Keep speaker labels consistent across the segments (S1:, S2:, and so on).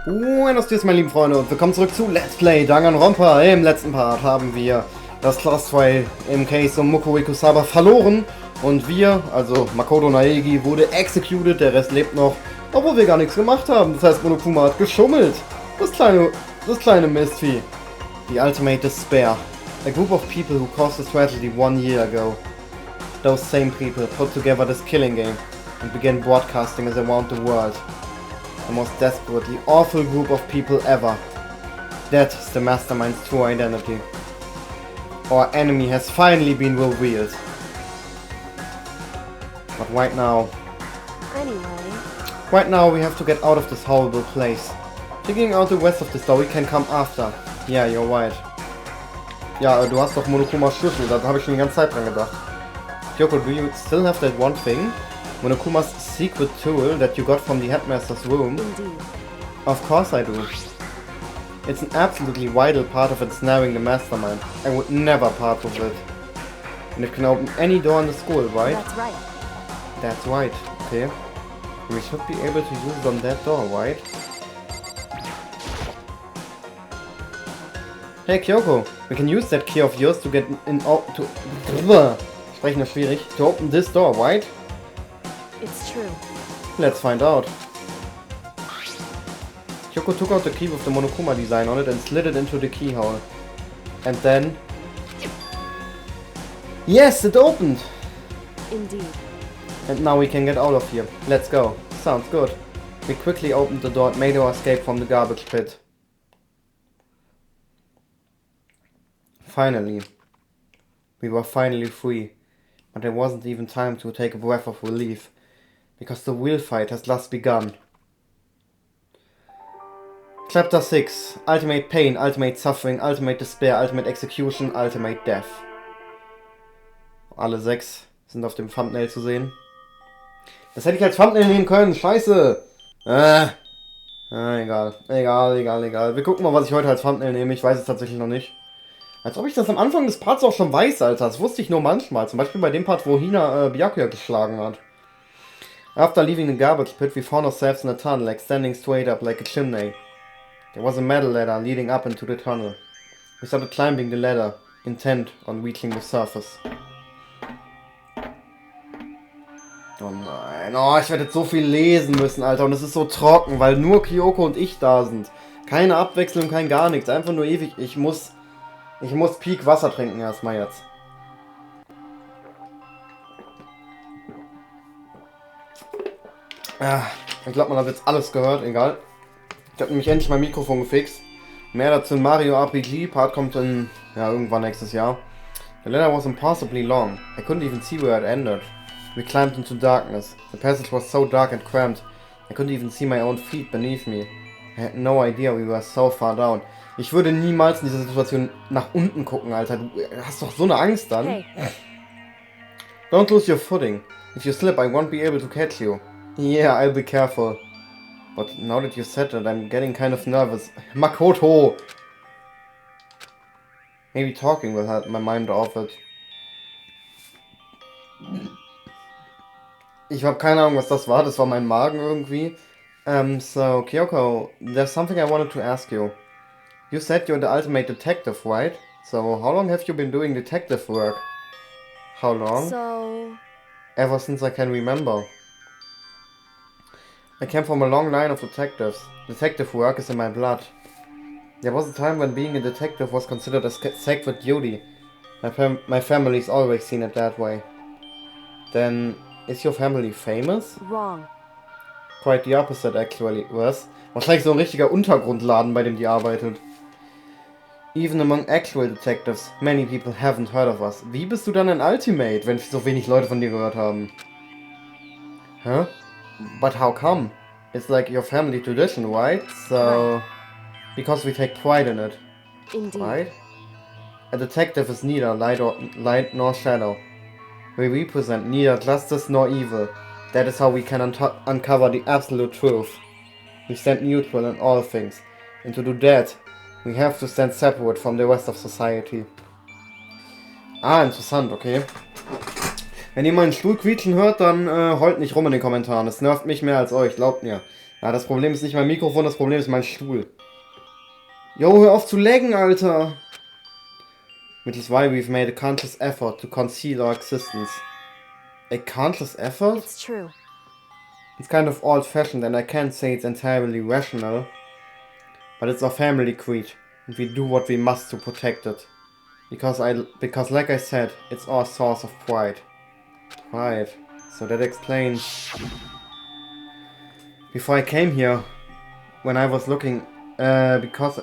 S1: Buenos días, meine lieben Freunde, und willkommen zurück zu Let's Play Danganronpa. Im letzten Part haben wir das Class 2 im Case um Moko Ikusaba verloren und wir, also Makoto Naegi, wurde executed, der Rest lebt noch, obwohl wir gar nichts gemacht haben. Das heißt, Monokuma hat geschummelt. Das kleine Mistvieh. The Ultimate Despair. A group of people who caused this tragedy 1 year ago. Those same people put together this killing game and began broadcasting it around the world. The most desperately awful group of people ever. That is the mastermind's true identity. Our enemy has finally been revealed. But right now we have to get out of this horrible place. Figuring out the rest of the story can come after. Yeah, you're right. Ja, du hast doch Monokumas Schlüssel, da habe ich schon die ganze Zeit dran gedacht. Kyoko, do you still have that one thing? Monokuma's secret tool that you got from the headmaster's room?
S2: Indeed.
S1: Of course I do. It's an absolutely vital part of ensnaring the mastermind. I would never part with it. And it can open any door in the school, right?
S2: That's right.
S1: That's right, okay. We should be able to use it on that door, right? Hey Kyoko, we can use that key of yours to get in to sprechen ist schwierig. To open this door, right?
S2: It's true.
S1: Let's find out. Kyoko took out the key with the Monokuma design on it and slid it into the keyhole. And then... Yes, it opened!
S2: Indeed.
S1: And now we can get out of here. Let's go. Sounds good. We quickly opened the door and made our escape from the garbage pit. Finally. We were finally free. But there wasn't even time to take a breath of relief. Because the real fight has just begun. Chapter 6. Ultimate pain, ultimate suffering, ultimate despair, ultimate execution, ultimate death. Alle 6 sind auf dem Thumbnail zu sehen. Das hätte ich als Thumbnail nehmen können, scheiße! Egal. Wir gucken mal, was ich heute als Thumbnail nehme, ich weiß es tatsächlich noch nicht. Als ob ich das am Anfang des Parts auch schon weiß, Alter. Das wusste ich nur manchmal. Zum Beispiel bei dem Part, wo Hina Byakuya geschlagen hat. After leaving the garbage pit, we found ourselves in a tunnel, extending straight up like a chimney. There was a metal ladder leading up into the tunnel. We started climbing the ladder, intent on reaching the surface. Oh nein, oh, ich werde jetzt so viel lesen müssen, Alter. Und es ist so trocken, weil nur Kyoko und ich da sind. Keine Abwechslung, kein gar nichts. Einfach nur ewig. Ich muss Peak Wasser trinken erstmal jetzt. Ich glaube, man hat jetzt alles gehört, egal. Ich habe nämlich endlich mein Mikrofon gefixt. Mehr dazu in Mario RPG. Part kommt in, ja, irgendwann nächstes Jahr. The ladder was impossibly long. I couldn't even see where it ended. We climbed into darkness. The passage was so dark and cramped. I couldn't even see my own feet beneath me. I had no idea we were so far down. Ich würde niemals in dieser Situation nach unten gucken, Alter. Du hast doch so eine Angst dann.
S2: Hey.
S1: Don't lose your footing. If you slip, I won't be able to catch you. Yeah, I'll be careful. But now that you said that, I'm getting kind of nervous. Makoto! Maybe talking will help my mind off it. Ich habe keine Ahnung, was das war. Das war mein Magen irgendwie. So, Kyoko, there's something I wanted to ask you. You said you're the ultimate detective, right? So, how long have you been doing detective work? How long?
S2: So...
S1: Ever since I can remember. I came from a long line of detectives. Detective work is in my blood. There was a time when being a detective was considered a sacred duty. My family's always seen it that way. Then, is your family famous?
S2: Wrong.
S1: Quite the opposite, actually. Was? Wahrscheinlich so ein richtiger Untergrundladen, bei dem die arbeitet. Even among actual detectives, many people haven't heard of us. Wie bist du dann ein Ultimate, wenn so wenig Leute von dir gehört haben? Huh? But how come? It's like your family tradition, right? So... Because we take pride in it.
S2: Indeed.
S1: Right? A detective is neither light nor shadow. We represent neither justice nor evil. That is how we can uncover the absolute truth. We stand neutral in all things. And to do that, we have to stand separate from the rest of society. Ah, interessant, okay. Wenn ihr meinen Stuhl quietschen hört, dann heult nicht rum in den Kommentaren. Es nervt mich mehr als euch, glaubt mir. Ja, das Problem ist nicht mein Mikrofon, das Problem ist mein Stuhl. Jo, hör auf zu laggen, Alter! Which is why we've made a conscious effort to conceal our existence. A conscious effort?
S2: It's true.
S1: It's kind of old-fashioned and I can't say it's entirely rational. But it's our family creed, and we do what we must to protect it. Because like I said, it's our source of pride. Pride. So that explains... Before I came here, when I was looking... because...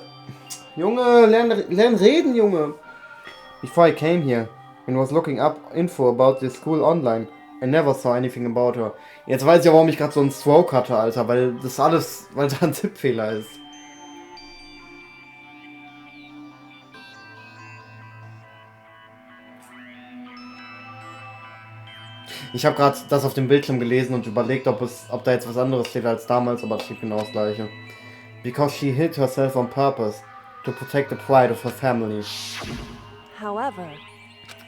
S1: Junge, lern reden, Junge! Before I came here, and was looking up info about this school online, I never saw anything about her. Jetzt weiß ich ja, warum ich gerade so einen Stroke hatte, Alter, weil das alles, weil da ein Tippfehler ist. Ich habe gerade das auf dem Bildschirm gelesen und überlegt, ob da jetzt was anderes steht als damals, aber es steht genau das gleiche. Because she hid herself on purpose to protect the pride of her family.
S2: However,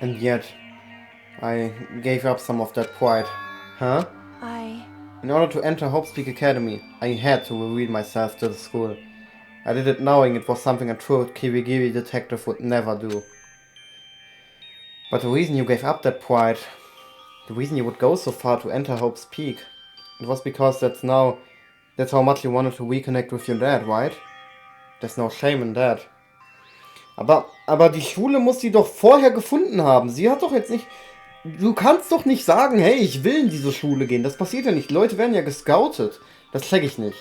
S1: And yet, I gave up some of that pride. Huh? In order to enter Hope's Peak Academy, I had to reveal myself to the school. I did it knowing it was something a true Kiwi detective would never do. But the reason you gave up that pride, the reason you would go so far to enter Hope's Peak, it was because that's how much you wanted to reconnect with your dad, right? There's no shame in that. Aber die Schule muss sie doch vorher gefunden haben. Sie hat doch jetzt nicht... Du kannst doch nicht sagen, hey, ich will in diese Schule gehen. Das passiert ja nicht. Die Leute werden ja gescoutet. Das check ich nicht.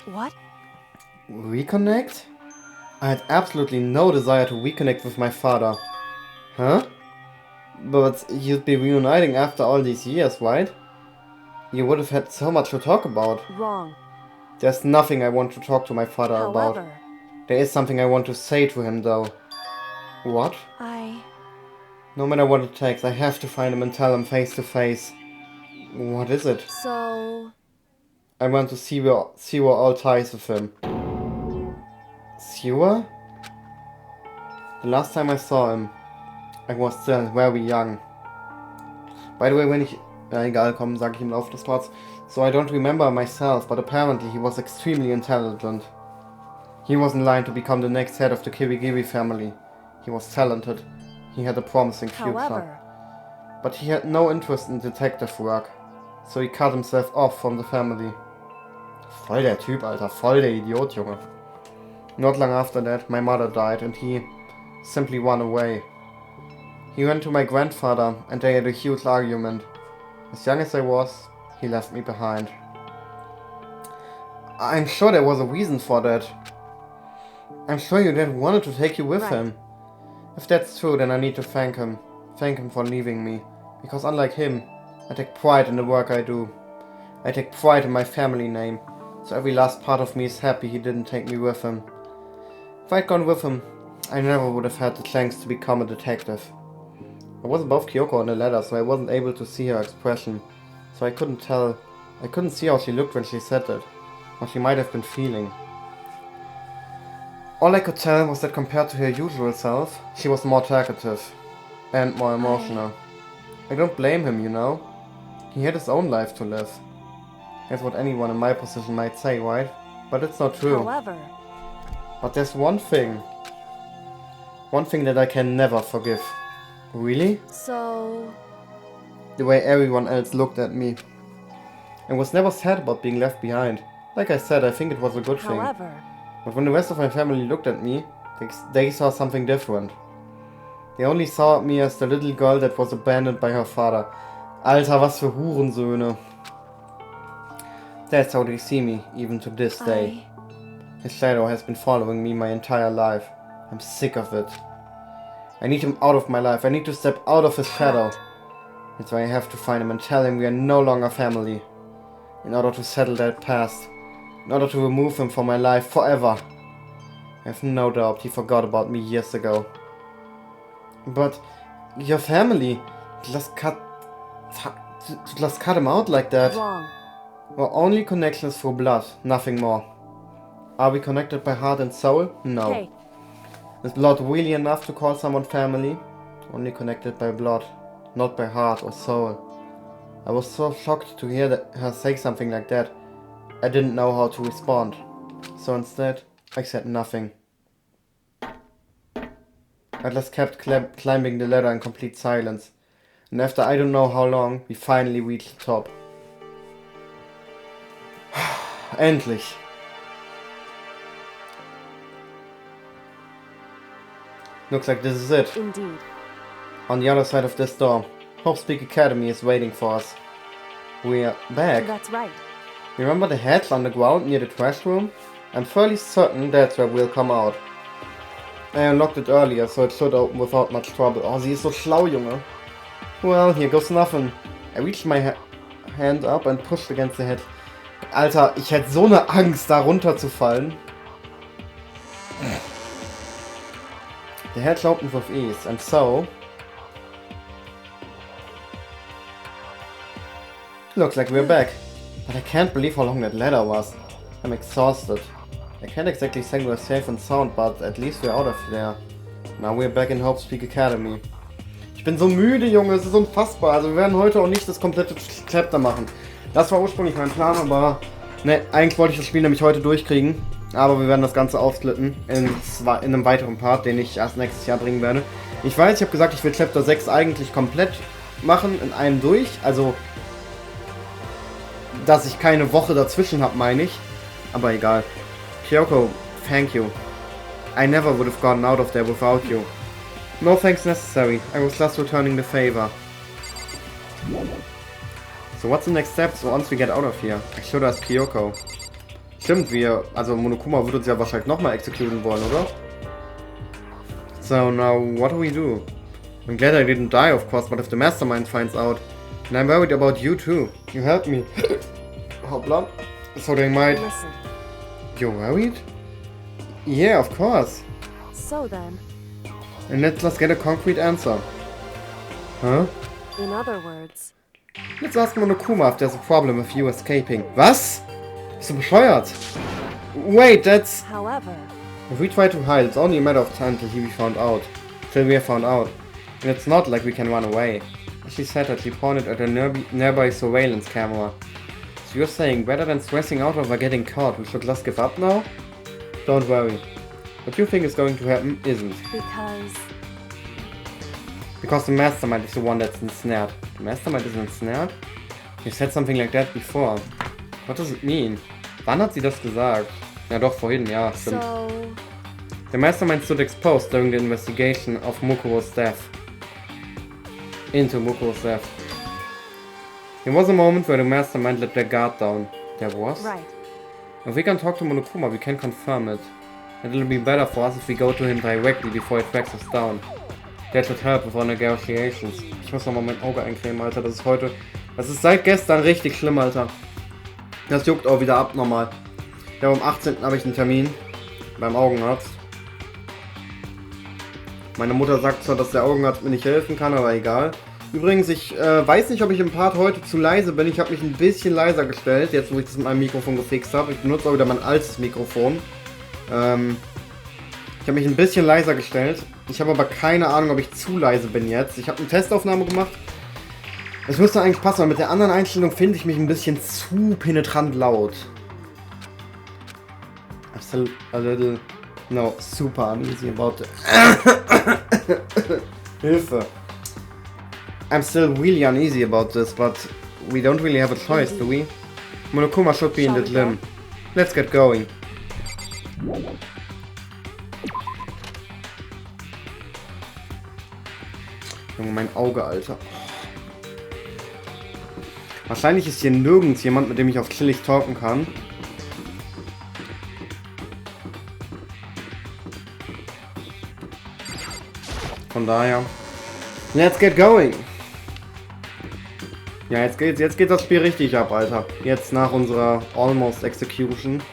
S2: what?
S1: Reconnect? I had absolutely no desire to reconnect with my father. Huh? But you'd be reuniting after all these years, right? You would have had so much to talk about.
S2: Wrong.
S1: There's nothing I want to talk to my father about.
S2: However,
S1: There is something I want to say to him, though. What? No matter what it takes, I have to find him and tell him face to face. What is it?
S2: So...
S1: I want to sever all ties with him. Sewer? The last time I saw him, I was still very young. By the way, egal, komm, sag ich im Laufe des Parts. So I don't remember myself, but apparently he was extremely intelligent. He was in line to become the next head of the Kiwi family. He was talented. He had a promising future.
S2: However,
S1: But he had no interest in detective work. So he cut himself off from the family. Voll der Typ, Alter. Voll der Idiot, Junge. Not long after that, my mother died and he simply ran away. He went to my grandfather and they had a huge argument. As young as I was, he left me behind. I'm sure there was a reason for that. I'm sure your dad wanted to take you with him. If that's true, then I need to thank him. Thank him for leaving me. Because unlike him, I take pride in the work I do. I take pride in my family name. So every last part of me is happy he didn't take me with him. If I'd gone with him, I never would have had the chance to become a detective. I was above Kyoko on the ladder, so I wasn't able to see her expression. So I couldn't see how she looked when she said that. What she might have been feeling. All I could tell was that compared to her usual self, she was more talkative and more emotional. I don't blame him, you know. He had his own life to live. That's what anyone in my position might say, right? But it's not true.
S2: however,
S1: But there's one thing that I can never forgive. Really?
S2: so...
S1: The way everyone else looked at me. I was never sad about being left behind. Like I said, I think it was a good thing.
S2: However,
S1: But when the rest of my family looked at me, they saw something different. They only saw me as the little girl that was abandoned by her father. Alter, was für Hurensöhne. That's how they see me, even to this day. His shadow has been following me my entire life. I'm sick of it. I need him out of my life. I need to step out of his shadow. That's why I have to find him and tell him we are no longer family. In order to settle that past. In order to remove him from my life forever. I have no doubt he forgot about me years ago. But your family, just cut him out like that.
S2: wrong.
S1: Our only connection is through blood, nothing more. Are we connected by heart and soul? No.
S2: Hey,
S1: Is blood really enough to call someone family? Only connected by blood, not by heart or soul. I was so shocked to hear her say something like that. I didn't know how to respond. So instead, I said nothing. Atlas kept climbing the ladder in complete silence. And after I don't know how long, we finally reached the top. Endlich. Looks like this is it.
S2: Indeed.
S1: On the other side of this door, Hope's Peak Academy is waiting for us. We're back.
S2: That's right.
S1: Remember the hatch on the ground near the trash room? I'm fairly certain that's where we'll come out. I unlocked it earlier, so it should open without much trouble. Oh, sie ist so schlau, Junge. Well, here goes nothing. I reached my hand up and pushed against the hatch. Alter, ich hätte so eine Angst, da runterzufallen. The hatch opened with ease, and so... Looks like we're back. But I can't believe how long that ladder was. I'm exhausted. I can't exactly say we're safe and sound, but at least we're out of there. Now we're back in Hope's Peak Academy. Ich bin so müde, Junge, es ist unfassbar. Also wir werden heute auch nicht das komplette Chapter machen. Das war ursprünglich mein Plan, aber... Ne, eigentlich wollte ich das Spiel nämlich heute durchkriegen. Aber wir werden das Ganze aufsplitten in einem weiteren Part, den ich erst nächstes Jahr bringen werde. Ich weiß, ich habe gesagt, ich will Chapter 6 eigentlich komplett machen, in einem durch. Also... dass ich keine Woche dazwischen habe, meine ich. Aber egal. Kyoko, thank you. I never would have gotten out of there without you. No thanks necessary. I was just returning the favor. So what's the next step once we get out of here? I should ask Kyoko. Stimmt, also Monokuma würde uns ja wahrscheinlich nochmal exekutieren wollen, oder? So now, what do we do? I'm glad I didn't die, of course, but if the mastermind finds out, and I'm worried about you too. You helped me. Hoppla. So they might...
S2: Listen.
S1: You're worried? Yeah, of course.
S2: So then,
S1: And let's get a concrete answer. Huh?
S2: in other words,
S1: Let's ask Monokuma if there's a problem with you escaping. Was? Bist du bescheuert? Wait, that's...
S2: however,
S1: If we try to hide, it's only a matter of time till we found out. Till we are found out. And it's not like we can run away. She said that she pointed at a nearby surveillance camera. So you're saying, rather than stressing out over getting caught, we should just give up now? Don't worry. What you think is going to happen isn't. Because the mastermind is the one that's ensnared. The mastermind is ensnared? You said something like that before. What does it mean? Wann hat sie das gesagt? Ja doch, vorhin, ja, stimmt.
S2: so,
S1: The mastermind stood exposed during the investigation of Mukuro's death. Into Mukuro's death. There was a moment where the mastermind let their guard down. There was?
S2: right.
S1: If we can talk to Monokuma, we can confirm it. And it'll be better for us if we go to him directly before he tracks us down. That should help with our negotiations. Ich muss nochmal mein Auge eincremen, Alter. Das ist seit gestern richtig schlimm, Alter. Das juckt auch wieder abnormal. Ja, am 18. habe ich einen Termin beim Augenarzt. Meine Mutter sagt zwar, dass der Augenarzt mir nicht helfen kann, aber egal. Übrigens, ich weiß nicht, ob ich im Part heute zu leise bin. Ich habe mich ein bisschen leiser gestellt, jetzt wo ich das mit meinem Mikrofon gefixt habe. Ich benutze auch wieder mein altes Mikrofon. Ich habe mich ein bisschen leiser gestellt. Ich habe aber keine Ahnung, ob ich zu leise bin jetzt. Ich habe eine Testaufnahme gemacht. Es müsste eigentlich passen, aber mit der anderen Einstellung finde ich mich ein bisschen zu penetrant laut. I'm still a little... No, super uneasy about it. Hilfe. I'm still really uneasy about this, but we don't really have a choice, do we? Monokuma should be in the gym. Let's get going. Junge, mein Auge, Alter. Wahrscheinlich ist hier nirgends jemand, mit dem ich auf chillig talken kann. Von daher, let's get going. Ja, jetzt geht das Spiel richtig ab, Alter. Jetzt nach unserer Almost Execution.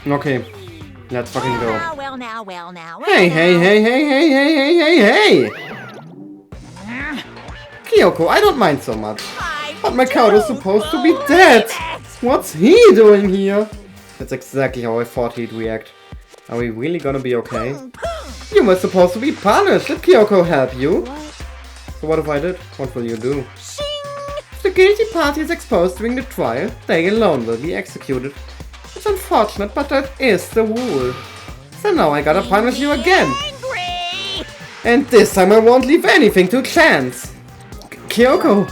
S1: Okay, let's fucking go.
S3: Well now.
S1: Hey. Kyoko, I don't mind so much. But my cow is supposed to be dead. What's he doing here? That's exactly how I thought he'd react. Are we really gonna be okay? You were supposed to be punished. Did Kyoko help you?
S2: What?
S1: So what if I did? What will you do? If the guilty party is exposed during the trial, they alone will be executed. It's unfortunate, but that is the rule. So now I gotta punish you again. And this time I won't leave anything to chance. Kyoko,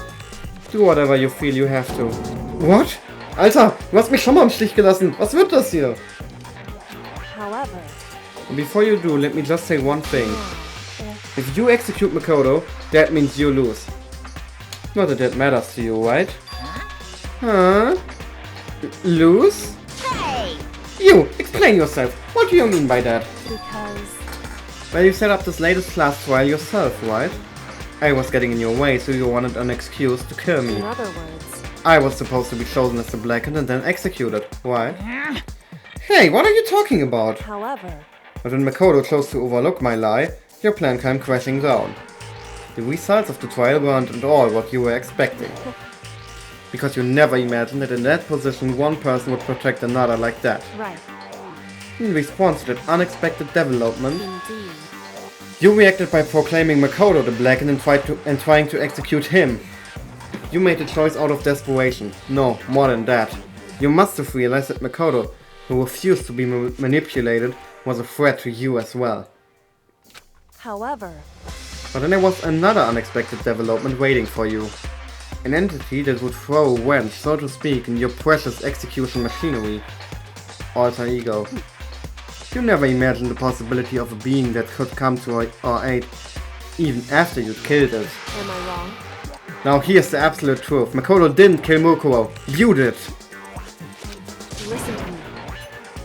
S1: do whatever you feel you have to. What? Alter, du hast mich schon mal im Stich gelassen. Was wird das hier?
S2: However,
S1: Before you do, let me just say one thing. If you execute Makoto, that means you lose. Not that that matters to you, right? Huh? Lose?
S3: Hey!
S1: You, explain yourself. What do you mean by that?
S2: because
S1: Well, you set up this latest class trial yourself, right? I was getting in your way, so you wanted an excuse to kill me.
S2: in other words,
S1: I was supposed to be chosen as the blackened and then executed. Why? Hey, what are you talking about?
S2: however,
S1: But when Makoto chose to overlook my lie, your plan came crashing down. The results of the trial weren't at all what you were expecting. Because you never imagined that in that position one person would protect another like that.
S2: right,
S1: In response to that unexpected development,
S2: indeed.
S1: you reacted by proclaiming Makoto the blackened and trying to execute him. You made the choice out of desperation. No, more than that. You must have realized that Makoto, who refused to be manipulated, was a threat to you as well.
S2: However,
S1: But then there was another unexpected development waiting for you. An entity that would throw a wrench, so to speak, in your precious execution machinery. Alter ego. You never imagined the possibility of a being that could come to our aid, even after you'd killed it.
S2: am I wrong?
S1: Now here's the absolute truth. Makoto didn't kill Mukuro. You did.
S2: Listen to me.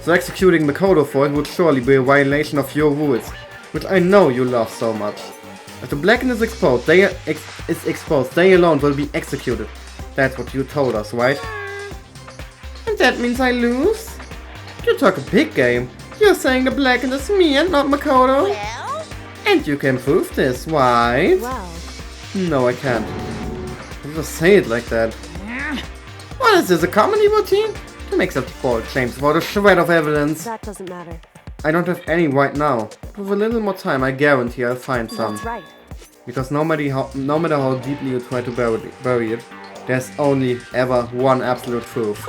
S1: So executing Makoto for it would surely be a violation of your rules, which I know you love so much. If the blackened is exposed, they alone will be executed. That's what you told us, right? And that means I lose? You talk a big game. You're saying the blackened is me and not Makoto?
S3: Well?
S1: And you can prove this, right?
S2: Well,
S1: No, I can't. Don't just say it like that. What is this, a comedy routine? To make such bold claims without a shred of evidence.
S2: that doesn't matter.
S1: I don't have any right now. With a little more time, I guarantee I'll find some.
S2: That's right.
S1: Because no matter how deeply you try to bury it, there's only ever one absolute truth.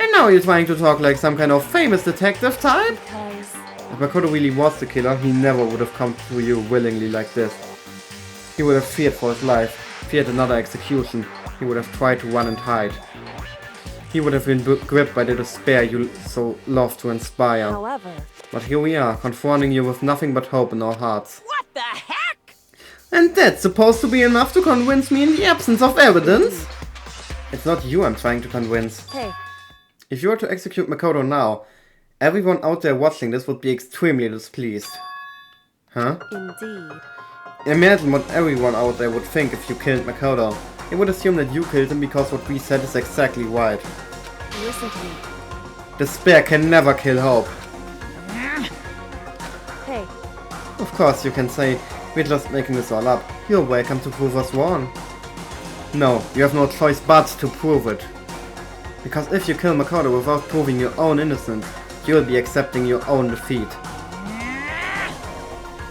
S1: And now you're trying to talk like some kind of famous detective type?
S2: Because
S1: If Makoto really was the killer, he never would have come to you willingly like this. He would have feared for his life, feared another execution. He would have tried to run and hide. He would have been gripped by the despair you so love to inspire.
S2: however,
S1: But here we are, confronting you with nothing but hope in our hearts.
S3: What the heck?
S1: And that's supposed to be enough to convince me in the absence of evidence? It's not you I'm trying to convince.
S2: hey,
S1: If you were to execute Makoto now, everyone out there watching this would be extremely displeased. Huh?
S2: indeed.
S1: Imagine what everyone out there would think if you killed Makoto. They would assume that you killed him because what we said is exactly right.
S2: Listen to me.
S1: Despair can never kill hope.
S2: Hey,
S1: Of course you can say, we're just making this all up. You're welcome to prove us wrong. No, you have no choice but to prove it. Because if you kill Makoto without proving your own innocence, you'll be accepting your own defeat.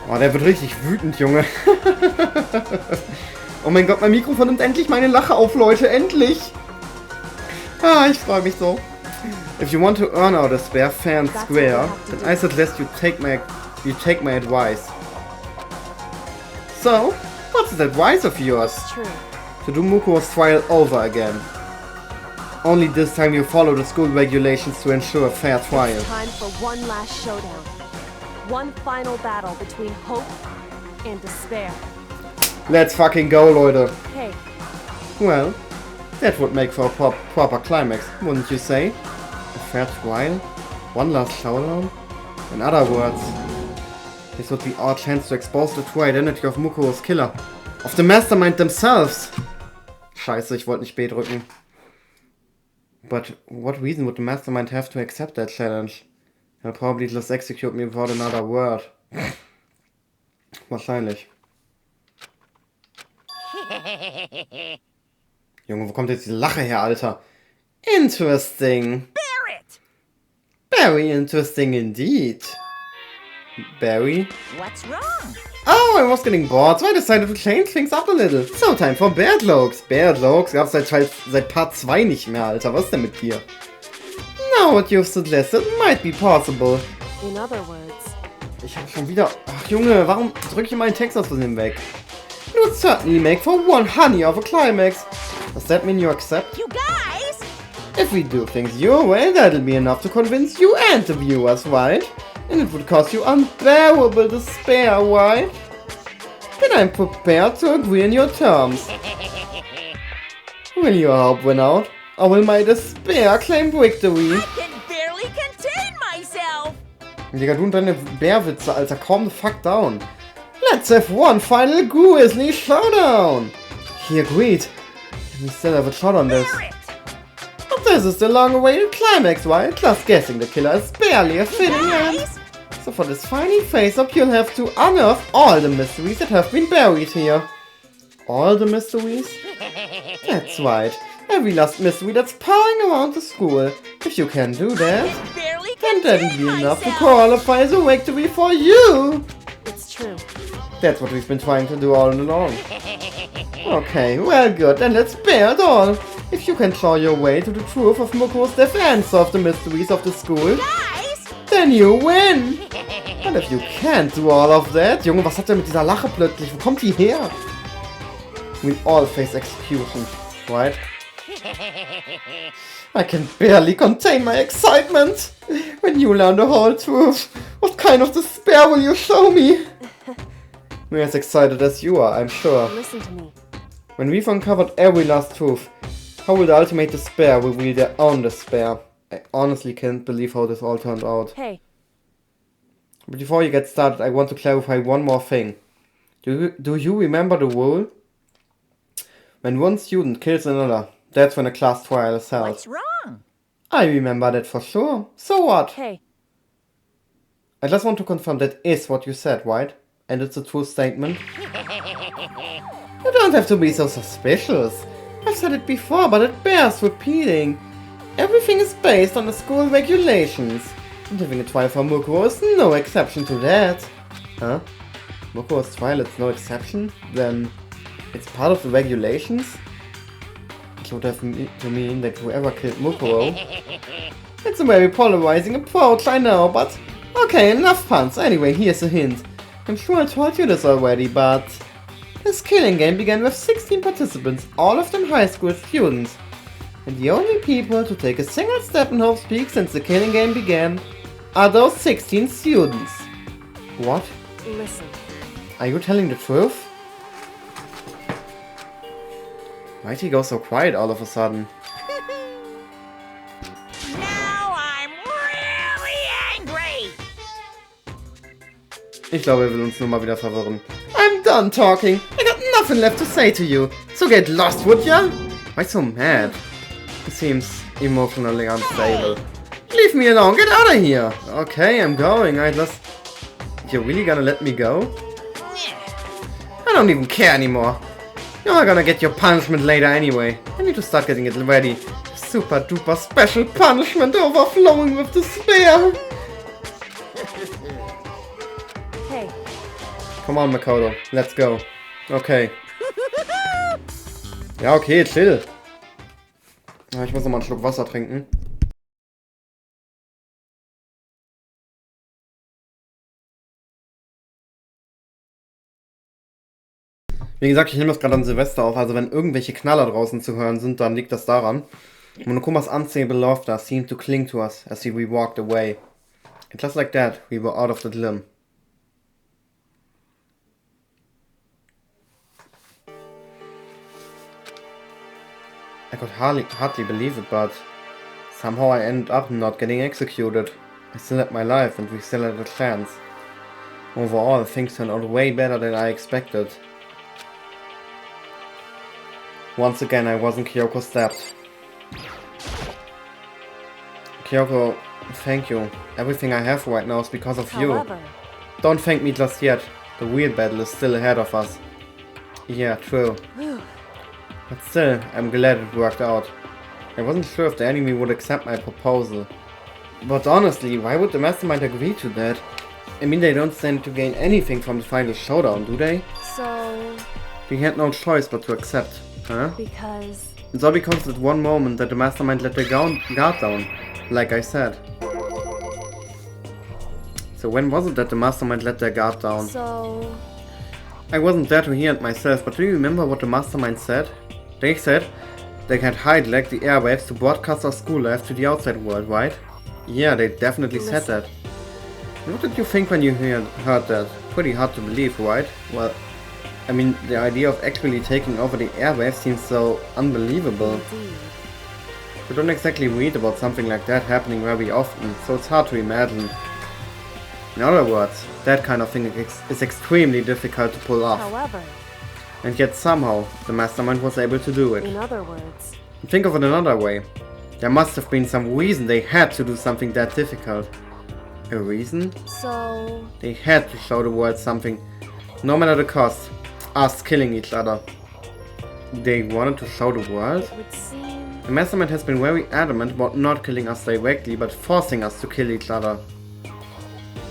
S1: Oh, der wird richtig wütend, Junge. Oh mein Gott, mein Mikrofon nimmt endlich meine Lache auf, Leute, endlich! Ah, ich freue mich so. If you want to earn our despair fair and square, then I suggest you take my advice. So, what's the advice of yours?
S2: it's true.
S1: To do Mukuro's trial over again. Only this time you follow the school regulations to ensure a fair trial.
S2: It's time for one last showdown. One final battle between hope and despair.
S1: Let's fucking go, Leute.
S2: Hey,
S1: Well, that would make for a proper climax, wouldn't you say? A fair trial? One last showdown? In other words, this would be our chance to expose the true identity of Mukuro's killer. Of the mastermind themselves! Scheiße, ich wollte nicht B drücken. But what reason would the mastermind have to accept that challenge? He'll probably just execute me without another word. Wahrscheinlich. Junge, wo kommt jetzt diese Lache her, Alter? Interesting.
S3: Bear it!
S1: Very interesting indeed. Barry?
S3: What's wrong?
S1: Oh, I was getting bored, so I decided to change things up a little. So, time for Bad Jokes. Bad Jokes gab's seit Part 2 nicht mehr, Alter. Was ist denn mit dir? Now what you've suggested might be possible.
S2: In other words,
S1: Ich hab schon wieder... Ach Junge, warum drück ich meinen Text aus Versehen weg? It would certainly make for one honey of a climax. Does that mean you accept?
S3: You guys!
S1: If we do things your way, that'll be enough to convince you and the viewers, right? And it would cause you unbearable despair, right? Then I'm prepared to agree on your terms. Will your hope win out? Or will my despair claim victory?
S3: I can barely contain myself!
S1: Digga, du und deine Bärwitze, Alter, calm the fuck down. Let's have one final grisly showdown! He agreed. And we still have a shot on this.
S3: Bear it!
S1: But this is the long-awaited climax, right? Just guessing the killer is barely a fitting end.
S3: Guys!
S1: So for this final face-up, you'll have to unearth all the mysteries that have been buried here. All the mysteries? That's right. Every last mystery that's pawing around the school. If you can do that,
S3: Barely
S1: then that'll
S3: contain
S1: be enough to
S3: myself!
S1: qualify as a victory for you.
S2: it's true.
S1: That's what we've been trying to do all along. Okay, well good, then let's bear it all. If you can claw your way to the truth of Muko's death and solve the mysteries of the school,
S3: Guys!
S1: then you win! And if you can't do all of that... Junge, was hat der mit dieser Lache plötzlich? Wo kommt die her? We all face execution, right? I can barely contain my excitement! When you learn the whole truth, what kind of despair will you show me? We're as excited as you are, I'm sure.
S2: Listen to me.
S1: When we've uncovered every last truth, how will the ultimate despair reveal their own despair? I honestly can't believe how this all turned out.
S2: Hey,
S1: But before you get started, I want to clarify one more thing. Do you remember the rule? When one student kills another, that's when a class trial is held.
S3: What's wrong?
S1: I remember that for sure. So what?
S2: hey,
S1: I just want to confirm that is what you said, right? And it's a true statement? You don't have to be so suspicious. I've said it before, but it bears repeating. Everything is based on the school regulations. And having a trial for Muko is no exception to that. Huh? Muko's trial is no exception? Then it's part of the regulations? It would have to mean that whoever killed Mukuro. It's a very polarizing approach, I know, but okay, enough puns. Anyway, here's a hint. I'm sure I told you this already, but this killing game began with 16 participants, all of them high school students. And the only people to take a single step in Leuten Peak since the killing game began are those 16 students. What?
S2: listen.
S1: Are you telling the truth? Why'd he go so quiet all of a sudden?
S3: Now I'm really angry!
S1: Ich glaube, er will uns nur mal wieder verwirren. I'm done talking. I got nothing left to say to you. So get lost, would ya? Why so mad? He seems emotionally unstable. Leave me alone. Get out of here. Okay, I'm going. You're really gonna let me go? I don't even care anymore. You're gonna get your punishment later anyway. I need to start getting it ready. Super duper special punishment overflowing with despair.
S2: Hey,
S1: Come on, Makoto. Let's go. Okay. Ja, okay, chill. Ja, ich muss noch mal einen Schluck Wasser trinken. Wie gesagt, ich nehme das gerade an Silvester auf, also wenn irgendwelche Knaller draußen zu hören sind, dann liegt das daran. Monokumas unstable laughter seemed to cling to us as we walked away. And just like that, we were out of the glim. I could hardly believe it, but somehow I ended up not getting executed. I still had my life and we still had a chance. Overall, things turned out way better than I expected. Once again, I wasn't Kyoko's depth. Kyoko, thank you. Everything I have right now is because of you.
S2: however,
S1: Don't thank me just yet. The real battle is still ahead of us. Yeah, true.
S2: whew,
S1: But still, I'm glad it worked out. I wasn't sure if the enemy would accept my proposal. But honestly, why would the mastermind agree to that? I mean, they don't stand to gain anything from the final showdown, do they?
S2: So,
S1: They had no choice but to accept, huh?
S2: because...
S1: It's all because at one moment that the mastermind let their guard down, like I said. So when was it that the mastermind let their guard down?
S2: So...
S1: I wasn't there to hear it myself, but do you remember what the mastermind said? They said they had hijacked the airwaves to broadcast our school life to the outside world, right? Yeah, they definitely said that. What did you think when you heard that? Pretty hard to believe, right? Well, I mean, the idea of actually taking over the airwaves seems so unbelievable.
S2: Indeed.
S1: We don't exactly read about something like that happening very often, so it's hard to imagine. In other words, that kind of thing is extremely difficult to pull off.
S2: However,
S1: And yet somehow, the mastermind was able to do it.
S2: in other words,
S1: Think of it another way. There must have been some reason they had to do something that difficult. A reason?
S2: so...
S1: They had to show the world something, no matter the cost. Us killing each other. They wanted to show the world?
S2: It would seem...
S1: The mastermind has been very adamant about not killing us directly, but forcing us to kill each other.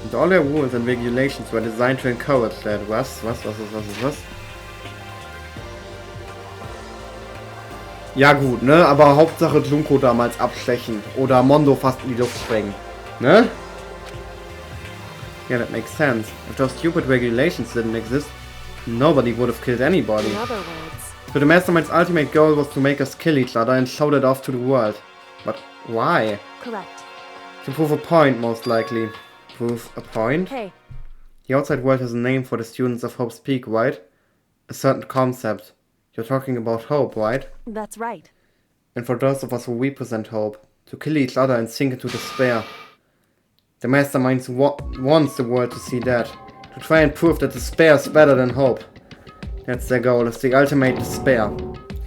S1: And all their rules and regulations were designed to encourage that. Was? Ja gut, ne? Aber Hauptsache Junko damals abstechen. Oder Mondo fast in die Luft sprengen. Ne? Yeah, that makes sense. If those stupid regulations didn't exist, nobody would have killed anybody.
S2: In other words,
S1: So the mastermind's ultimate goal was to make us kill each other and show that off to the world. But why?
S2: correct.
S1: To prove a point, most likely. Prove a point?
S2: Hey,
S1: The outside world has a name for the students of Hope's Peak, right? A certain concept. You're talking about hope, right?
S2: that's right.
S1: And for those of us who represent hope, to kill each other and sink into despair. The mastermind wants the world to see that. To try and prove that despair is better than hope. That's their goal, it's the ultimate despair.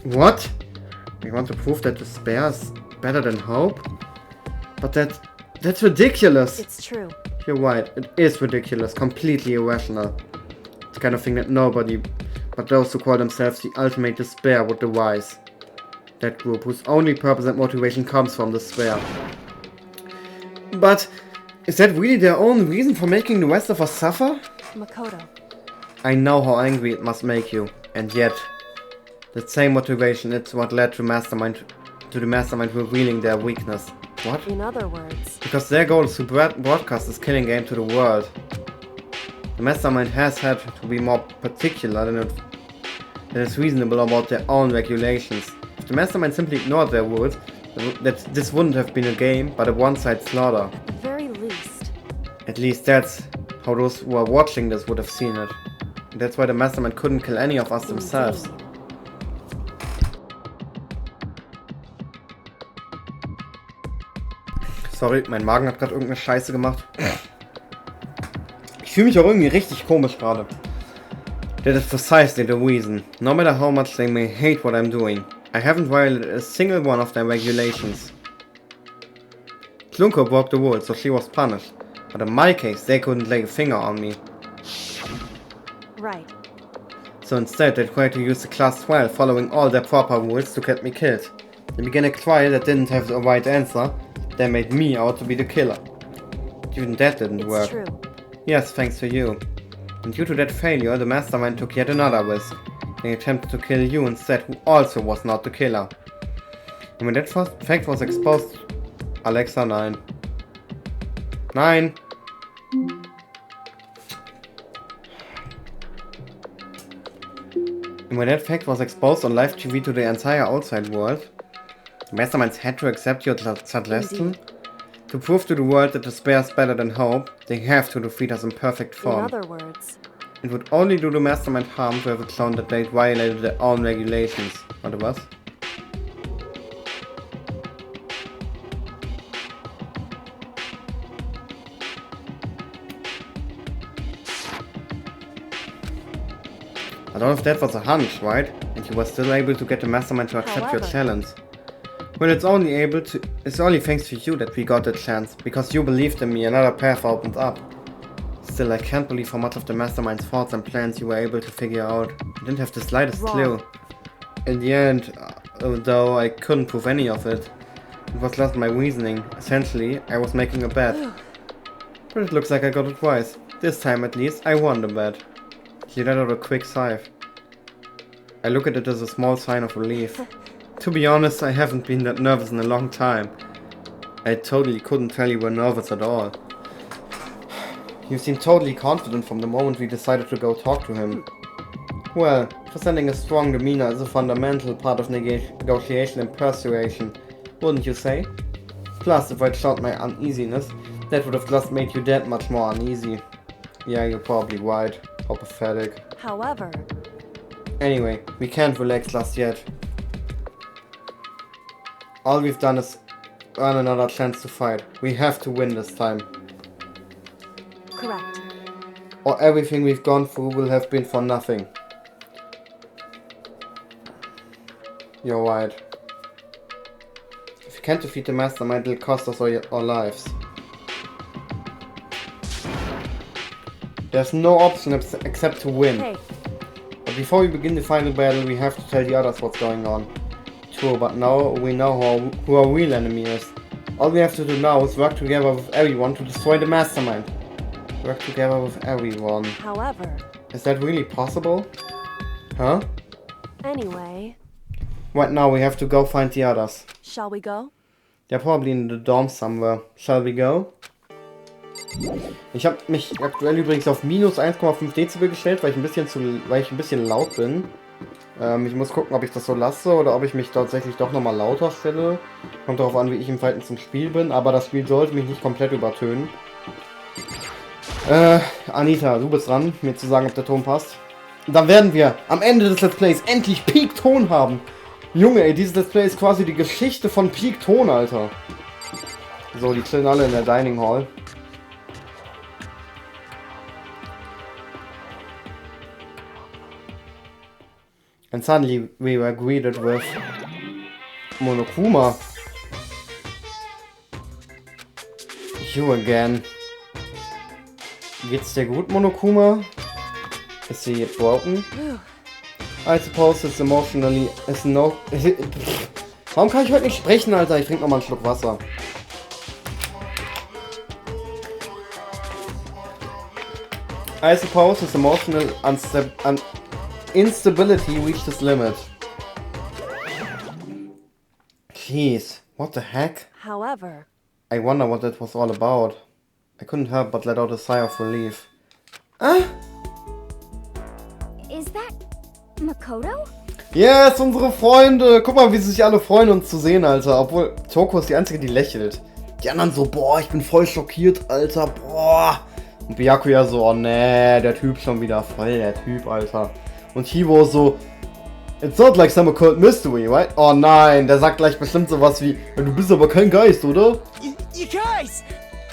S1: What? They want to prove that despair is better than hope? But that's ridiculous!
S2: It's true.
S1: You're right, it is ridiculous, completely irrational. The kind of thing that nobody but those who call themselves the ultimate despair would devise. That group whose only purpose and motivation comes from despair. But is that really their own reason for making the rest of us suffer?
S2: Makoto.
S1: I know how angry it must make you, and yet that same motivation is what led to the mastermind revealing their weakness. What?
S2: In other words,
S1: Because their goal is to broadcast this killing game to the world. The mastermind has had to be more particular than is reasonable about their own regulations. If the mastermind simply ignored their rules, this wouldn't have been a game, but a one-side slaughter.
S2: at the very least,
S1: At least that's how those who are watching this would have seen it. And that's why the mastermind couldn't kill any of us themselves.
S2: indeed.
S1: Sorry, mein Magen hat gerade irgendeine Scheiße gemacht. Ich fühle mich auch irgendwie richtig komisch gerade. That is precisely the reason. No matter how much they may hate what I'm doing, I haven't violated a single one of their regulations. Klunko broke the rules, so she was punished. But in my case, they couldn't lay a finger on me.
S2: Right.
S1: So instead, they tried to use the class 12 following all their proper rules to get me killed. They began a trial that didn't have the right answer. They made me out to be the killer. Even that didn't
S2: It's
S1: work.
S2: true.
S1: Yes, thanks to you. And due to that failure, the mastermind took yet another risk. They attempted to kill you instead, who also was not the killer. And when that fact was exposed... Alexa, nein. Nein! And when that fact was exposed on live TV to the entire outside world, the masterminds had to accept your suggestion. To prove to the world that despair is better than hope, they have to defeat us in perfect
S2: In
S1: form.
S2: other words,
S1: It would only do the mastermind harm to have it shown that they violated their own regulations. Warte, was? I don't know if that was a hunch, right? And you were still able to get the mastermind to accept your
S2: However.
S1: challenge. Well, it's only thanks to you that we got the chance, because you believed in me, another path opened up. Still, I can't believe how much of the mastermind's thoughts and plans you were able to figure out. I didn't have the slightest
S2: Wrong.
S1: clue. In the end, though I couldn't prove any of it, It was just my reasoning. Essentially, I was making a bet. But it looks like I got it twice. This time at least, I won the bet. She let out a quick sigh. I look at it as a small sign of relief. To be honest, I haven't been that nervous in a long time. I totally couldn't tell you were nervous at all. You seemed totally confident from the moment we decided to go talk to him. Well, presenting a strong demeanor is a fundamental part of negotiation and persuasion, wouldn't you say? Plus, if I'd shown my uneasiness, that would have just made you that much more uneasy. Yeah, you're probably right. How pathetic.
S2: However...
S1: Anyway, we can't relax just yet. All we've done is earn another chance to fight. We have to win this time.
S2: Correct.
S1: Or everything we've gone through will have been for nothing. You're right. If you can't defeat the mastermind, it'll cost us our lives. There's no option except to win.
S2: Hey.
S1: But before we begin the final battle, we have to tell the others what's going on. True, but now we know who our real enemy is. All we have to do now is work together with everyone to destroy the mastermind. Work together with everyone.
S2: However...
S1: Is that really possible? Huh?
S2: Anyway...
S1: Right now we have to go find the others.
S2: Shall we go?
S1: They're probably in the dorm somewhere. Shall we go? Ich habe mich aktuell übrigens auf minus 1,5 Dezibel gestellt, weil ich ein bisschen laut bin. Ich muss gucken, ob ich das so lasse oder ob ich mich tatsächlich doch nochmal lauter stelle. Kommt darauf an, wie ich im Verhältnis zum Spiel bin, aber das Spiel sollte mich nicht komplett übertönen. Anita, du bist dran, mir zu sagen, ob der Ton passt. Dann werden wir am Ende des Let's Plays endlich Peak-Ton haben. Junge, ey, dieses Let's Play ist quasi die Geschichte von Peak-Ton, Alter. So, die chillen alle in der Dining Hall. And suddenly we were greeted with Monokuma. You again. Geht's dir gut, Monokuma? Is he broken? I suppose it's emotionally... Warum kann ich heute nicht sprechen, Alter? Ich trinke nochmal einen Schluck Wasser. I suppose his emotional instability reached its limit. Jeez, what the heck?
S2: However...
S1: I wonder what that was all about. I couldn't help but let out a sigh of relief.
S4: Is that Makoto?
S1: Yes, unsere Freunde! Guck mal, wie sie sich alle freuen, uns zu sehen, Alter. Obwohl, Toko ist die Einzige, die lächelt. Die anderen so, boah, ich bin voll schockiert, Alter, boah. Und Byakuya so, oh nee, der Typ schon wieder voll, der Typ, Alter. Und Hivo so, it's not like some occult mystery, right? Oh nein, der sagt gleich bestimmt sowas wie, du bist aber kein Geist, oder?
S3: You guys!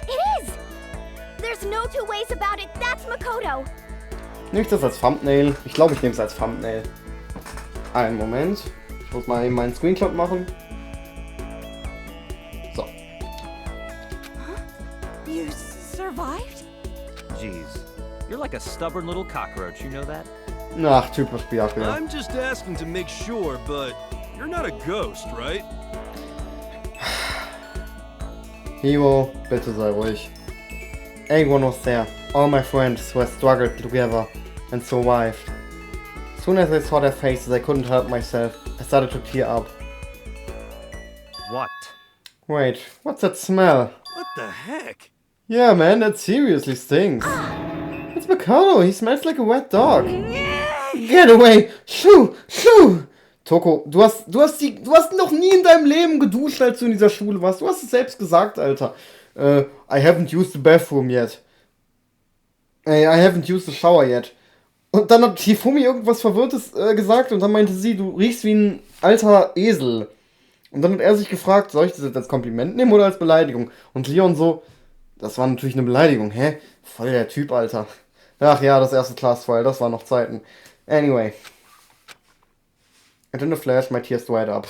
S4: It is! There's no two ways about it. That's Makoto.
S1: Nehme ich das als Thumbnail? Ich glaube, ich nehme es als Thumbnail. Einen Moment. Ich muss mal eben meinen Screenshot machen. So.
S3: You survived?
S5: Jeez, you're like a stubborn little cockroach, you know that?
S1: Ach, typisch Byakuya.
S6: I'm just asking to make sure, but you're not a ghost, right?
S1: Hivo, bitte sei ruhig. Everyone was there. All my friends who had struggled together and survived. As soon as I saw their faces, I couldn't help myself. I started to tear up.
S5: What?
S1: Wait, what's that smell?
S6: What the heck?
S1: Yeah, man, that seriously stinks. It's Makoto. He smells like a wet dog. Get away! Shoo! Shoo! Toko, du hast noch nie in deinem Leben geduscht, als du in dieser Schule warst. Du hast es selbst gesagt, Alter. I haven't used the bathroom yet. I haven't used the shower yet. Und dann hat Hifumi irgendwas Verwirrtes gesagt und dann meinte sie, du riechst wie ein alter Esel. Und dann hat er sich gefragt, soll ich das jetzt als Kompliment nehmen oder als Beleidigung? Und Leon so, das war natürlich eine Beleidigung, hä? Voll der Typ, Alter. Ach ja, das erste Class-File, das waren noch Zeiten. Anyway. And in a flash, my tears dried up.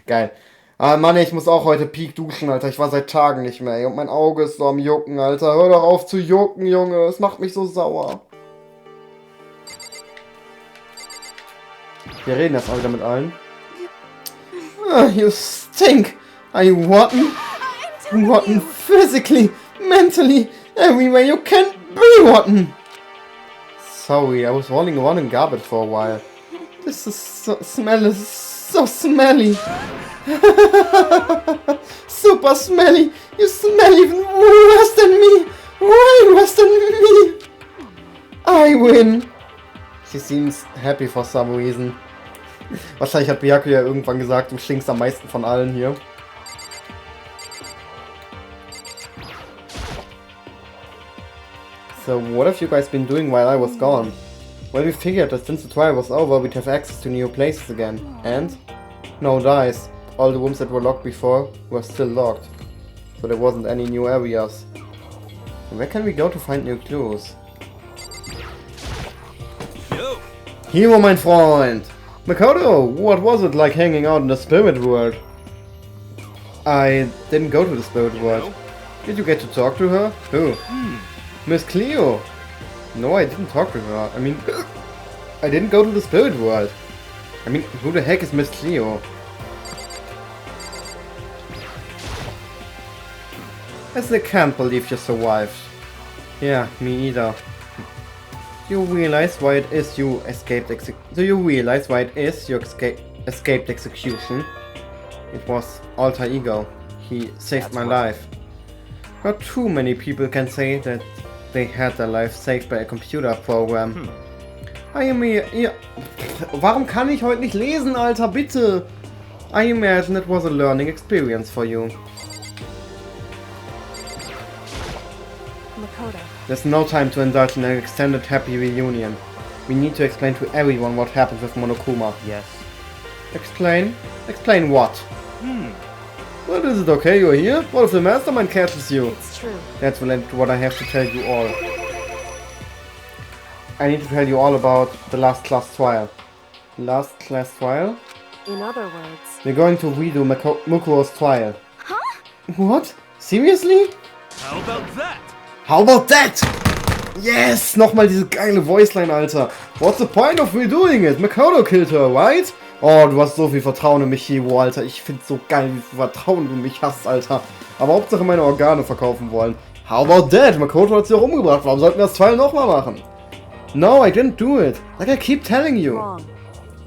S1: Geil. Ah, Mann, ich muss auch heute Peak duschen, Alter. Ich war seit Tagen nicht mehr, ey. Und mein Auge ist so am Jucken, Alter. Hör doch auf zu jucken, Junge. Es macht mich so sauer. Wir reden erst mal wieder mit allen. You stink. Are you rotten? Rotten physically, mentally, everywhere you can be rotten. Sorry, I was rolling around in garbage for a while. This smell is so smelly. Super smelly. You smell even worse than me. Way worse than me. I win. She seems happy for some reason. Wahrscheinlich hat Byaku ja irgendwann gesagt, du stinkst am meisten von allen hier. So what have you guys been doing while I was gone? Well, we figured that since the trial was over, we'd have access to new places again. And? No dice. All the rooms that were locked before were still locked. So there wasn't any new areas. Where can we go to find new clues?
S6: Yo.
S1: Hero, mein Freund! Makoto, what was it like hanging out in the spirit world? I didn't go to the spirit world. Did you get to talk to her? Who? Miss Cleo! No, I didn't talk to her. I mean, I didn't go to the spirit world. I mean, who the heck is Miss Cleo? I still can't believe you survived. Yeah, me either. Do you realize why it is you escaped escaped execution? It was alter ego. He saved my life. Not too many people can say that they had their life saved by a computer program. Warum kann ich heute nicht lesen, Alter, bitte? I imagine it was a learning experience for you.
S2: Makoto.
S1: There's no time to indulge in an extended happy reunion. We need to explain to everyone what happened with Monokuma.
S5: Yes.
S1: Explain? Explain what? Well, is it okay you're here? What if the mastermind catches you?
S2: It's true.
S1: That's what I have to tell you all. I need to tell you all about the last class trial. Last class trial?
S2: In other words,
S1: We're going to redo Mukuro's trial.
S4: Huh?
S1: What? Seriously?
S6: How about that?
S1: How about that? Yes! Nochmal diese geile Voiceline, Alter. What's the point of redoing it? Makoto killed her, right? Oh, du hast so viel Vertrauen in mich, Hiro, Alter. Ich find's so geil, wie viel Vertrauen du in mich hast, Alter. Aber Hauptsache meine Organe verkaufen wollen. How about that? Makoto hat sie auch umgebracht. Warum sollten wir das Trial nochmal machen? No, I didn't do it. Like I keep telling you.
S2: wrong.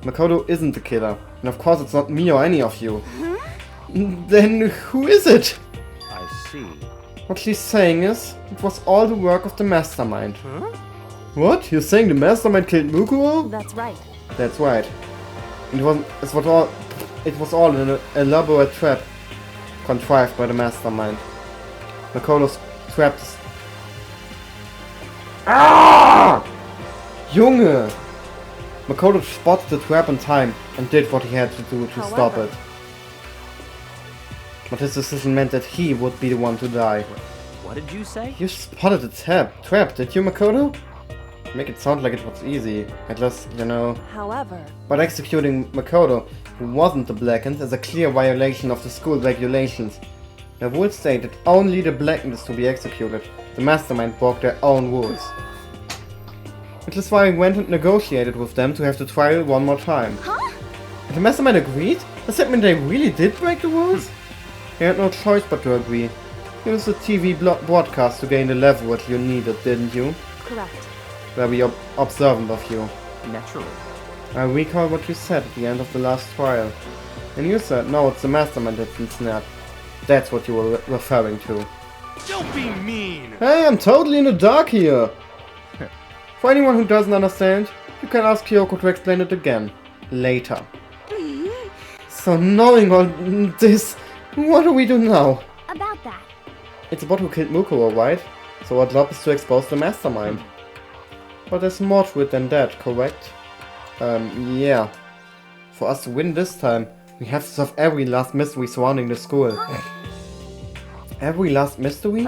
S1: Makoto isn't the killer. And of course it's not me or any of you. Then who is it?
S5: I see.
S1: What she's saying is, it was all the work of the mastermind. What? You're saying the mastermind killed Mukuro?
S2: That's right.
S1: That's right. It was all an elaborate trap contrived by the mastermind. Makoto's trapped. Ah! Junge! Makoto spotted the trap in time and did what he had to do to stop
S2: However.
S1: it. But his decision meant that he would be the one to die.
S5: What did you say?
S1: You spotted the trap, did you, Makoto? Make it sound like it was easy. At least, you know.
S2: However,
S1: But executing Makoto, who wasn't the Blackened, is a clear violation of the school regulations. The rules state that only the Blackened is to be executed. The mastermind broke their own rules. Which is why I went and negotiated with them to have the trial one more time.
S4: Huh?
S1: And the mastermind agreed? Does that mean they really did break the rules? They had no choice but to agree. You used the TV broadcast to gain the leverage you needed, didn't you?
S2: correct.
S1: Very observant of you.
S5: Naturally.
S1: I recall what you said at the end of the last trial. And you said, no, it's the mastermind that's been snapped. That's what you were referring to.
S6: Don't be mean!
S1: Hey, I'm totally in the dark here! For anyone who doesn't understand, you can ask Kyoko to explain it again. Later. So knowing all this, what do we do now?
S4: About that.
S1: It's about who killed Mukuro, right? So our job is to expose the mastermind. But there's more to it than that, correct? Yeah. For us to win this time, we have to solve every last mystery surrounding the school. Every last mystery?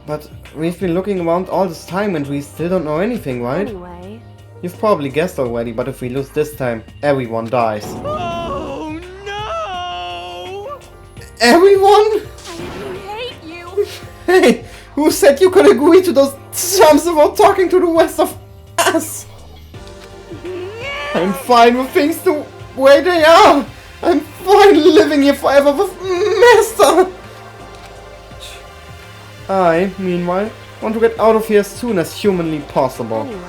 S1: But we've been looking around all this time and we still don't know anything, right?
S2: Anyway,
S1: You've probably guessed already, but if we lose this time, everyone dies.
S6: Oh no!
S1: Everyone?
S3: I hate you.
S1: Hey, who said you could agree to those terms about talking to the rest of us? I'm fine with things the way they are. I'm finally living here forever with Master! I, meanwhile, want to get out of here as soon as humanly possible.
S2: Anyway,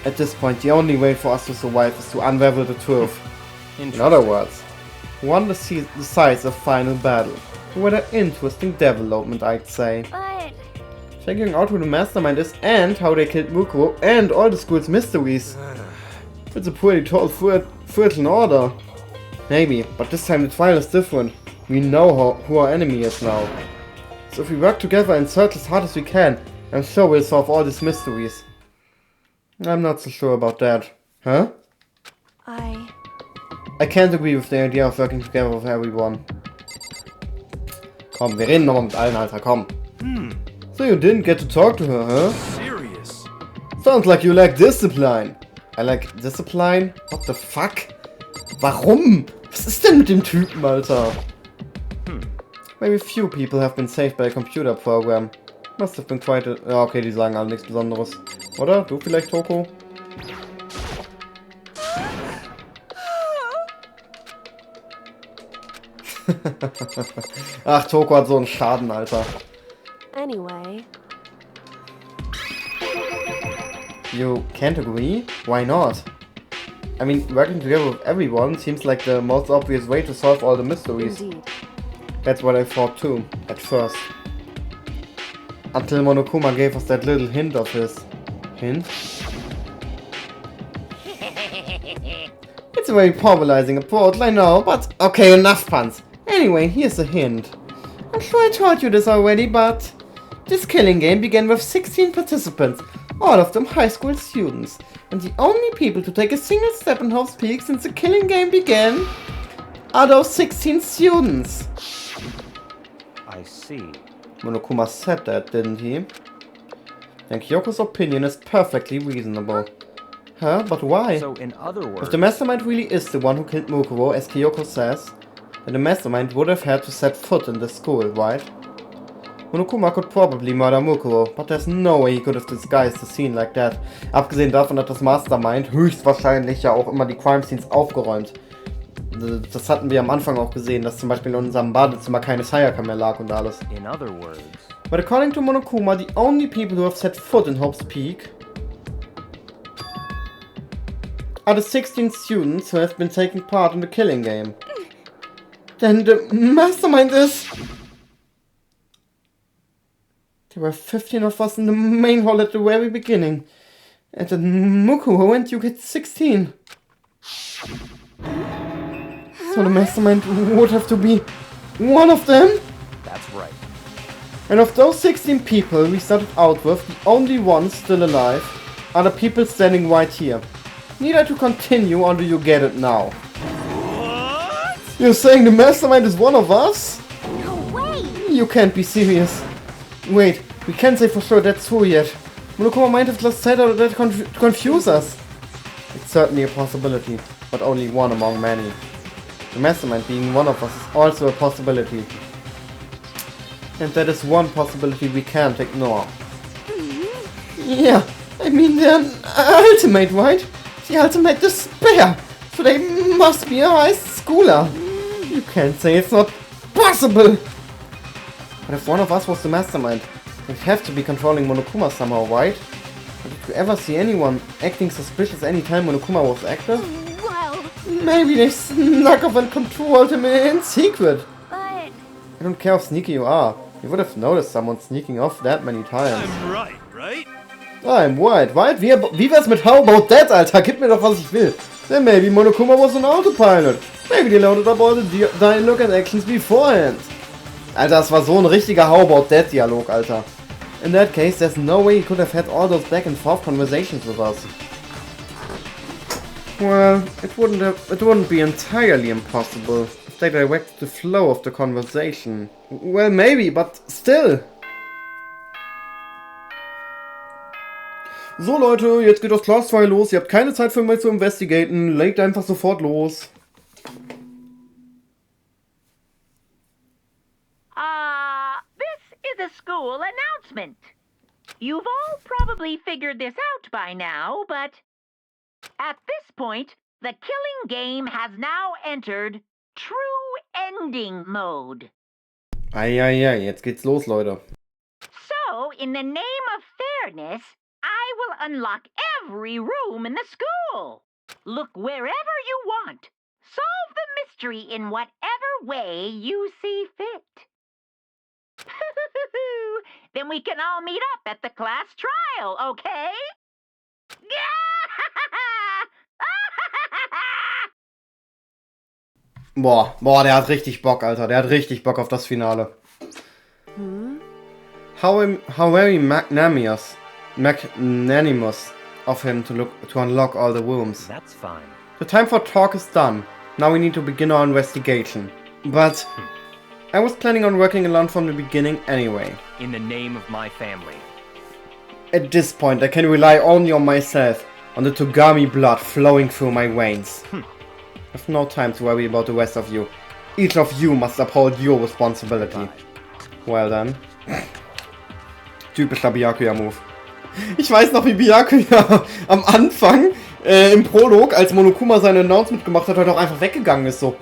S1: At this point, the only way for us to survive is to unravel the truth. In other words, one decides a final battle. What an interesting development, I'd say.
S4: But
S1: Figuring out who the mastermind is and how they killed Mukuro and all the school's mysteries. It's a pretty tall fertile order. Maybe, but this time the trial is different. We know who our enemy is now. So if we work together and search as hard as we can, I'm sure we'll solve all these mysteries. I'm not so sure about that. Huh? I can't agree with the idea of working together with everyone. Komm, wir reden nochmal mit allen, Alter, komm. So you didn't get to talk to her, huh?
S6: Serious.
S1: Sounds like you lack discipline. I lack discipline? What the fuck? Warum? Was ist denn mit dem Typen, Alter? Maybe few people have been saved by a computer program. Must have been quite a... Ja, okay, die sagen alle nichts Besonderes. Oder? Du vielleicht, Toko? Ach, Toko hat so einen Schaden, Alter.
S2: anyway,
S1: You can't agree? Why not? I mean, working together with everyone seems like the most obvious way to solve all the mysteries.
S2: indeed.
S1: That's what I thought too, at first. Until Monokuma gave us that little hint of his... Hint? It's a very polarizing approach, I know, but... Okay, enough puns. Anyway, here's a hint. I'm sure I told you this already, but... This killing game began with 16 participants, all of them high school students. And the only people to take a single step in Hop's Peak since the killing game began are those 16 students.
S5: I see.
S1: Monokuma said that, didn't he? And Kyoko's opinion is perfectly reasonable. Huh? But why?
S5: So, in other words,
S1: If the mastermind really is the one who killed Mukuro, as Kyoko says, then the mastermind would have had to set foot in the school, right? Monokuma could probably murder Mukuro, but there's no way he could have disguised the scene like that. Abgesehen davon hat das Mastermind höchstwahrscheinlich ja auch immer die Crime Scenes aufgeräumt. Das hatten wir am Anfang auch gesehen, dass zum Beispiel in unserem Badezimmer keine Sayaka mehr lag und alles.
S5: in other words,
S1: But according to Monokuma, the only people who have set foot in Hop's Peak are the 16 students who have been taking part in the killing game. Then the mastermind is... There were 15 of us in the main hall at the very beginning. And then Mukuro and you get 16. So the mastermind would have to be one of them?
S5: that's right.
S1: And of those 16 people we started out with, the only ones still alive are the people standing right here. Need I to continue or do you get it now?
S6: What?
S1: You're saying the mastermind is one of us?
S4: no way!
S1: You can't be serious. Wait, we can't say for sure that's who yet. Monokuma might have just said that to confuse us. It's certainly a possibility, but only one among many. The mastermind being one of us is also a possibility. And that is one possibility we can't ignore. Yeah, I mean they're ultimate, right? The ultimate despair! So they must be a high schooler. You can't say it's not possible! But if one of us was the mastermind, we'd have to be controlling Monokuma somehow, right? But did you ever see anyone acting suspicious anytime Monokuma was active?
S4: Well,
S1: Maybe they snuck off and controlled him in secret.
S4: but
S1: I don't care how sneaky you are. You would have noticed someone sneaking off that many times.
S6: I'm right, right?
S1: I'm right, right? Wie wär's mit How About That, Alter? Gib mir doch, was ich will. Then maybe Monokuma was an autopilot. Maybe they loaded up all the dialogue and actions beforehand. Alter, das war so ein richtiger How About That Dialog, Alter. In that case, there's no way he could have had all those back and forth conversations with us. Well, it wouldn't be entirely impossible if they directed the flow of the conversation. Well, maybe, but still. So Leute, jetzt geht das Class 2 los. Ihr habt keine Zeit für mich zu investigaten. Legt einfach sofort los.
S3: This is a school announcement. You've all probably figured this out by now, but at this point, the killing game has now entered true ending mode.
S1: Eieiei, jetzt geht's los, Leute.
S3: So, in the name of fairness, I will unlock every room in the school. Look wherever you want. Solve the mystery in whatever way you see fit. Then we can all meet up at the class trial, okay?
S1: Boah, der hat richtig Bock, Alter. Der hat richtig Bock auf das Finale. How very magnanimous of him to unlock all the rooms.
S5: That's fine.
S1: The time for talk is done. Now we need to begin our investigation. But I was planning on working alone from the beginning anyway.
S5: In the name of my family.
S1: At this point, I can rely only on myself, on the Togami blood flowing through my veins. I have no time to worry about the rest of you. Each of you must uphold your responsibility. Well then. Typischer Byakuya-Move. Ich weiß noch, wie Byakuya am Anfang, im Prolog, als Monokuma seine Announcement gemacht hat, heute auch einfach weggegangen ist, so.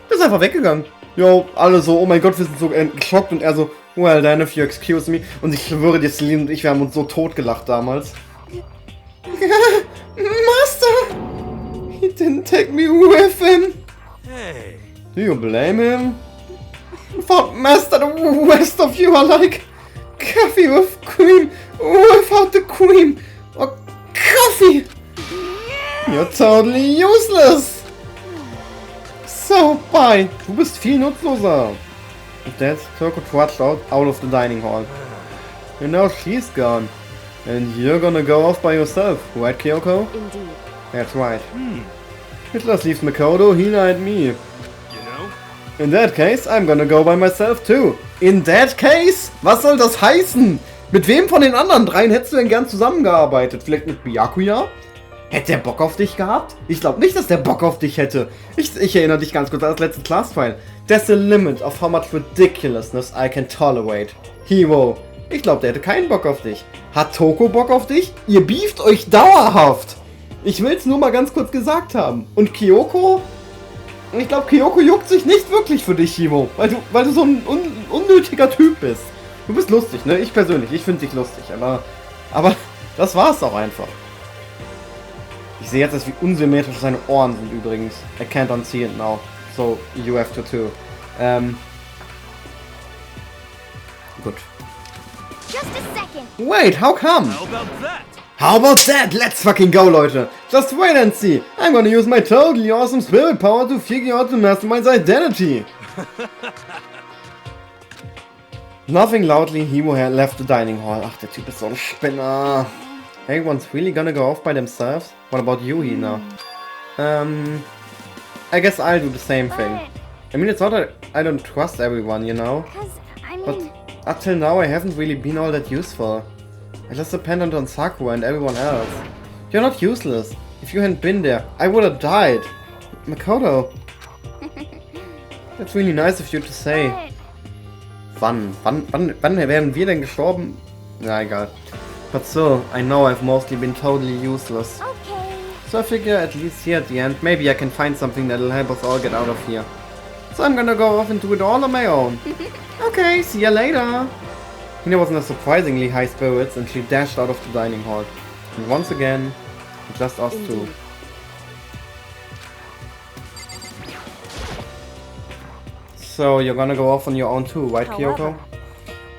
S1: Der ist einfach weggegangen. Jo, alle so, oh mein Gott, wir sind so geschockt und er so, well then, if you excuse me. Und ich schwöre dir, Celine und ich, wir haben uns so totgelacht damals. Master! He didn't take me with him.
S6: Hey.
S1: Do you blame him? I thought, Master, the rest of you are like coffee with cream without the cream. Or coffee. You're totally useless. So, bye. Du bist viel nutzloser. That Toko trudged out of the dining hall. And now she's gone. And you're gonna go off by yourself, right, Kyoko?
S2: Indeed.
S1: That's right. It just leaves Makoto, Hina and me.
S6: You know?
S1: In that case, I'm gonna go by myself too. In that case? Was soll das heißen? Mit wem von den anderen dreien hättest du denn gern zusammengearbeitet? Vielleicht mit Byakuya? Hätte der Bock auf dich gehabt? Ich glaube nicht, dass der Bock auf dich hätte. Ich erinnere dich ganz kurz an das letzte Class-File. There's a limit of how much ridiculousness I can tolerate. Hero, ich glaube, der hätte keinen Bock auf dich. Hat Toko Bock auf dich? Ihr beeft euch dauerhaft. Ich will es nur mal ganz kurz gesagt haben. Und Kyoko? Ich glaube, Kyoko juckt sich nicht wirklich für dich, Hiro. Weil du so ein unnötiger Typ bist. Du bist lustig, ne? Ich persönlich, ich finde dich lustig. Aber das war's auch einfach. Ich sehe jetzt, wie unsymmetrisch seine Ohren sind übrigens. I can't unsee it now. So, you have to too. Gut.
S4: Just a second.
S1: Wait, how come?
S6: How about that?
S1: How about that? Let's fucking go, Leute. Just wait and see. I'm gonna use my totally awesome spirit power to figure out the mastermind's identity. Laughing loudly, Himo had left the dining hall. Ach, der Typ ist so ein Spinner. Everyone's really gonna go off by themselves? What about you, Hina? I guess I'll do the same thing. I mean, it's not that I don't trust everyone, you know? But up till now, I haven't really been all that useful. I just depended on Sakura and everyone else. You're not useless. If you hadn't been there, I would have died. Makoto. That's really nice of you to say. Wann werden wir denn gestorben? Na, egal. But still, I know I've mostly been totally useless.
S4: Okay.
S1: So I figure at least here at the end, maybe I can find something that'll help us all get out of here. So I'm gonna go off and do it all on my own. Okay, see ya later. Hina was in a surprisingly high spirits and she dashed out of the dining hall. And once again, just us two. So you're gonna go off on your own too, right, Kyoko?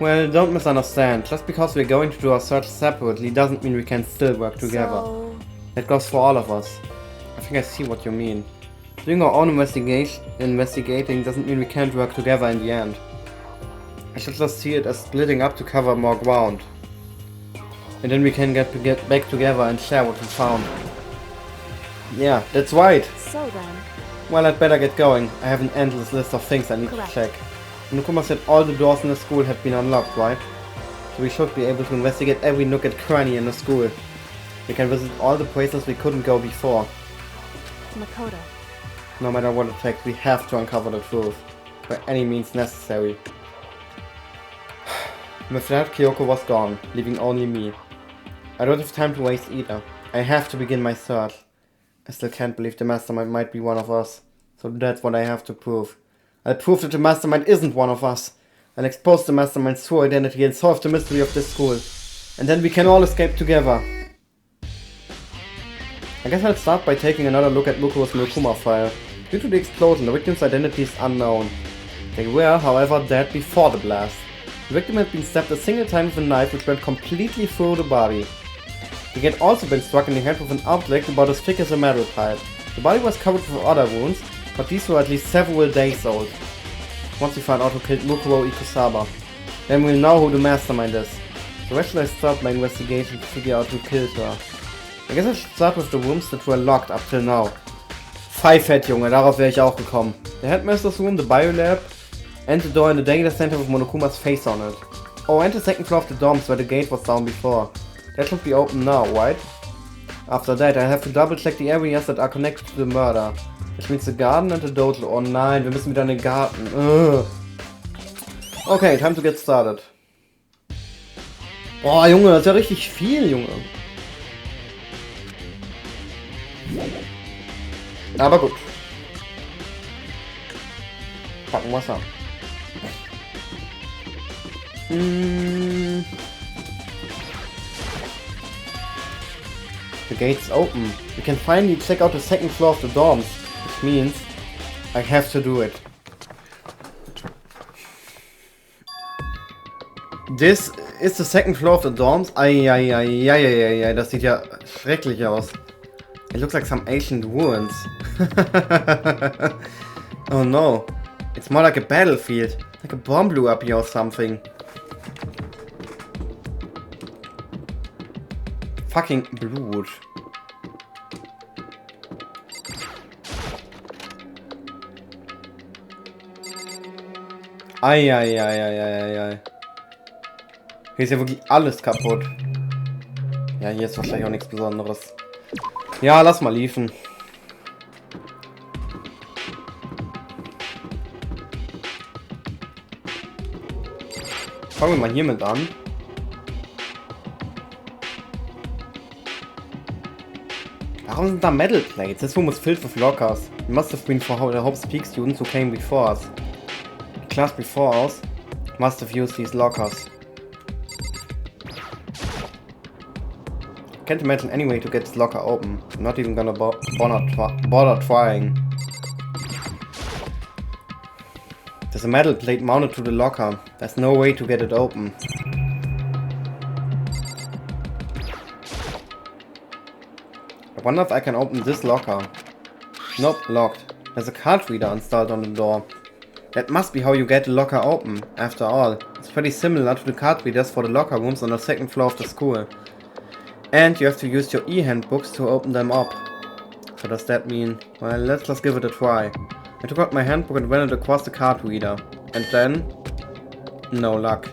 S1: Well, don't misunderstand. Just because we're going to do our search separately doesn't mean we can still work together.
S2: So,
S1: That goes for all of us. I think I see what you mean. Doing our own investigating doesn't mean we can't work together in the end. I should just see it as splitting up to cover more ground. And then we can get back together and share what we found. Yeah, that's right.
S2: so then,
S1: Well, I'd better get going. I have an endless list of things I need
S2: Correct.
S1: to check. Monokuma said all the doors in the school had been unlocked, right? So we should be able to investigate every nook and cranny in the school. We can visit all the places we couldn't go before.
S2: Makoto.
S1: No matter what it takes, we have to uncover the truth. By any means necessary. With that, Kyoko was gone, leaving only me. I don't have time to waste either. I have to begin my search. I still can't believe the mastermind might be one of us. So that's what I have to prove. I'll prove that the mastermind isn't one of us. I'll expose the mastermind's true identity and solve the mystery of this school. And then we can all escape together. I guess I'll start by taking another look at Mukuro's Monokuma file. Due to the explosion, the victim's identity is unknown. They were, however, dead before the blast. The victim had been stabbed a single time with a knife which went completely through the body. He had also been struck in the head with an object about as thick as a metal pipe. The body was covered with other wounds, but these were at least several days old. Once we find out who killed Mukuro Ikusaba, then we'll know who the mastermind is. So where should I start my investigation to figure out who killed her? I guess I should start with the rooms that were locked up till now. Pfeifett, Junge, darauf wäre ich auch gekommen. The headmaster's room, the biolab, and the door in the data center with Monokuma's face on it. Oh, and the second floor of the dorms where the gate was down before. That should be open now, right? After that, I have to double check the areas that are connected to the murder. Which means the garden and the dojo. Oh nein, wir müssen wieder in den Garten. Ugh. Okay, time to get started. Oh Junge, das ist ja richtig viel, Junge. Aber gut. Packen wir's an. The gate's open. We can finally check out the second floor of the dorms. Which means I have to do it. This is the second floor of the dorms. Ai, das sieht ja schrecklich aus. It looks like some ancient ruins. Oh no. It's more like a battlefield. Like a bomb blew up here or something. Fucking Blut. Ai. Hier ist ja wirklich alles kaputt. Ja, hier ist wahrscheinlich auch nichts Besonderes. Ja, lass mal liefen. Fangen wir mal hiermit an. Warum sind da metal plates? This room was filled with lockers. It must have been for the Hope's Peak students who came before us. The class before us must have used these lockers. Can't imagine any way to get this locker open. I'm not even gonna bother trying. There's a metal plate mounted to the locker. There's no way to get it open. I wonder if I can open this locker. Nope, locked. There's a card reader installed on the door. That must be how you get the locker open. After all, it's pretty similar to the card readers for the locker rooms on the second floor of the school. And you have to use your e-handbooks to open them up. So does that mean... Well, let's just give it a try. I took out my handbook and ran it across the card reader. And then... No luck.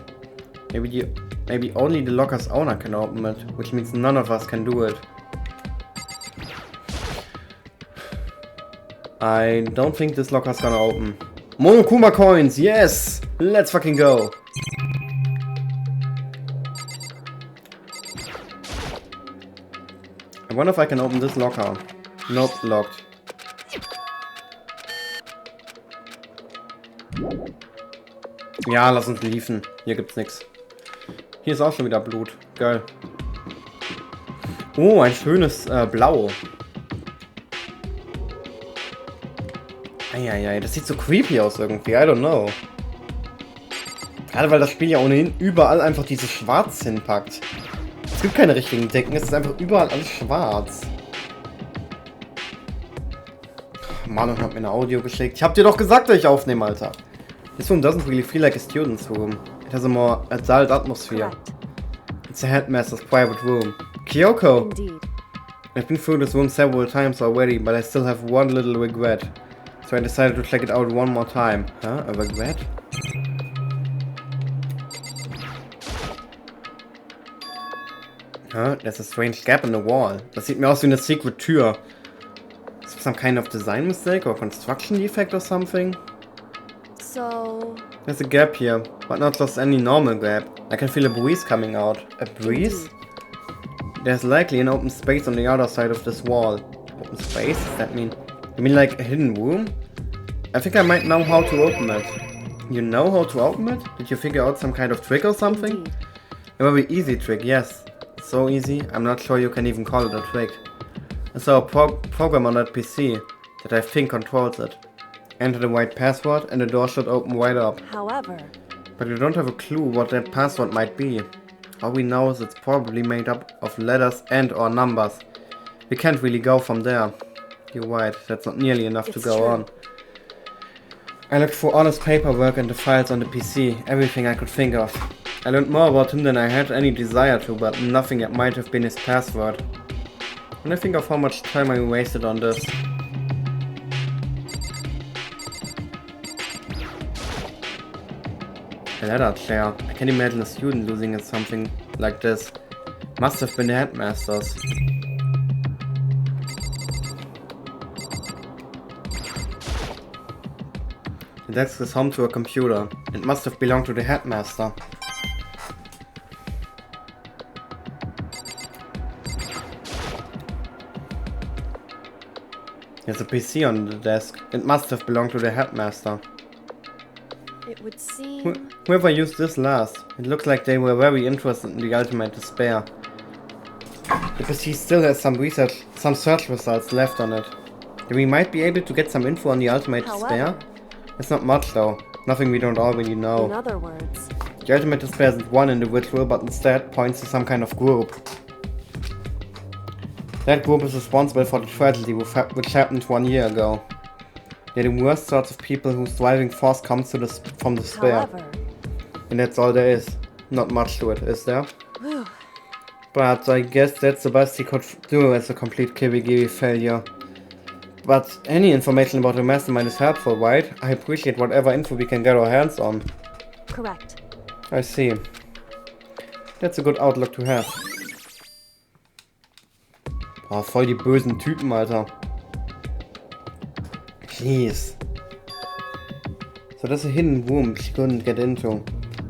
S1: Maybe only the locker's owner can open it, which means none of us can do it. I don't think this locker's gonna open. Monokuma coins, yes! Let's fucking go! I wonder if I can open this locker. Nope, locked. Ja, lass uns liefen. Hier gibt's nix. Hier ist auch schon wieder Blut. Geil. Oh, ein schönes Blau. Eieiei, das sieht so creepy aus irgendwie. I don't know. Gerade weil das Spiel ja ohnehin überall einfach dieses Schwarz hinpackt. Es gibt keine richtigen Decken, es ist einfach überall alles schwarz. Manon hat mir eine Audio geschickt. Ich hab dir doch gesagt, dass ich aufnehme, Alter. This room doesn't really feel like a student's room. It has a more adult atmosphere. It's a headmaster's private room. Kyoko!
S2: Indeed.
S1: I've been through this room several times already, but I still have one little regret. So I decided to check it out one more time. Huh? A regret? Huh? There's a strange gap in the wall. Das sieht mir aus wie eine secret Tür. Is it some kind of design mistake or construction defect or something?
S2: So...
S1: There's a gap here, but not just any normal gap. I can feel a breeze coming out. A breeze? There's likely an open space on the other side of this wall. Open space? Does that mean... You mean like a hidden room? I think I might know how to open it. You know how to open it? Did you figure out some kind of trick or something?
S2: Indeed.
S1: A very easy trick, yes. So easy, I'm not sure you can even call it a trick. I saw a program on that PC that I think controls it. Enter the right password and the door should open wide up.
S2: However,
S1: But we don't have a clue what that password might be. All we know is it's probably made up of letters and or numbers. We can't really go from there. You're right, that's not nearly enough to
S2: It's
S1: go
S2: true.
S1: on. I looked through all his paperwork and the files on the PC, everything I could think of. I learned more about him than I had any desire to, but nothing that might have been his password. When I think of how much time I wasted on this. A leather chair. I can imagine a student losing in something like this. Must have been the headmaster's. The desk is home to a computer. It must have belonged to the headmaster. There's a PC on the desk. It must have belonged to the headmaster.
S2: it would seem...
S1: Whoever used this last, it looks like they were very interested in the ultimate despair. The PC still has some search results left on it. We might be able to get some info on the ultimate despair.
S2: However,
S1: It's not much though, nothing we don't already
S2: in
S1: know.
S2: other words,
S1: The ultimate despair isn't one individual, but instead points to some kind of group. That group is responsible for the tragedy which happened 1 year ago. They're the worst sorts of people whose driving force comes from despair.
S2: however,
S1: And that's all there is. Not much to it, is there?
S2: whew,
S1: But I guess that's the best he could do as a complete Kirigiri failure. But any information about the mastermind is helpful, right? I appreciate whatever info we can get our hands on.
S2: correct.
S1: I see. That's a good outlook to have. Boah, voll die bösen Typen, Alter. Jeez. So that's a hidden room she couldn't get into.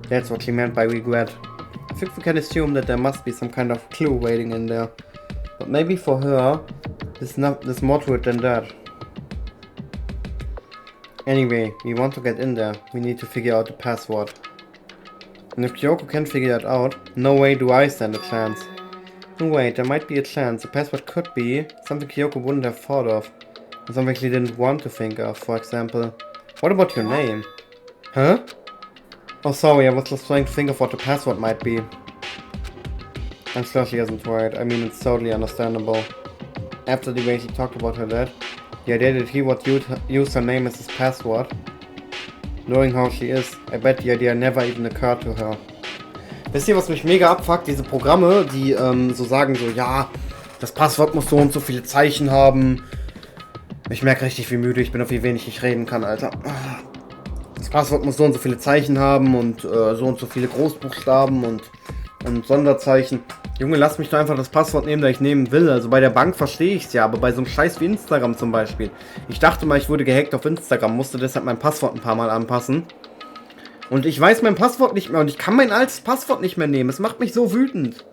S1: That's what she meant by regret. I think we can assume that there must be some kind of clue waiting in there. But maybe for her, there's more to it than that. Anyway, we want to get in there. We need to figure out the password. And if Kyoko can figure it out, no way do I stand a chance. No wait, there might be a chance. The password could be something Kyoko wouldn't have thought of. Or something she didn't want to think of, for example. What about your name? Huh? Oh sorry, I was just trying to think of what the password might be. I'm sure she isn't right. I mean, it's totally understandable. After the way she talked about her dad, the idea that he would use her name as his password. Knowing how she is, I bet the idea never even occurred to her. Wisst ihr, was mich mega abfuckt? Diese Programme, die so sagen so, ja, das Passwort muss so und so viele Zeichen haben. Ich merke richtig, wie müde ich bin, auf wie wenig ich reden kann, Alter. Das Passwort muss so und so viele Zeichen haben und so und so viele Großbuchstaben und Sonderzeichen. Junge, lass mich doch einfach das Passwort nehmen, das ich nehmen will. Also bei der Bank verstehe ich es ja, aber bei so einem Scheiß wie Instagram zum Beispiel. Ich dachte mal, ich wurde gehackt auf Instagram, musste deshalb mein Passwort ein paar Mal anpassen. Und ich weiß mein Passwort nicht mehr und ich kann mein altes Passwort nicht mehr nehmen. Es macht mich so wütend.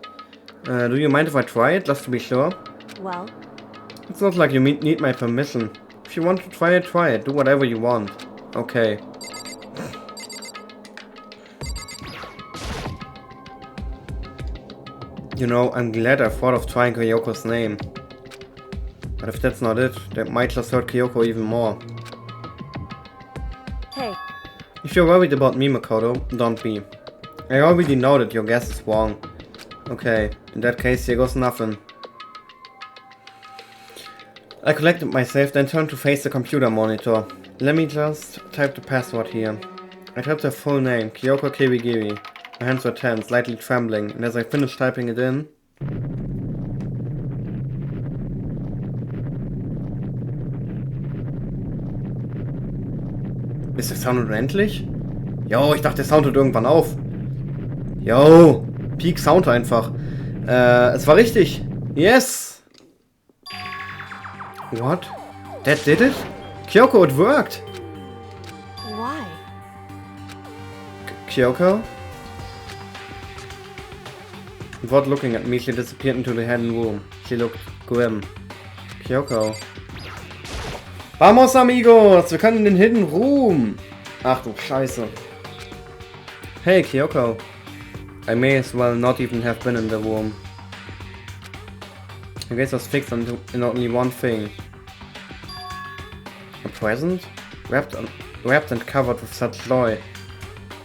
S1: Do you mind if I try it, just to be sure?
S2: Well,
S1: It's not like you need my permission. If you want to try it. Do whatever you want. Okay. You know, I'm glad I thought of trying Kyoko's name. But if that's not it, that might just hurt Kyoko even more.
S2: hey,
S1: If you're worried about me, Makoto, don't be. I already know that your guess is wrong. Okay, in that case, here goes nothing. I collected myself, then turned to face the computer monitor. Let me just type the password here. I typed her full name, Kyoko Kirigiri. My hands were tense, slightly trembling, and as I finished typing it in... Ist der Sound unendlich? Yo, ich dachte, der Sound hört irgendwann auf. Yo, Peak Sound einfach. Es war richtig. Yes! What? That did it? Kyoko, it worked!
S2: why?
S1: Kyoko? Without looking at me, she disappeared into the hidden room. She looked grim. Kyoko. Vamos, amigos! Wir können in den Hidden Room! Ach du Scheiße. Hey, Kyoko. I may as well not even have been in the room. I guess I was fixed in only one thing. A present? Wrapped and covered with such joy.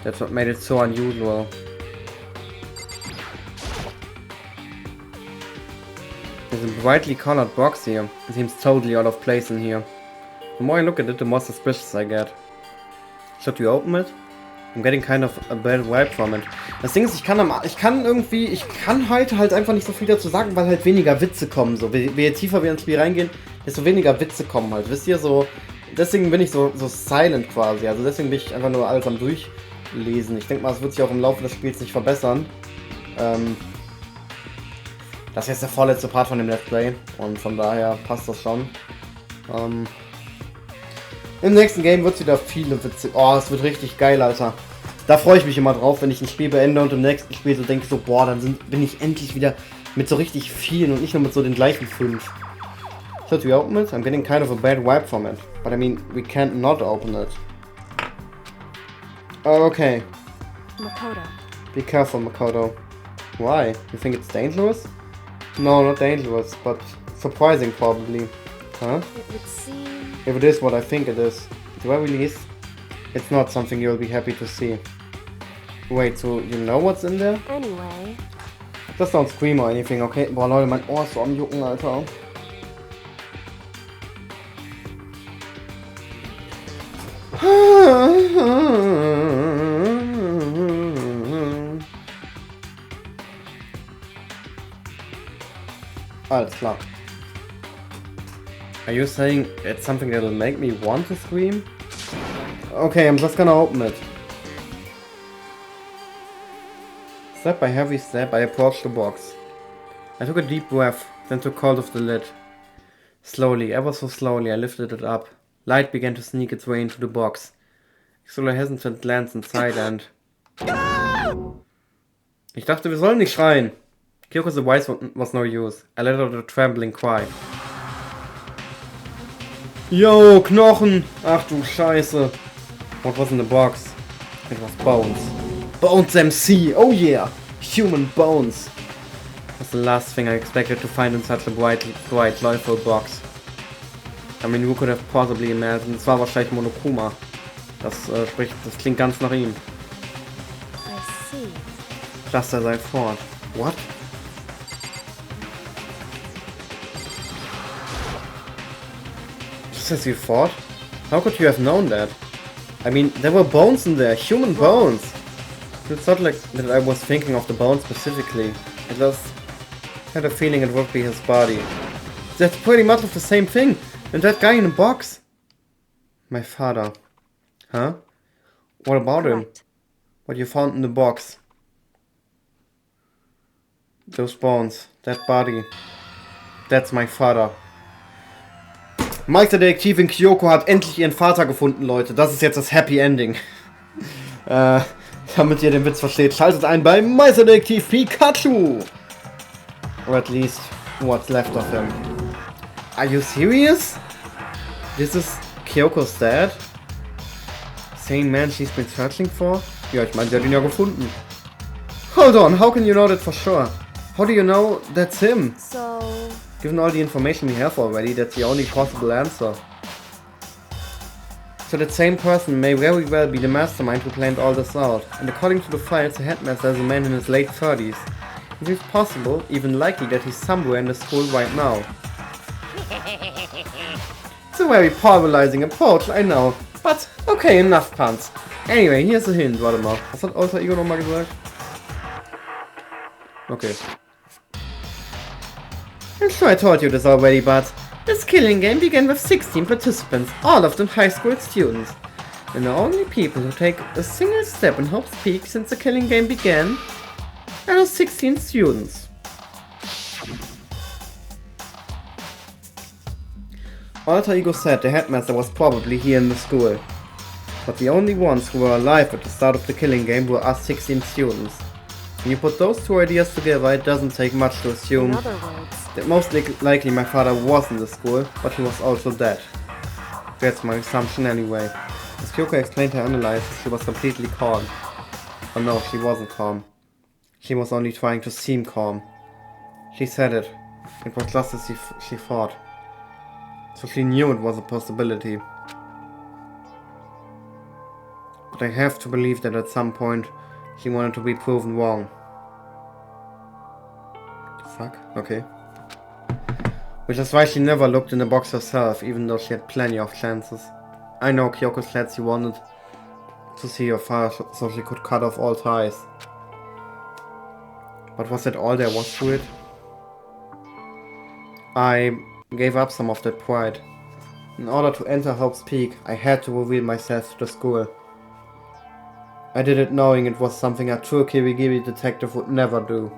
S1: That's what made it so unusual. There's a brightly colored box here. It seems totally out of place in here. The more I look at it, the more suspicious I get. Should we open it? I'm getting kind of a bad vibe from it. Das Ding ist, ich kann heute halt einfach nicht so viel dazu sagen, weil halt weniger Witze kommen. So, je tiefer wir ins Spiel reingehen, desto weniger Witze kommen halt. Wisst ihr, so, deswegen bin ich so silent quasi. Also deswegen bin ich einfach nur alles am Durchlesen. Ich denke mal, es wird sich auch im Laufe des Spiels nicht verbessern. Das ist jetzt der vorletzte Part von dem Let's Play und von daher passt das schon. Im nächsten Game wird es wieder viele Witze. Oh, es wird richtig geil, Alter. Da freue ich mich immer drauf, wenn ich ein Spiel beende und im nächsten Spiel so denke, so, boah, dann bin ich endlich wieder mit so richtig vielen und nicht nur mit so den gleichen 5. Should we open it? I'm getting kind of a bad vibe from it. But I mean, we can't not open it. Okay.
S2: Makoto.
S1: Be careful, Makoto. Why? You think it's dangerous? No, not dangerous, but surprising probably. Huh?
S2: It would seem...
S1: If it is what I think it is, at the very least, it's not something you'll be happy to see. Wait, so you know what's in there?
S2: Anyway...
S1: Just don't scream or anything, okay? Boah Leute, mein Ohr ist so am Jucken, Alter. Alles klar. Are you saying it's something that'll make me want to scream? Okay, I'm just gonna open it. Step by heavy step, I approached the box. I took a deep breath, then took hold of the lid. Slowly, ever so slowly, I lifted it up. Light began to sneak its way into the box. I stole a hesitant glance inside and... Ich dachte, wir sollen nicht schreien. Kyoko's advice was no use. I let out a trembling cry. Yo, Knochen! Ach du Scheiße. What was in the box? It was bones. Bones MC! Oh yeah! Human bones! That's the last thing I expected to find in such a bright, joyful box. I mean, who could have possibly imagined? Es war wahrscheinlich Monokuma. Das klingt ganz nach ihm.
S2: I see.
S1: Just as I thought. What? Just as you thought? How could you have known that? I mean, there were bones in there, human bones! It's not like that I was thinking of the bones specifically. I just had a feeling it would be his body. That's pretty much of the same thing! And that guy in the box? My father. Huh? What about him?
S2: Correct.
S1: What you found in the box? Those bones. That body. That's my father. Meisterdetektivin Kyoko hat endlich ihren Vater gefunden, Leute. Das ist jetzt das Happy Ending. Damit ihr den Witz versteht, schaltet ein bei Meisterdetektiv Pikachu! Or at least, what's left of him. Are you serious? This is Kyoko's dad? Same man she's been searching for? Ja, ich meine, sie hat ihn ja gefunden. Hold on, how can you know that for sure? How do you know that's him?
S2: So...
S1: Given all the information we have already, that's the only possible answer. So that same person may very well be the mastermind who planned all this out. And according to the files, the headmaster is a man in his late 30s. It is possible, even likely, that he's somewhere in the school right now. It's a very polarizing approach, I know. But, okay, enough puns. Anyway, here's a hint, warte mal. Was hat Alter Ego nochmal gesagt? Okay. I'm sure I told you this already, but this killing game began with 16 participants, all of them high school students. And the only people who take a single step in Hope's Peak since the killing game began are those 16 students. Alter Ego said the headmaster was probably here in the school. But the only ones who were alive at the start of the killing game were us 16 students. When you put those two ideas together, it doesn't take much to assume
S2: In other words...
S1: that most likely my father was in the school, but he was also dead. That's my assumption anyway. As Kyoko explained her analysis, she was completely calm. Oh no, she wasn't calm. She was only trying to seem calm. She said it. It was just as she thought. So she knew it was a possibility. But I have to believe that at some point she wanted to be proven wrong. Fuck? Okay. Which is why she never looked in the box herself, even though she had plenty of chances. I know Kyoko said she wanted to see her father so she could cut off all ties. But was that all there was to it? I gave up some of that pride. In order to enter Hope's Peak, I had to reveal myself to the school. I did it knowing it was something a true Kirigiri detective would never do.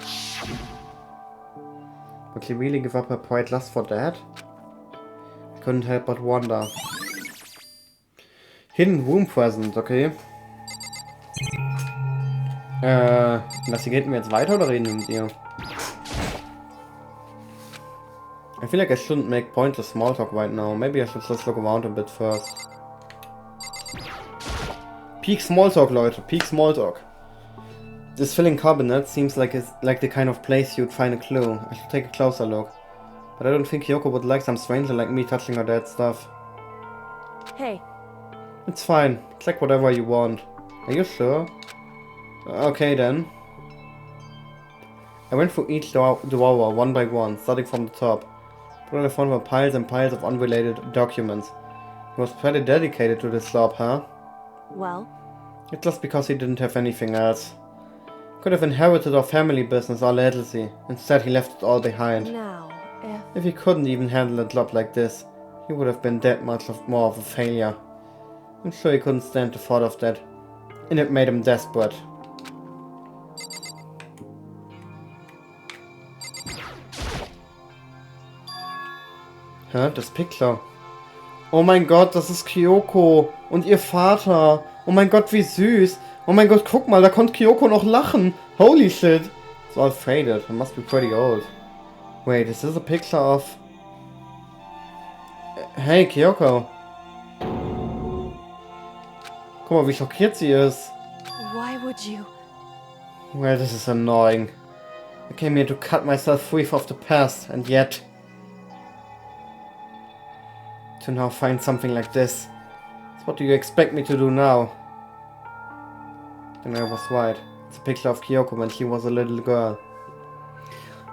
S1: Would she really give up her pride just for that? I couldn't help but wonder. Hidden Room Present, okay. Investigieren wir jetzt weiter oder reden wir mit ihr? I feel like I shouldn't make pointless small talk right now. Maybe I should just look around a bit first. Peak small talk, Leute. Peak small talk. This filling cabinet seems like it's like the kind of place you'd find a clue. I should take a closer look. But I don't think Kyoko would like some stranger like me touching her dad's stuff.
S2: Hey.
S1: It's fine. Check whatever you want. Are you sure? Okay then. I went through each drawer one by one, starting from the top. What I found were piles and piles of unrelated documents. He was pretty dedicated to this job, huh?
S2: Well?
S1: It's just because he didn't have anything else. Could have inherited our family business or legacy. Instead he left it all behind.
S2: Now,
S1: if he couldn't even handle a job like this, he would have been that much more of a failure. I'm sure he couldn't stand the thought of that. And it made him desperate. Hä? Das Picture. Oh mein Gott, das ist Kyoko. Und ihr Vater. Oh mein Gott, wie süß. Oh mein Gott, guck mal, da konnte Kyoko noch lachen. Holy shit. It's all faded. It must be pretty old. Wait, is this a picture of... Hey, Kyoko. Guck mal, wie schockiert sie ist.
S2: why would you?
S1: Well, this is annoying. I came here to cut myself free of the past, and yet... to now find something like this. So what do you expect me to do now? Then I was right. It's a picture of Kyoko when she was a little girl.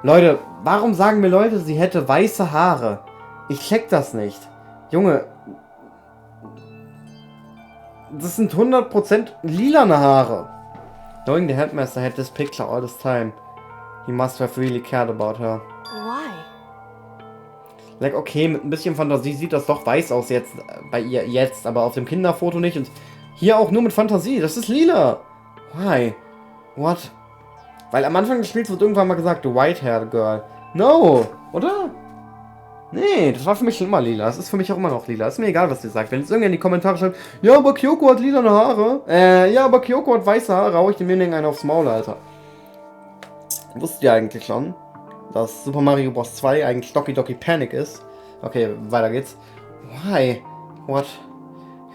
S1: Leute, warum sagen mir Leute, sie hätte weiße Haare? Ich check das nicht. Junge. Das sind 100% lilane Haare. Knowing the headmaster had this picture all this time, he must have really cared about her.
S2: Why?
S1: Like, okay, mit ein bisschen Fantasie sieht das doch weiß aus jetzt, bei ihr jetzt, aber auf dem Kinderfoto nicht und hier auch nur mit Fantasie, das ist lila. Why? What? Weil am Anfang des Spiels wird irgendwann mal gesagt, the white-haired girl. No, oder? Nee, das war für mich schon immer lila, das ist für mich auch immer noch lila, ist mir egal, was ihr sagt. Wenn jetzt irgendwer in die Kommentare schreibt, ja, aber Kyoko hat lilane Haare, ja, aber Kyoko hat weiße Haare, hau ich dem Jüngling einen aufs Maul, Alter. Wusstet ihr eigentlich schon, dass Super Mario Bros. 2 eigentlich Doki Doki Panic ist? Okay, weiter geht's. Why? What?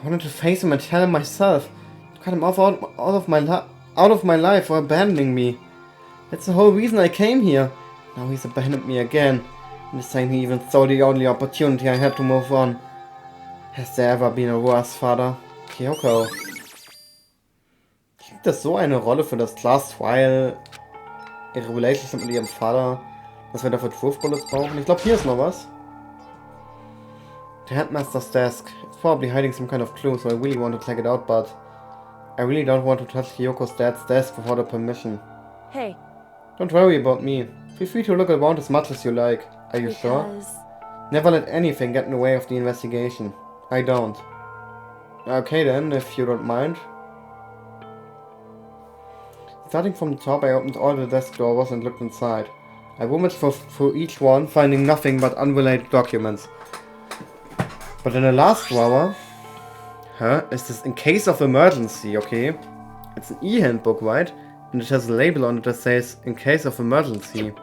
S1: I wanted to face him and tell him myself. To cut him off out of my life for abandoning me. That's the whole reason I came here. Now he's abandoned me again. And this time he even saw the only opportunity I had to move on. Has there ever been a worse father? Kyoko. Spielt das so eine Rolle für das Class Trial? Ihre Relationship mit ihrem Vater? Dass wir dafür Truth Bullets brauchen? Ich glaube, hier ist noch was. The headmaster's desk. It's probably hiding some kind of clue, so I really want to check it out, but I really don't want to touch Kyoko's dad's desk without her permission.
S2: Hey.
S1: Don't worry about me. Feel free to look around as much as you like. Are you sure? Never let anything get in the way of the investigation. I don't. Okay then, if you don't mind. Starting from the top, I opened all the desk drawers and looked inside. I rummaged through each one, finding nothing but unrelated documents. But in the last drawer... Huh? Is this in case of emergency, okay? It's an e-handbook, right? And it has a label on it that says, in case of emergency.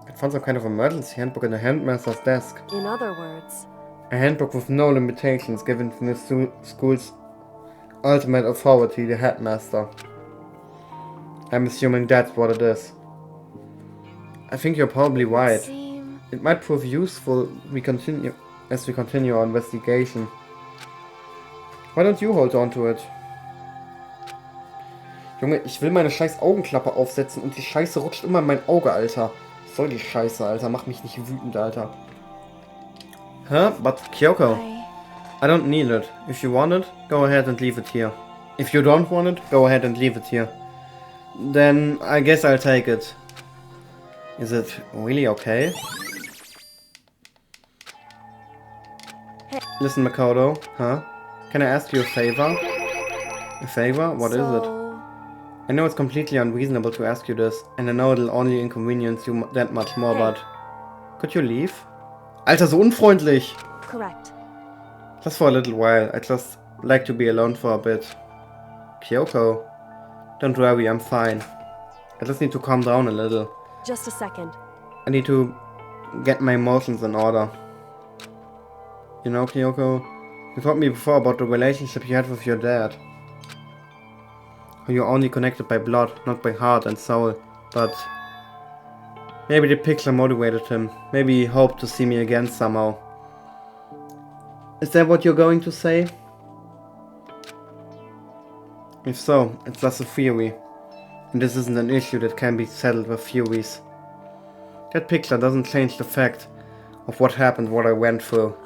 S1: I found some kind of emergency handbook in the handmaster's desk.
S2: In other words,
S1: A handbook with no limitations given from the school's ultimate authority, the headmaster. I'm assuming that's what it is. I think you're probably right. It might prove useful as we continue our investigation. Why don't you hold on to it? Junge, ich will meine scheiß Augenklappe aufsetzen und die Scheiße rutscht immer in mein Auge, Alter. Was soll die Scheiße, Alter? Mach mich nicht wütend, Alter. Huh? But Kyoko, I don't need it. If you want it, go ahead and leave it here. If you don't want it, go ahead and leave it here. Then I guess I'll take it. Is it really okay? Listen, Makoto, huh? Can I ask you a favor? A favor? What is it? I know it's completely unreasonable to ask you this, and I know it'll only inconvenience you that much more, but... Could you leave? Alter, so unfreundlich!
S2: Correct.
S1: Just for a little while. I'd just like to be alone for a bit. Kyoko, don't worry, I'm fine. I just need to calm down a little.
S2: Just a second.
S1: I need to get my emotions in order. You know, Kyoko, you told me before about the relationship you had with your dad. How you're only connected by blood, not by heart and soul. But maybe the picture motivated him. Maybe he hoped to see me again somehow. Is that what you're going to say? If so, it's just a theory. And this isn't an issue that can be settled with theories. That picture doesn't change the fact of what happened, what I went through.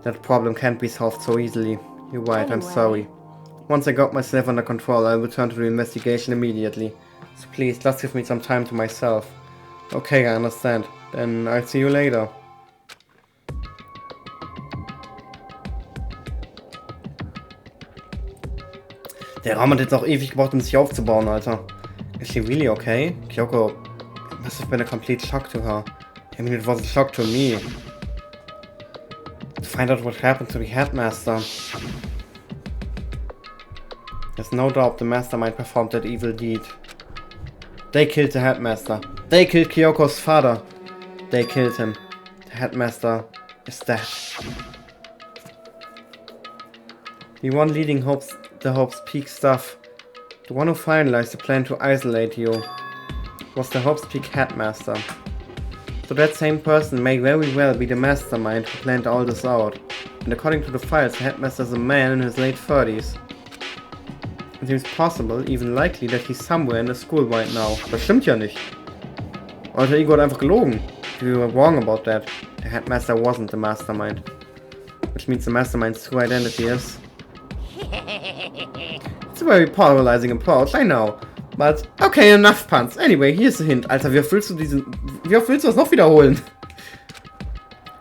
S1: That problem can't be solved so easily. You're right, I'm sorry. Once I got myself under control, I'll return to the investigation immediately. So please, just give me some time to myself. Okay, I understand. Then I'll see you later. Der Raum hat jetzt auch ewig gebraucht, um sich aufzubauen, Alter. Is she really okay? Kyoko, it must have been a complete shock to her. I mean, it was a shock to me. To find out what happened to the headmaster. There's no doubt the mastermind performed that evil deed. They killed the headmaster. They killed Kyoko's father. They killed him. The headmaster is dead. The one leading the Hope's Peak staff, the one who finalized the plan to isolate you, was the Hope's Peak headmaster. So that same person may very well be the mastermind who planned all this out. And according to the files, the headmaster is a man in his late 30s. It seems possible, even likely, that he's somewhere in the school right now. Das stimmt ja nicht. Alter Ego hat einfach gelogen. We were wrong about that. The headmaster wasn't the mastermind. Which means the mastermind's true identity is... It's a very polarizing approach, I know. But, okay, enough puns. Anyway, here's a hint. Alter, wie oft willst du das noch wiederholen?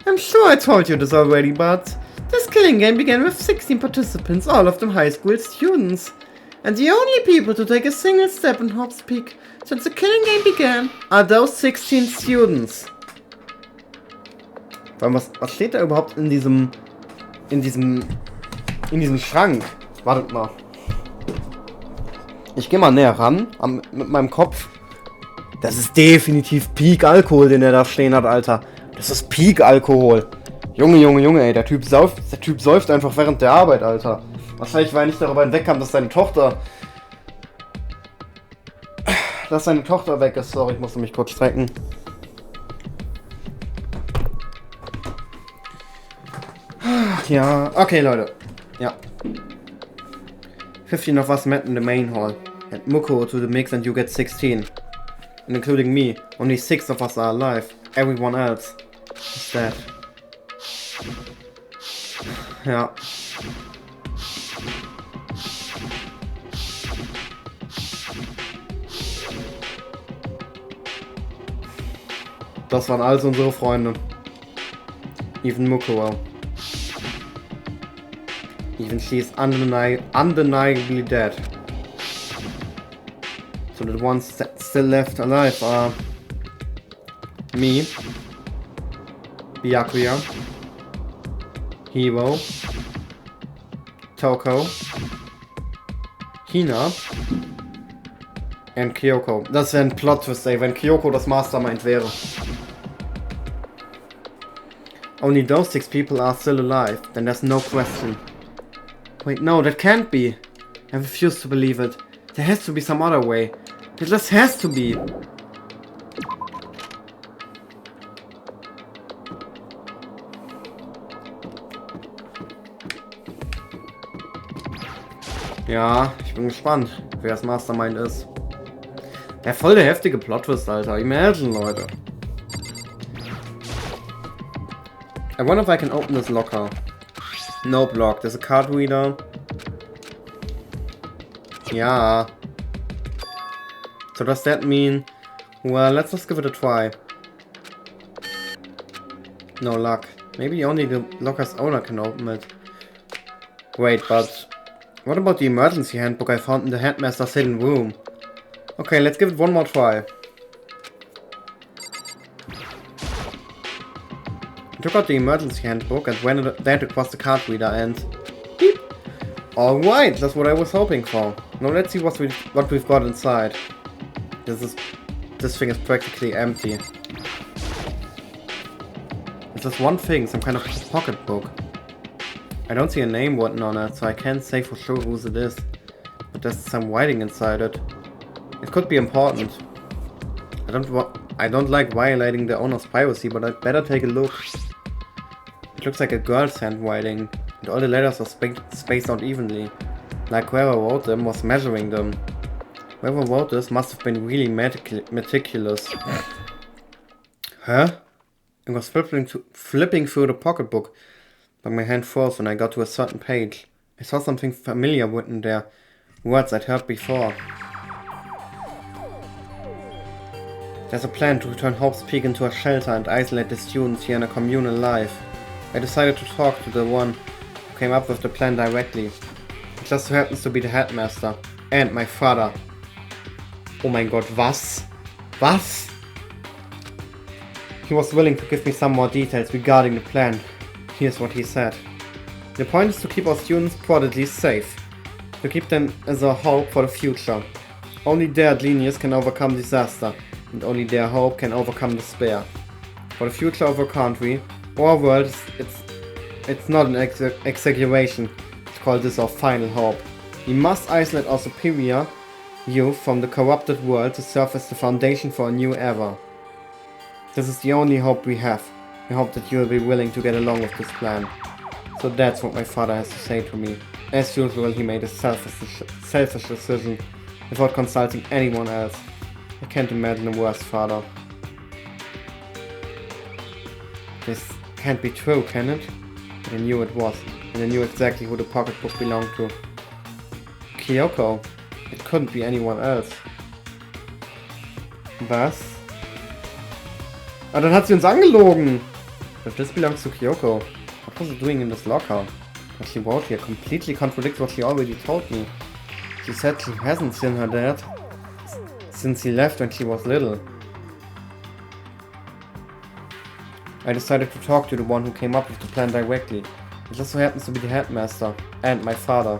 S1: I'm sure I told you this already, but... This killing game began with 16 participants, all of them high school students. And the only people to take a single step in Hope's Peak since the killing game began are those 16 students. Was steht da überhaupt in diesem Schrank? Wartet mal. Ich gehe mal näher ran mit meinem Kopf. Das ist definitiv Peak-Alkohol, den er da stehen hat, Alter. Das ist Peak-Alkohol. Junge, ey, der Typ säuft einfach während der Arbeit, Alter. Wahrscheinlich, weil er nicht darüber hinwegkam, dass seine Tochter weg ist. Sorry, ich musste mich kurz strecken. Ja, okay, Leute. Ja. 15 of us met in the main hall. Add Muko to the mix and you get 16. And including me, only 6 of us are alive. Everyone else is dead. Ja. Das waren also unsere Freunde. Even Mukuro. Even she is undeniably dead. So the ones that still left alive are me, Byakuya, Hiro, Toko, Hina and Kyoko. Das wäre ein Plot-Twist, ey, wenn Kyoko das Mastermind wäre. Only those 6 people are still alive. Then there's no question. Wait, no, that can't be. I refuse to believe it. There has to be some other way. There just has to be. Ja, ich bin gespannt, wer das Mastermind ist. Ja, voll der heftige Plot-Twist, Alter. Imagine, Leute. I wonder if I can open this locker. Nope, lock. There's a card reader. Yeah. So does that mean... Well, let's just give it a try. No luck. Maybe only the locker's owner can open it. Wait, but... What about the emergency handbook I found in the headmaster's hidden room? Okay, let's give it one more try. I took out the emergency handbook and ran that across the card reader and... Beep! Alright, that's what I was hoping for. Now let's see what we've got inside. This thing is practically empty. It's just one thing, some kind of pocketbook. I don't see a name written on it, so I can't say for sure whose it is. But there's some writing inside it. It could be important. I don't like violating the owner's privacy, but I'd better take a look. It looks like a girl's handwriting, and all the letters are spaced out evenly. Like whoever wrote them was measuring them. Whoever wrote this must have been really meticulous. Huh? I was flipping through the pocketbook, but my hand froze when I got to a certain page. I saw something familiar written there, words I'd heard before. There's a plan to turn Hope's Peak into a shelter and isolate the students here in a communal life. I decided to talk to the one who came up with the plan directly. It just so happens to be the headmaster and my father. Oh mein Gott, was? Was? He was willing to give me some more details regarding the plan. Here's what he said. The point is to keep our students prodigies safe. To keep them as a hope for the future. Only their genius can overcome disaster, and only their hope can overcome despair. For the future of our country, our world, it's not an exaggeration to call this our final hope. We must isolate our superior youth from the corrupted world to serve as the foundation for a new era. This is the only hope we have. I hope that you will be willing to get along with this plan. So that's what my father has to say to me. As usual, he made a selfish decision without consulting anyone else. I can't imagine a worse father. This can't be true, can it? But I knew it was, and I knew exactly who the pocketbook belonged to. Kyoko. It couldn't be anyone else. Was? Ah, dann hat sie uns angelogen! But this belongs to Kyoko. What was she doing in this locker? What she wrote here completely contradicts what she already told me. She said she hasn't seen her dad since he left when she was little. I decided to talk to the one who came up with the plan directly. It just so happens to be the headmaster and my father.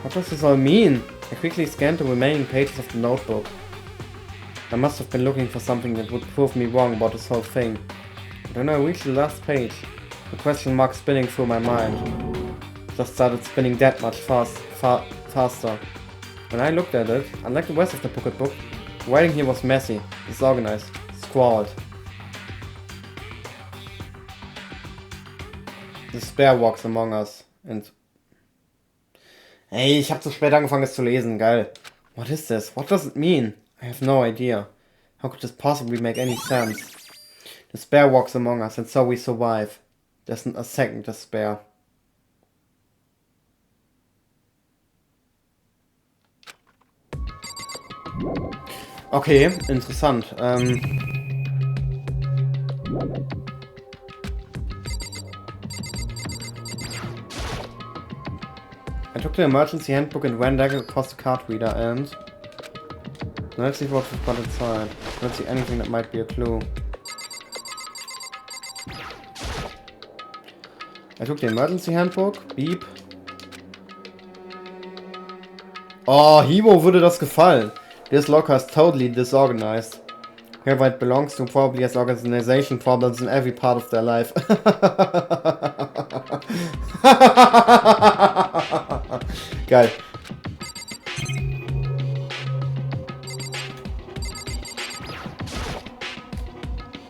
S1: What does this all mean? I quickly scanned the remaining pages of the notebook. I must have been looking for something that would prove me wrong about this whole thing. But when I reached the last page, the question mark spinning through my mind just started spinning that much faster. When I looked at it, unlike the rest of the pocketbook, the writing here was messy, disorganized, scrawled. Despair walks among us and... Hey, ich hab zu spät angefangen es zu lesen, geil. What is this? What does it mean? I have no idea. How could this possibly make any sense? Despair walks among us and so we survive. There's a second despair. Okay, interessant. I took the emergency handbook and ran back across the card reader and... Let's see what we've got inside. Let's see anything that might be a clue. I took the emergency handbook. Beep. Oh, Hivo würde das gefallen. This locker is totally disorganized. Whoever it belongs to probably has organization problems in every part of their life. Geil.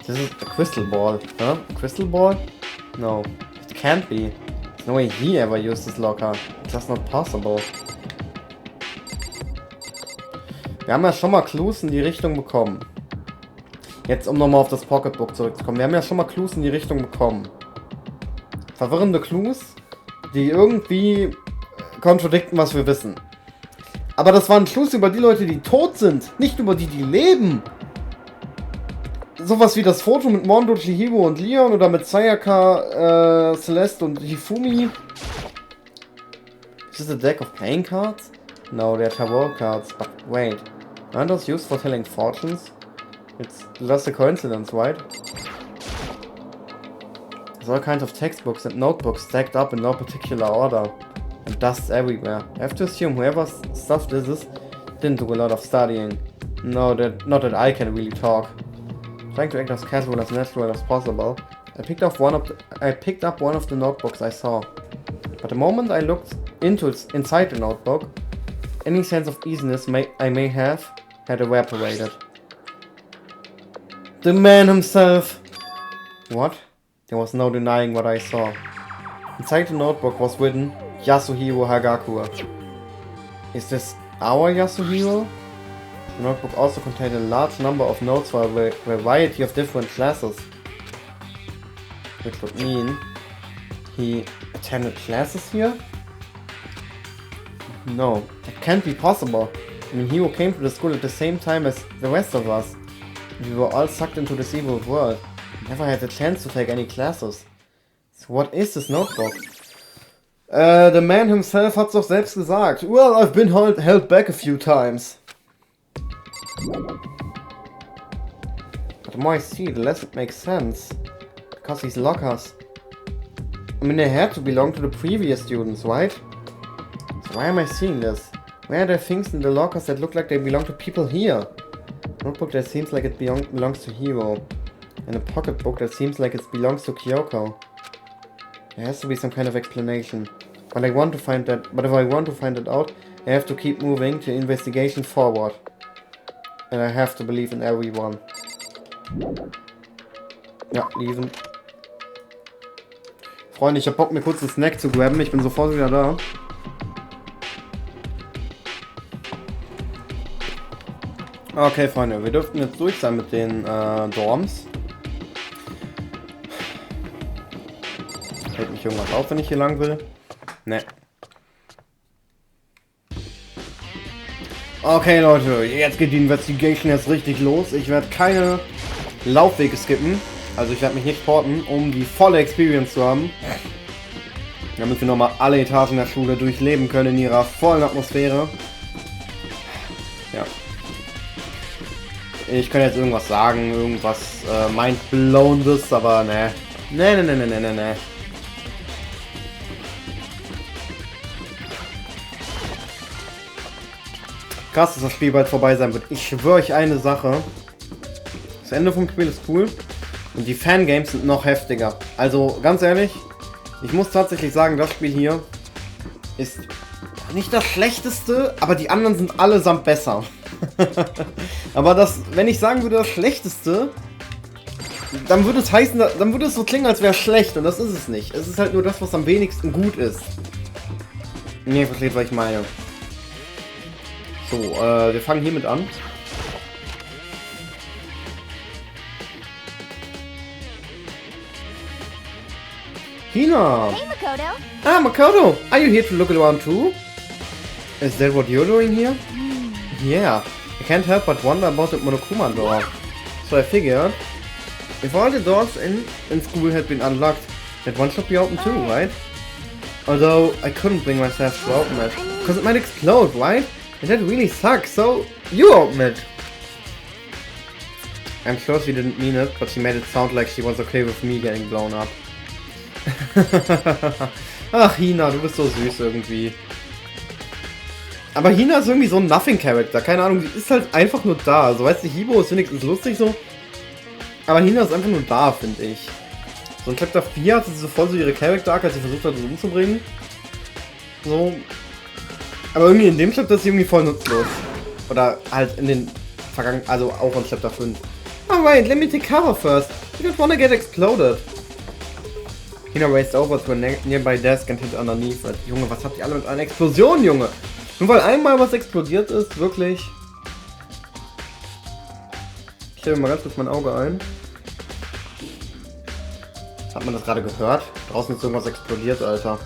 S1: This is a crystal ball, huh? A crystal ball? No, it can't be. There's no way he ever used this locker. It's just not possible. Wir haben ja schon mal Clues in die Richtung bekommen. Jetzt, um nochmal auf das Pocketbook zurückzukommen. Wir haben ja schon mal Clues in die Richtung bekommen. Verwirrende Clues, die irgendwie kontradikten, was wir wissen. Aber das waren Clues über die Leute, die tot sind, nicht über die, die leben. Sowas wie das Foto mit Mondo, Chihiro und Leon oder mit Sayaka, Celeste und Hifumi. Is this a deck of playing cards? No, they're tarot cards, but wait. Aren't those used for telling fortunes? It's just a coincidence, right? There's all kinds of textbooks and notebooks stacked up in no particular order. And dust everywhere. I have to assume whoever's stuff this is didn't do a lot of studying. No, not that I can really talk. Trying to act as casual as natural as possible, I picked up one of the notebooks I saw. But the moment I looked inside the notebook, any sense of easiness I may have had evaporated. The man himself! What? There was no denying what I saw. Inside the notebook was written Yasuhiro Hagakure. Is this our Yasuhiro? The notebook also contained a large number of notes for a variety of different classes. Which would mean he attended classes here? No, that can't be possible. I mean, Hiro came to the school at the same time as the rest of us. We were all sucked into this evil world. Never had the chance to take any classes. So what is this notebook? The man himself hat's doch selbst gesagt. Well, I've been held back a few times. But the more I see, the less it makes sense. Because these lockers... I mean, they had to belong to the previous students, right? So why am I seeing this? Why are there things in the lockers that look like they belong to people here? A notebook that seems like it belongs to Hiro. And a pocketbook that seems like it belongs to Kyoko. There has to be some kind of explanation. But if I want to find it out, I have to keep moving the investigation forward. And I have to believe in everyone. Ja, lieben. Freunde, ich hab Bock, mir kurz einen Snack zu grabben. Ich bin sofort wieder da. Okay, Freunde, wir dürften jetzt durch sein mit den Dorms. Hält mich irgendwas auf, wenn ich hier lang will? Ne. Okay, Leute, jetzt geht die Investigation erst richtig los. Ich werde keine Laufwege skippen. Also ich werde mich nicht porten, um die volle Experience zu haben. Damit wir nochmal alle Etagen der Schule durchleben können in ihrer vollen Atmosphäre. Ja. Ich kann jetzt irgendwas sagen, irgendwas mindblowndes, aber ne. Ne. Krass, dass das Spiel bald vorbei sein wird. Ich schwöre euch eine Sache. Das Ende vom Spiel ist cool. Und die Fangames sind noch heftiger. Also, ganz ehrlich, ich muss tatsächlich sagen, das Spiel hier ist nicht das schlechteste, aber die anderen sind allesamt besser. Aber das, wenn ich sagen würde, das schlechteste, dann würde es heißen, dann würde es so klingen, als wäre es schlecht. Und das ist es nicht. Es ist halt nur das, was am wenigsten gut ist. Nee, ihr versteht, was ich meine. So, wir fangen hiermit an. Hina!
S4: Hey, Makoto!
S1: Ah, Makoto! Are you here to look around too? Is that what you're doing here? Yeah, I can't help but wonder about the Monokuma door. So I figured, if all the doors in school had been unlocked, that one should be open too, right? Although, I couldn't bring myself to open it, because it might explode, right? And that really sucks, so you open it! I'm sure she didn't mean it, but she made it sound like she was okay with me getting blown up. Ach, Hina, du bist so süß irgendwie. Aber Hina ist irgendwie so ein Nothing-Character. Keine Ahnung, die ist halt einfach nur da. Also, weißt du, Hibo ist wenigstens lustig so. Aber Hina ist einfach nur da, finde ich. So in Chapter 4 hatte sie so voll so ihre Character-Arc, als sie versucht hat, sie umzubringen. So. Aber irgendwie in dem Chapter ist sie irgendwie voll nutzlos. Oder halt in den vergangenen, also auch in Chapter 5. Alright, let me take cover first. You don't wanna get exploded. Hina raced over to a nearby desk and hit underneath it. Junge, was habt ihr alle mit einer Explosion, Junge? Nur weil einmal was explodiert ist, wirklich. Ich stelle mir mal ganz kurz mein Auge ein. Hat man das gerade gehört? Draußen ist irgendwas explodiert, Alter.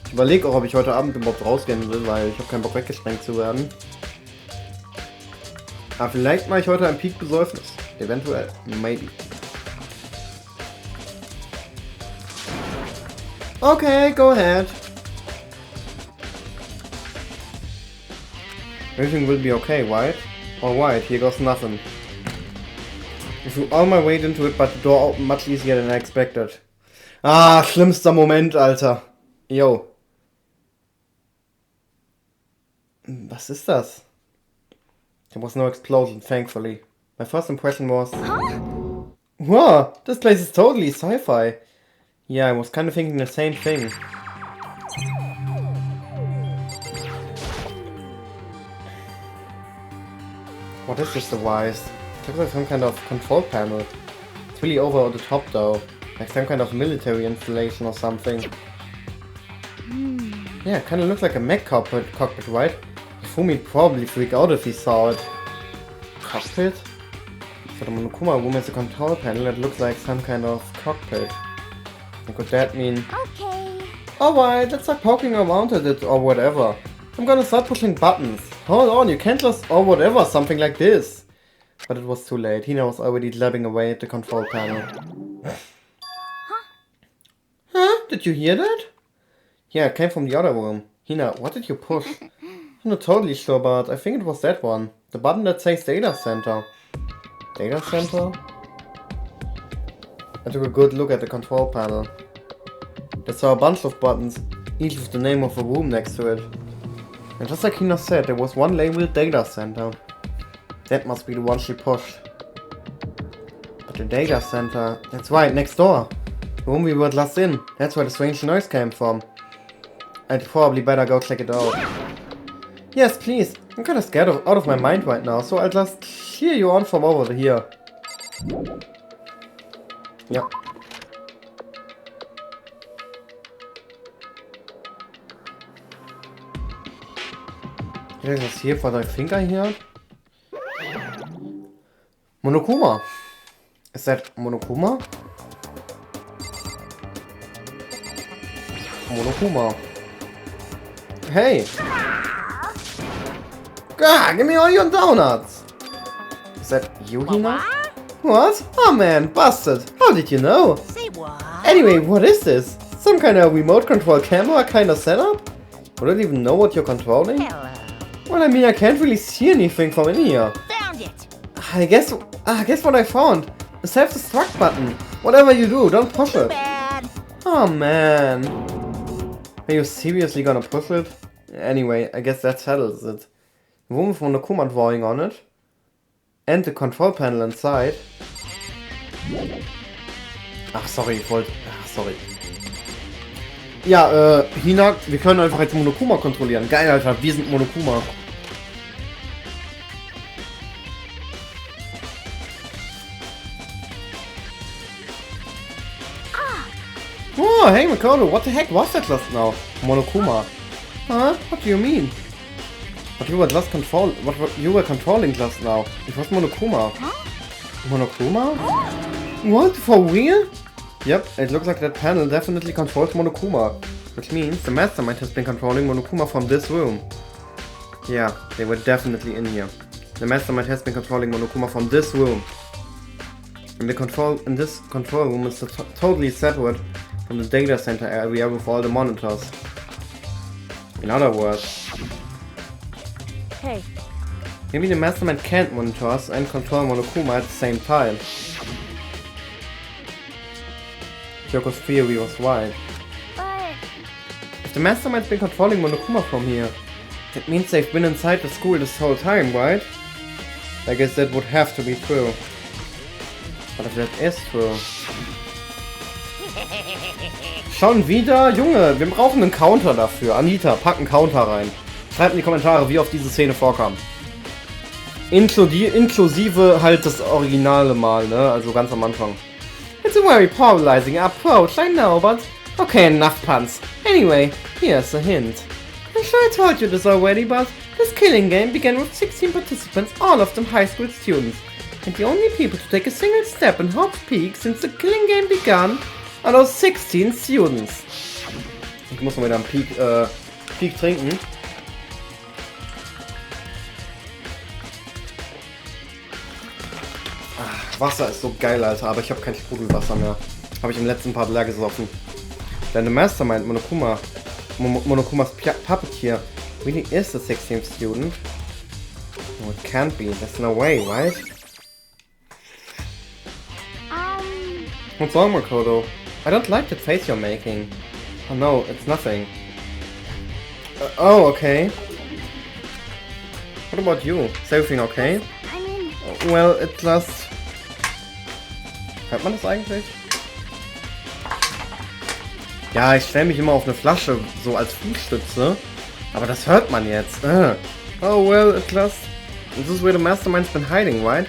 S1: Ich überlege auch, ob ich heute Abend überhaupt rausgehen will, weil ich habe keinen Bock weggesprengt zu werden. Aber vielleicht mache ich heute ein Peak-Besäufnis. Eventuell. Maybe. Okay, go ahead. Everything will be okay, right? Alright, here goes nothing. I threw all my weight into it, but the door opened much easier than I expected. Ah, schlimmster Moment, Alter. Yo. Was ist das? There was no explosion, thankfully. My first impression was... Whoa, this place is totally sci-fi. Yeah, I was kind of thinking the same thing. What is this device? It looks like some kind of control panel. It's really over the top though. Like some kind of military installation or something. Yeah, it kind of looks like a mech cockpit, right? Fumi'd probably freak out if he saw it. Cockpit? For the Monokuma room is a control panel that looks like some kind of cockpit. And could that mean...
S4: Okay.
S1: Alright, let's start poking around at it or whatever. I'm gonna start pushing buttons. Hold on, you can't just or whatever something like this. But it was too late. Hina was already labbing away at the control panel. Huh? Did you hear that? Yeah, it came from the other room. Hina, what did you push? I'm not totally sure, but I think it was that one. The button that says Data Center. Data Center? I took a good look at the control panel. I saw a bunch of buttons, each with the name of a room next to it. And just like Hina said, there was one labeled Data Center. That must be the one she pushed. But the Data Center... That's right, next door. The room we were last in. That's where the strange noise came from. I'd probably better go check it out. Yes, please. I'm kinda scared out of my mind right now, so I'll just cheer you on from over here. Ja. Was hier for the finger here? Monokuma. Is that Monokuma? Monokuma. Hey! Ah, give me all your donuts! Is that you, Hina? What? Oh man, busted! How did you know?
S3: Say what?
S1: Anyway, what is this? Some kind of remote control camera kind of setup? I don't even know what you're controlling.
S3: Hello.
S1: Well, I mean, I can't really see anything from in here.
S3: Found it.
S1: I guess what I found. A self-destruct button. Whatever you do, don't push it.
S3: Bad.
S1: Oh man. Are you seriously gonna push it? Anyway, I guess that settles it. The room with Monokuma drawing on it. And the control panel inside. Ach, sorry, ich wollte... Ach, sorry. Ja, Hina, wir können einfach jetzt Monokuma kontrollieren. Geil, Alter, wir sind Monokuma. Oh, hey Makoto, what the heck was that just now? Monokuma. Huh? What do you mean? What you were controlling just now? It was Monokuma. Monokuma? What? For real? Yep, it looks like that panel definitely controls Monokuma. Which means the mastermind has been controlling Monokuma from this room. Yeah, they were definitely in here. The mastermind has been controlling Monokuma from this room. And this control room is totally separate from the data center area with all the monitors. In other words,
S2: Hey,
S1: maybe the mastermind can't monitor us and control Monokuma at the same time. Kyoko's theory was right.
S4: But
S1: If the mastermind's been controlling Monokuma from here, That means they've been inside the school this whole time, right? I guess that would have to be true. But if that is true... Schon wieder? Junge, wir brauchen einen Counter dafür. Anita, pack einen Counter rein. Schreibt in die Kommentare, wie oft diese Szene vorkam. Inklusive halt das originale Mal, ne? Also ganz am Anfang. It's a very polarizing approach, I know, but... Okay, enough puns. Anyway, here's a hint. I'm sure I told you this already, but this killing game began with 16 participants, all of them high school students. And the only people to take a single step in Leuten Peak since the killing game began are those 16 students. Ich muss mal wieder einen Peak trinken. Ach, Wasser ist so geil, Alter, aber ich habe kein Sprudelwasser mehr. Habe ich im letzten Part leer gesoffen. Deine Mastermind, Monokumas Puppeteer, really is the 16th student? Oh, it can't be. There's no way, right? What's wrong, Makoto? I don't like the face you're making. Oh no, it's nothing. Oh, okay. What about you? Is everything okay?
S4: I mean...
S1: Well, it just... Hört man das eigentlich? Ja, ich stelle mich immer auf eine Flasche, so als Fußstütze. Aber das hört man jetzt. Oh well, at last. This is where the mastermind's been hiding, right?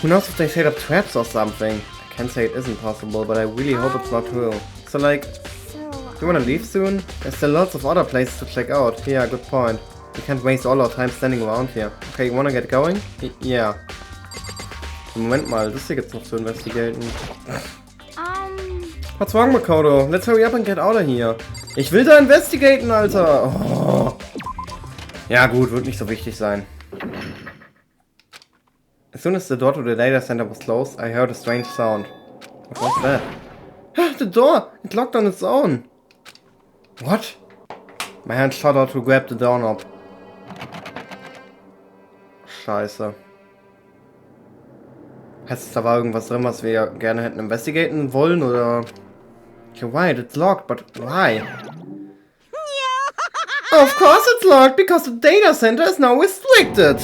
S1: Who knows if they set up traps or something? I can't say it isn't possible, but I really hope it's not true. So like, do you wanna leave soon? There's still lots of other places to check out. Yeah, good point. We can't waste all our time standing around here. Okay, you wanna get going? Yeah. Moment mal, das hier gibt's noch zu investigaten. What's wrong, Makoto? Let's hurry up and get out of here. Ich will da investigaten, Alter. Oh. Ja gut, wird nicht so wichtig sein. As soon as the door to the data center was closed, I heard a strange sound. What was that? The door! It locked on its own. What? My hand shot out to grab the doorknob. Scheiße. Heißt, da war irgendwas drin, was wir gerne hätten investigaten wollen, oder? You're right, it's locked, but why? Of course it's locked, because the data center is now restricted!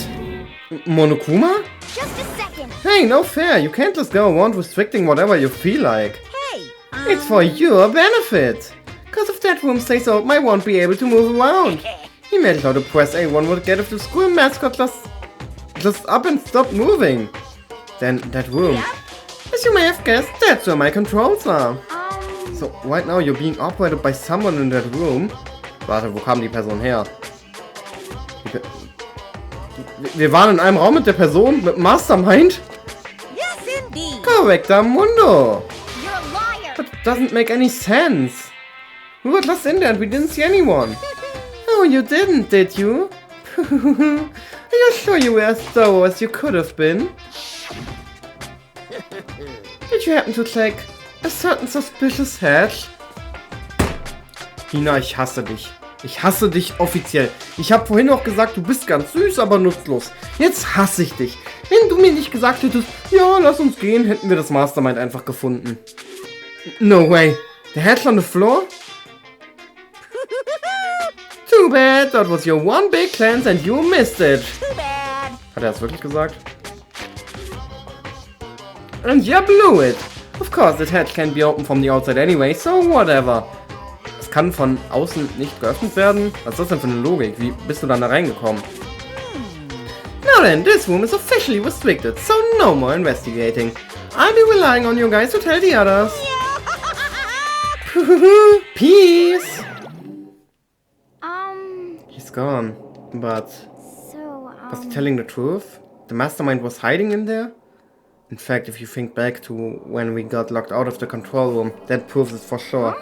S1: Monokuma?
S4: Just a second.
S1: Hey, no fair, you can't just go around restricting whatever you feel like.
S3: Hey,
S1: It's for your benefit! Cause if that room stays open, I won't be able to move around. Imagine how the press A1 would get if the school mascot just up and stop moving. Then that room. As you may have guessed, that's where my controls are. So right now you're being operated by someone in that room. Warte, wo kam die Person her? Wir waren in einem Raum mit der Person, mit Mastermind?
S3: yes, indeed.
S1: Correcta mundo.
S4: You're a liar.
S1: That doesn't make any sense. We were just in there and we didn't see anyone. Oh, you didn't, did you? Are you sure you were as thorough as you could have been? Did you happen to check a certain suspicious hatch? Hina, ich hasse dich. Ich hasse dich offiziell. Ich habe vorhin noch gesagt, du bist ganz süß, aber nutzlos. Jetzt hasse ich dich. Wenn du mir nicht gesagt hättest, ja, lass uns gehen, hätten wir das Mastermind einfach gefunden. No way. The hatch on the floor? Too bad. That was your one big chance and you missed it.
S3: Too bad.
S1: Hat er das wirklich gesagt? And you blew it. Of course, that hatch can't be opened from the outside anyway, so whatever. Es kann von außen nicht geöffnet werden? Was ist das denn für eine Logik? Wie bist du dann da reingekommen? Now then, this room is officially restricted, so no more investigating. I'll be relying on you guys to tell the others. Peace! He's gone. But...
S4: So,
S1: was he telling the truth? The mastermind was hiding in there? In fact, if you think back to when we got locked out of the control room, that proves it for sure.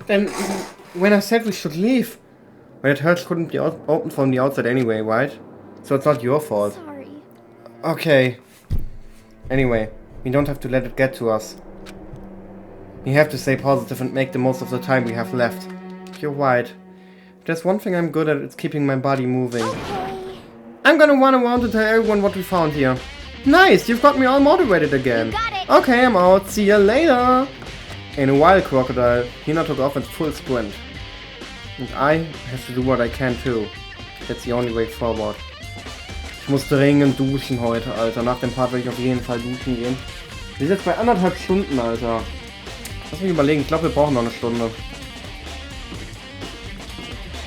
S1: Then, when I said we should leave, well, that hatch couldn't be opened from the outside anyway, right? So it's not your fault.
S4: sorry.
S1: Okay. Anyway, we don't have to let it get to us. We have to stay positive and make the most of the time we have left. You're right. If there's one thing I'm good at, it's keeping my body moving. I'm gonna run around and tell everyone what we found here. Nice, you've got me all motivated again.
S4: You got it.
S1: Okay, I'm out. See ya later. In a while, Crocodile. Hina took off in full sprint. And I have to do what I can too. That's the only way forward. Ich muss dringend duschen heute, Alter. Nach dem Part werde ich auf jeden Fall duschen gehen. Wir sind jetzt bei 1,5 Stunden, Alter. Lass mich überlegen, ich glaube wir brauchen noch eine Stunde.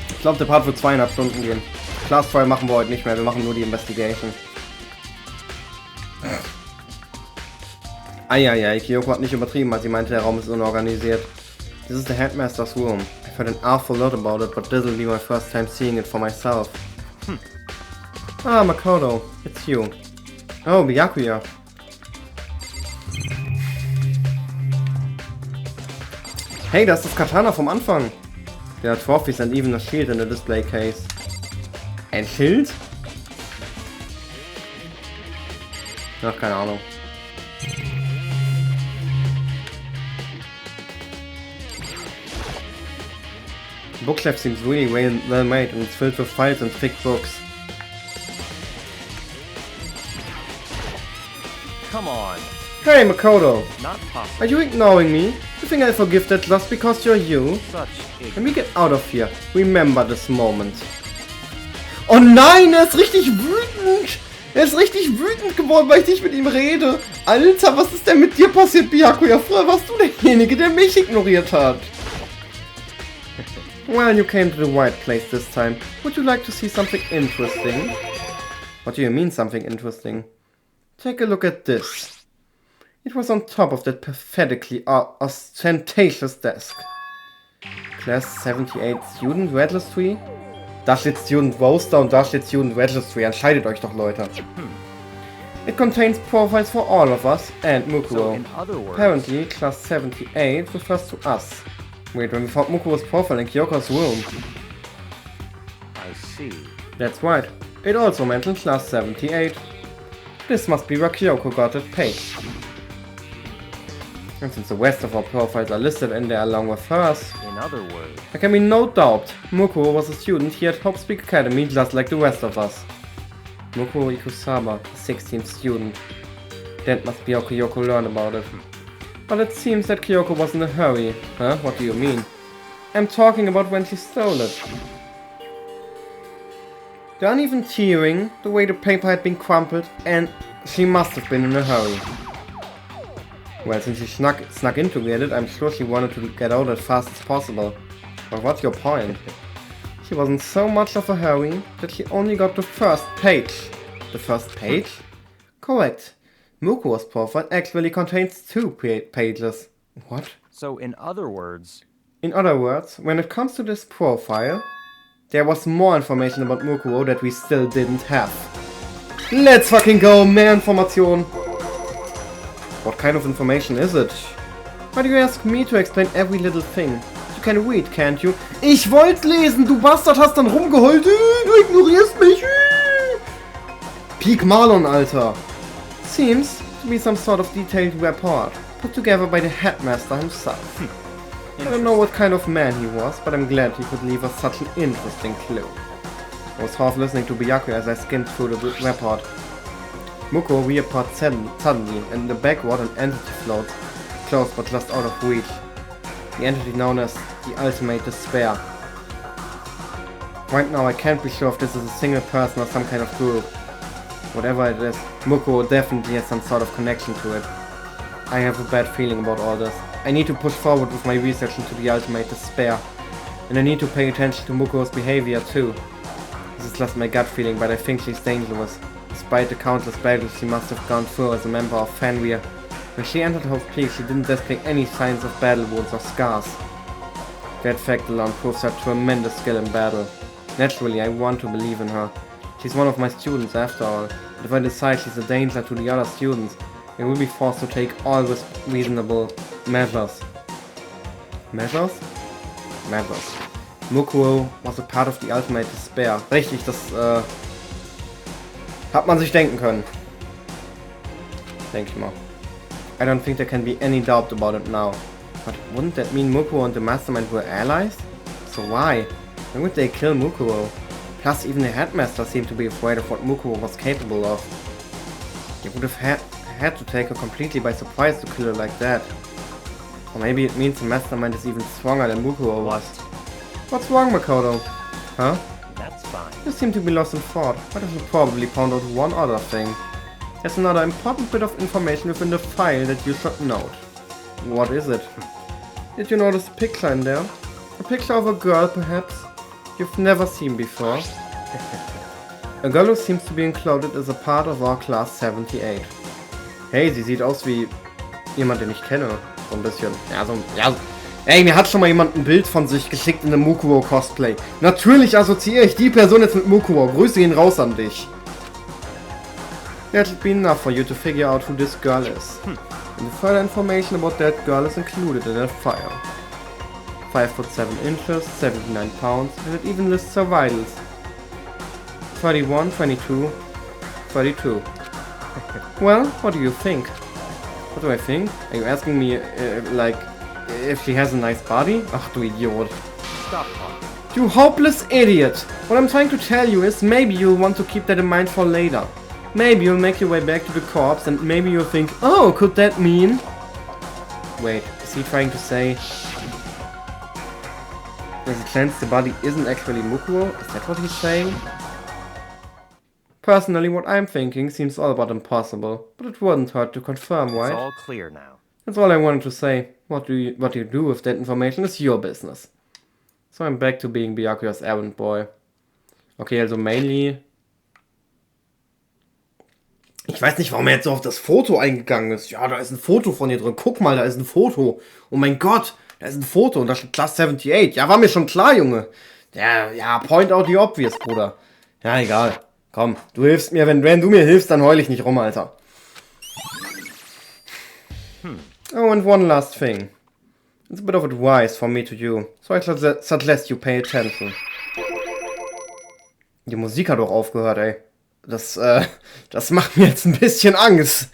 S1: Ich glaube der Part wird 2,5 Stunden gehen. Class 2 machen wir heute nicht mehr, wir machen nur die Investigation. Eieiei, Kyoko hat nicht übertrieben, als sie meinte, der Raum ist unorganisiert. This is the headmaster's room. I've heard an awful lot about it, but this will be my first time seeing it for myself. Ah, Makoto, it's you. Oh, Byakuya. Hey, das ist das Katana vom Anfang. There are trophies and even a shield in the display case. Ein Schild? Ach, keine Ahnung. The bookshelf seems really well made and it's filled with files and thick books.
S5: Come on.
S1: Hey, Makoto!
S5: Not possible.
S1: Are you ignoring me? You think I forgive that just because you're you?
S5: Such
S1: When we get out of here, remember this moment. Oh nein, er ist richtig wütend! Er ist richtig wütend geworden, weil ich nicht mit ihm rede. Alter, was ist denn mit dir passiert, Byakuya? Früher warst du derjenige, der mich ignoriert hat. Well, you came to the right place this time. Would you like to see something interesting? What do you mean, something interesting? Take a look at this. It was on top of that pathetically ostentatious desk. Class 78 Student Registry? Da steht Student Roster und da steht Student Registry. Entscheidet euch doch, Leute. It contains profiles for all of us and
S5: So
S1: Mukuro.
S5: in other words,
S1: Apparently, Class 78 refers to us. Wait, when we found Mukuro's profile in Kyoko's room.
S5: I see.
S1: That's right. It also mentioned Class 78. This must be where Kyoko got it paid. And since the rest of our profiles are listed in there along with hers,
S5: In other words,
S1: there can be no doubt Mukuro was a student here at Hope Peak Academy just like the rest of us. Mukuro Ikusaba, a 16th student. That must be how Kyoko learned about it. But it seems that Kyoko was in a hurry. Huh? What do you mean? I'm talking about when she stole it. The uneven tearing, the way the paper had been crumpled, and she must have been in a hurry. Well, since she snuck in to get it, I'm sure she wanted to get out as fast as possible. But what's your point? She wasn't so much of a hurry that she only got the first page. The first page? Correct. Mukuro's profile actually contains 2 pages. What?
S5: so in other words,
S1: In other words, when it comes to this profile, there was more information about Mukuro that we still didn't have. Let's fucking go, mehr Information! What kind of information is it? Why do you ask me to explain every little thing? You can read, can't you? Ich wollte lesen, du Bastard, hast dann rumgeheult. Du ignorierst mich. Peak Marlon, Alter. Seems to be some sort of detailed report, put together by the headmaster himself. I don't know what kind of man he was, but I'm glad he could leave us such an interesting clue. I was half listening to Byakuya as I skimmed through the report. Mukuro reappeared suddenly, and in the backward an entity floats, close but just out of reach. The entity known as the Ultimate Despair. Right now I can't be sure if this is a single person or some kind of group. Whatever it is, Mukuro definitely has some sort of connection to it. I have a bad feeling about all this. I need to push forward with my research into the Ultimate Despair. And I need to pay attention to Mukuro's behavior too. This is just my gut feeling, but I think she's dangerous. Despite the countless battles she must have gone through as a member of Fanweir, when she entered Havoc, she didn't display any signs of battle wounds or scars. That fact alone proves her tremendous skill in battle. Naturally, I want to believe in her. She's one of my students after all, and if I decide she's a danger to the other students, I will be forced to take all reasonable measures. Measures? Measures. Mukuro was a part of the Ultimate Despair. Richtig, das hat man sich denken können. Denke ich mal. I don't think there can be any doubt about it now. But wouldn't that mean Mukuro and the Mastermind were allies? So why? Why would they kill Mukuro? Plus even the headmaster seemed to be afraid of what Mukuro was capable of. They would have had to take her completely by surprise to kill her like that. Or maybe it means the Mastermind is even stronger than Mukuro was. What's wrong, Makoto? Huh?
S5: That's fine.
S1: You seem to be lost in thought. Why don't you probably found out one other thing? There's another important bit of information within the file that you should note. What is it? Did you notice a picture in there? A picture of a girl, perhaps? You've never seen before. A girl who seems to be included as a part of our class 78. Hey, sie sieht aus wie jemand, den ich kenne. So ein bisschen. Ja. Ey, mir hat schon mal jemand ein Bild von sich geschickt in einem Mukuo-Cosplay. Natürlich assoziiere ich die Person jetzt mit Mukuo. Grüße ihn raus an dich. That'll be enough for you to figure out who this girl is. And further information about that girl is included in that file. 5'7", 79 pounds, and it even lists her vitals. 31, 22, 32. Well, what do you think? What do I think? Are you asking me, like, if she has a nice body? Ach du Idiot.
S5: Stop talking.
S1: You hopeless idiot! What I'm trying to tell you is maybe you'll want to keep that in mind for later. Maybe you'll make your way back to the corpse and maybe you'll think, oh, could that mean? Wait, is he trying to say there's a chance the body isn't actually Mukuo? Is that what he's saying? Personally, what I'm thinking seems all but impossible, but it wouldn't hurt to confirm, right?
S5: It's all clear now.
S1: That's all I wanted to say. What you do with that information is your business. So I'm back to being Byakuya's errand boy. Okay, also mainly... Ich weiß nicht, warum er jetzt so auf das Foto eingegangen ist. Ja, da ist ein Foto von ihr drin. Guck mal, da ist ein Foto. Oh mein Gott, da ist ein Foto und da steht Class 78. Ja, war mir schon klar, Junge. Ja, point out the obvious, Bruder. Ja, egal. Komm, du hilfst mir. Wenn du mir hilfst, dann heul ich nicht rum, Alter. Oh, and one last thing. It's a bit of advice from me to you. So I suggest you pay attention. Die Musik hat doch aufgehört, ey. Das macht mir jetzt ein bisschen Angst.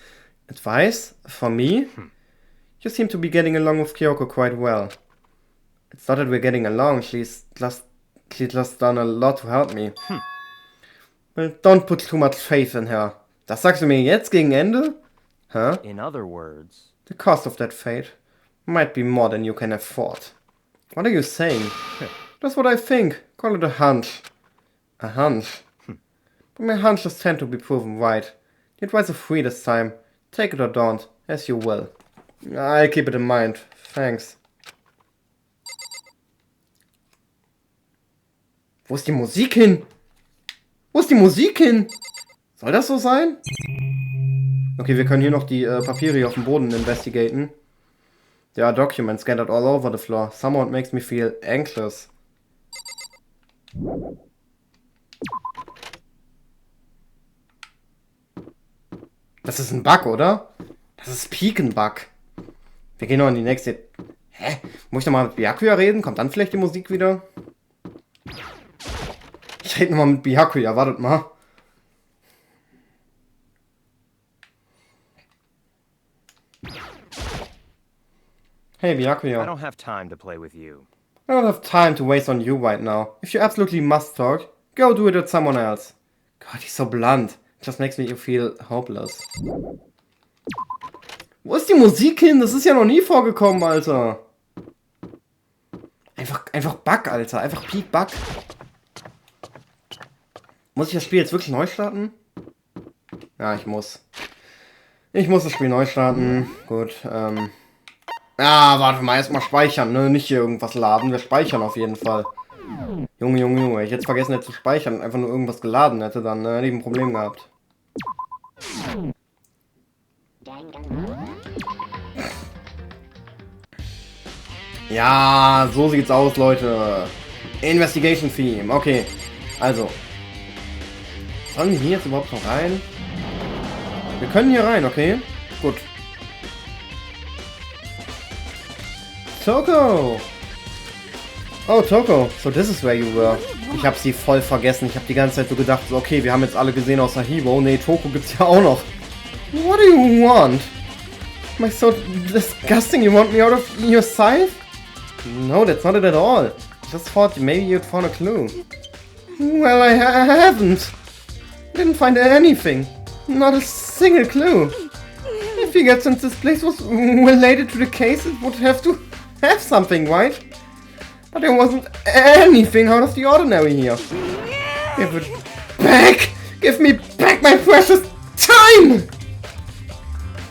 S1: Advice? For me? You seem to be getting along with Kyoko quite well. It's not that we're getting along, she's just done a lot to help me. Well, don't put too much faith in her. Das sagst du mir jetzt gegen Ende? Huh?
S5: In other words...
S1: The cost of that fate might be more than you can afford. What are you saying? That's what I think. Call it a hunch. A hunch? But my hunches tend to be proven right. The advice is free this time. Take it or don't, as you will. I'll keep it in mind. Thanks. Wo ist die Musik hin? Wo ist die Musik hin? Soll das so sein? Okay, wir können hier noch die Papiere hier auf dem Boden investigaten. There are documents scattered all over the floor. Somehow it makes me feel anxious. Das ist ein Bug, oder? Das ist Peak ein Bug. Wir gehen noch in die nächste... Hä? Muss ich nochmal mit Byakuya reden? Kommt dann vielleicht die Musik wieder? Ich rede nochmal mit Byakuya, wartet mal. Hey Byakuya.
S5: I don't have time to play with you.
S1: I don't have time to waste on you right now. If you absolutely must talk, go do it with someone else. God, he's so blunt. Just makes me feel hopeless. Wo ist die Musik hin? Das ist ja noch nie vorgekommen, Alter. Einfach Bug, Alter. Einfach Peak Bug. Muss ich das Spiel jetzt wirklich neu starten? Ja, ich muss. Ich muss das Spiel neu starten. Gut, warte mal, erstmal speichern, ne? Nicht hier irgendwas laden. Wir speichern auf jeden Fall. Junge, Junge, ich hätte vergessen hätte zu speichern und einfach nur irgendwas geladen hätte, dann hätte ich ein Problem gehabt. Ja, so sieht's aus, Leute. Investigation Theme, okay. Also. Sollen wir hier jetzt überhaupt noch rein? Wir können hier rein, okay? Gut. Toko! Oh, Toko, so this is where you were. Ich habe sie voll vergessen. Ich habe die ganze Zeit so gedacht, so, okay, wir haben jetzt alle gesehen außer Hibo. Nee, Toko gibt's ja auch noch. What do you want? Am I so disgusting? You want me out of your sight? No, that's not it at all. I just thought maybe you'd found a clue. Well, I haven't. Didn't find anything. Not a single clue. I figured since this place was related to the case, it would have to have something, right? But there wasn't anything out of the ordinary here. Give it back! Give me back my precious time!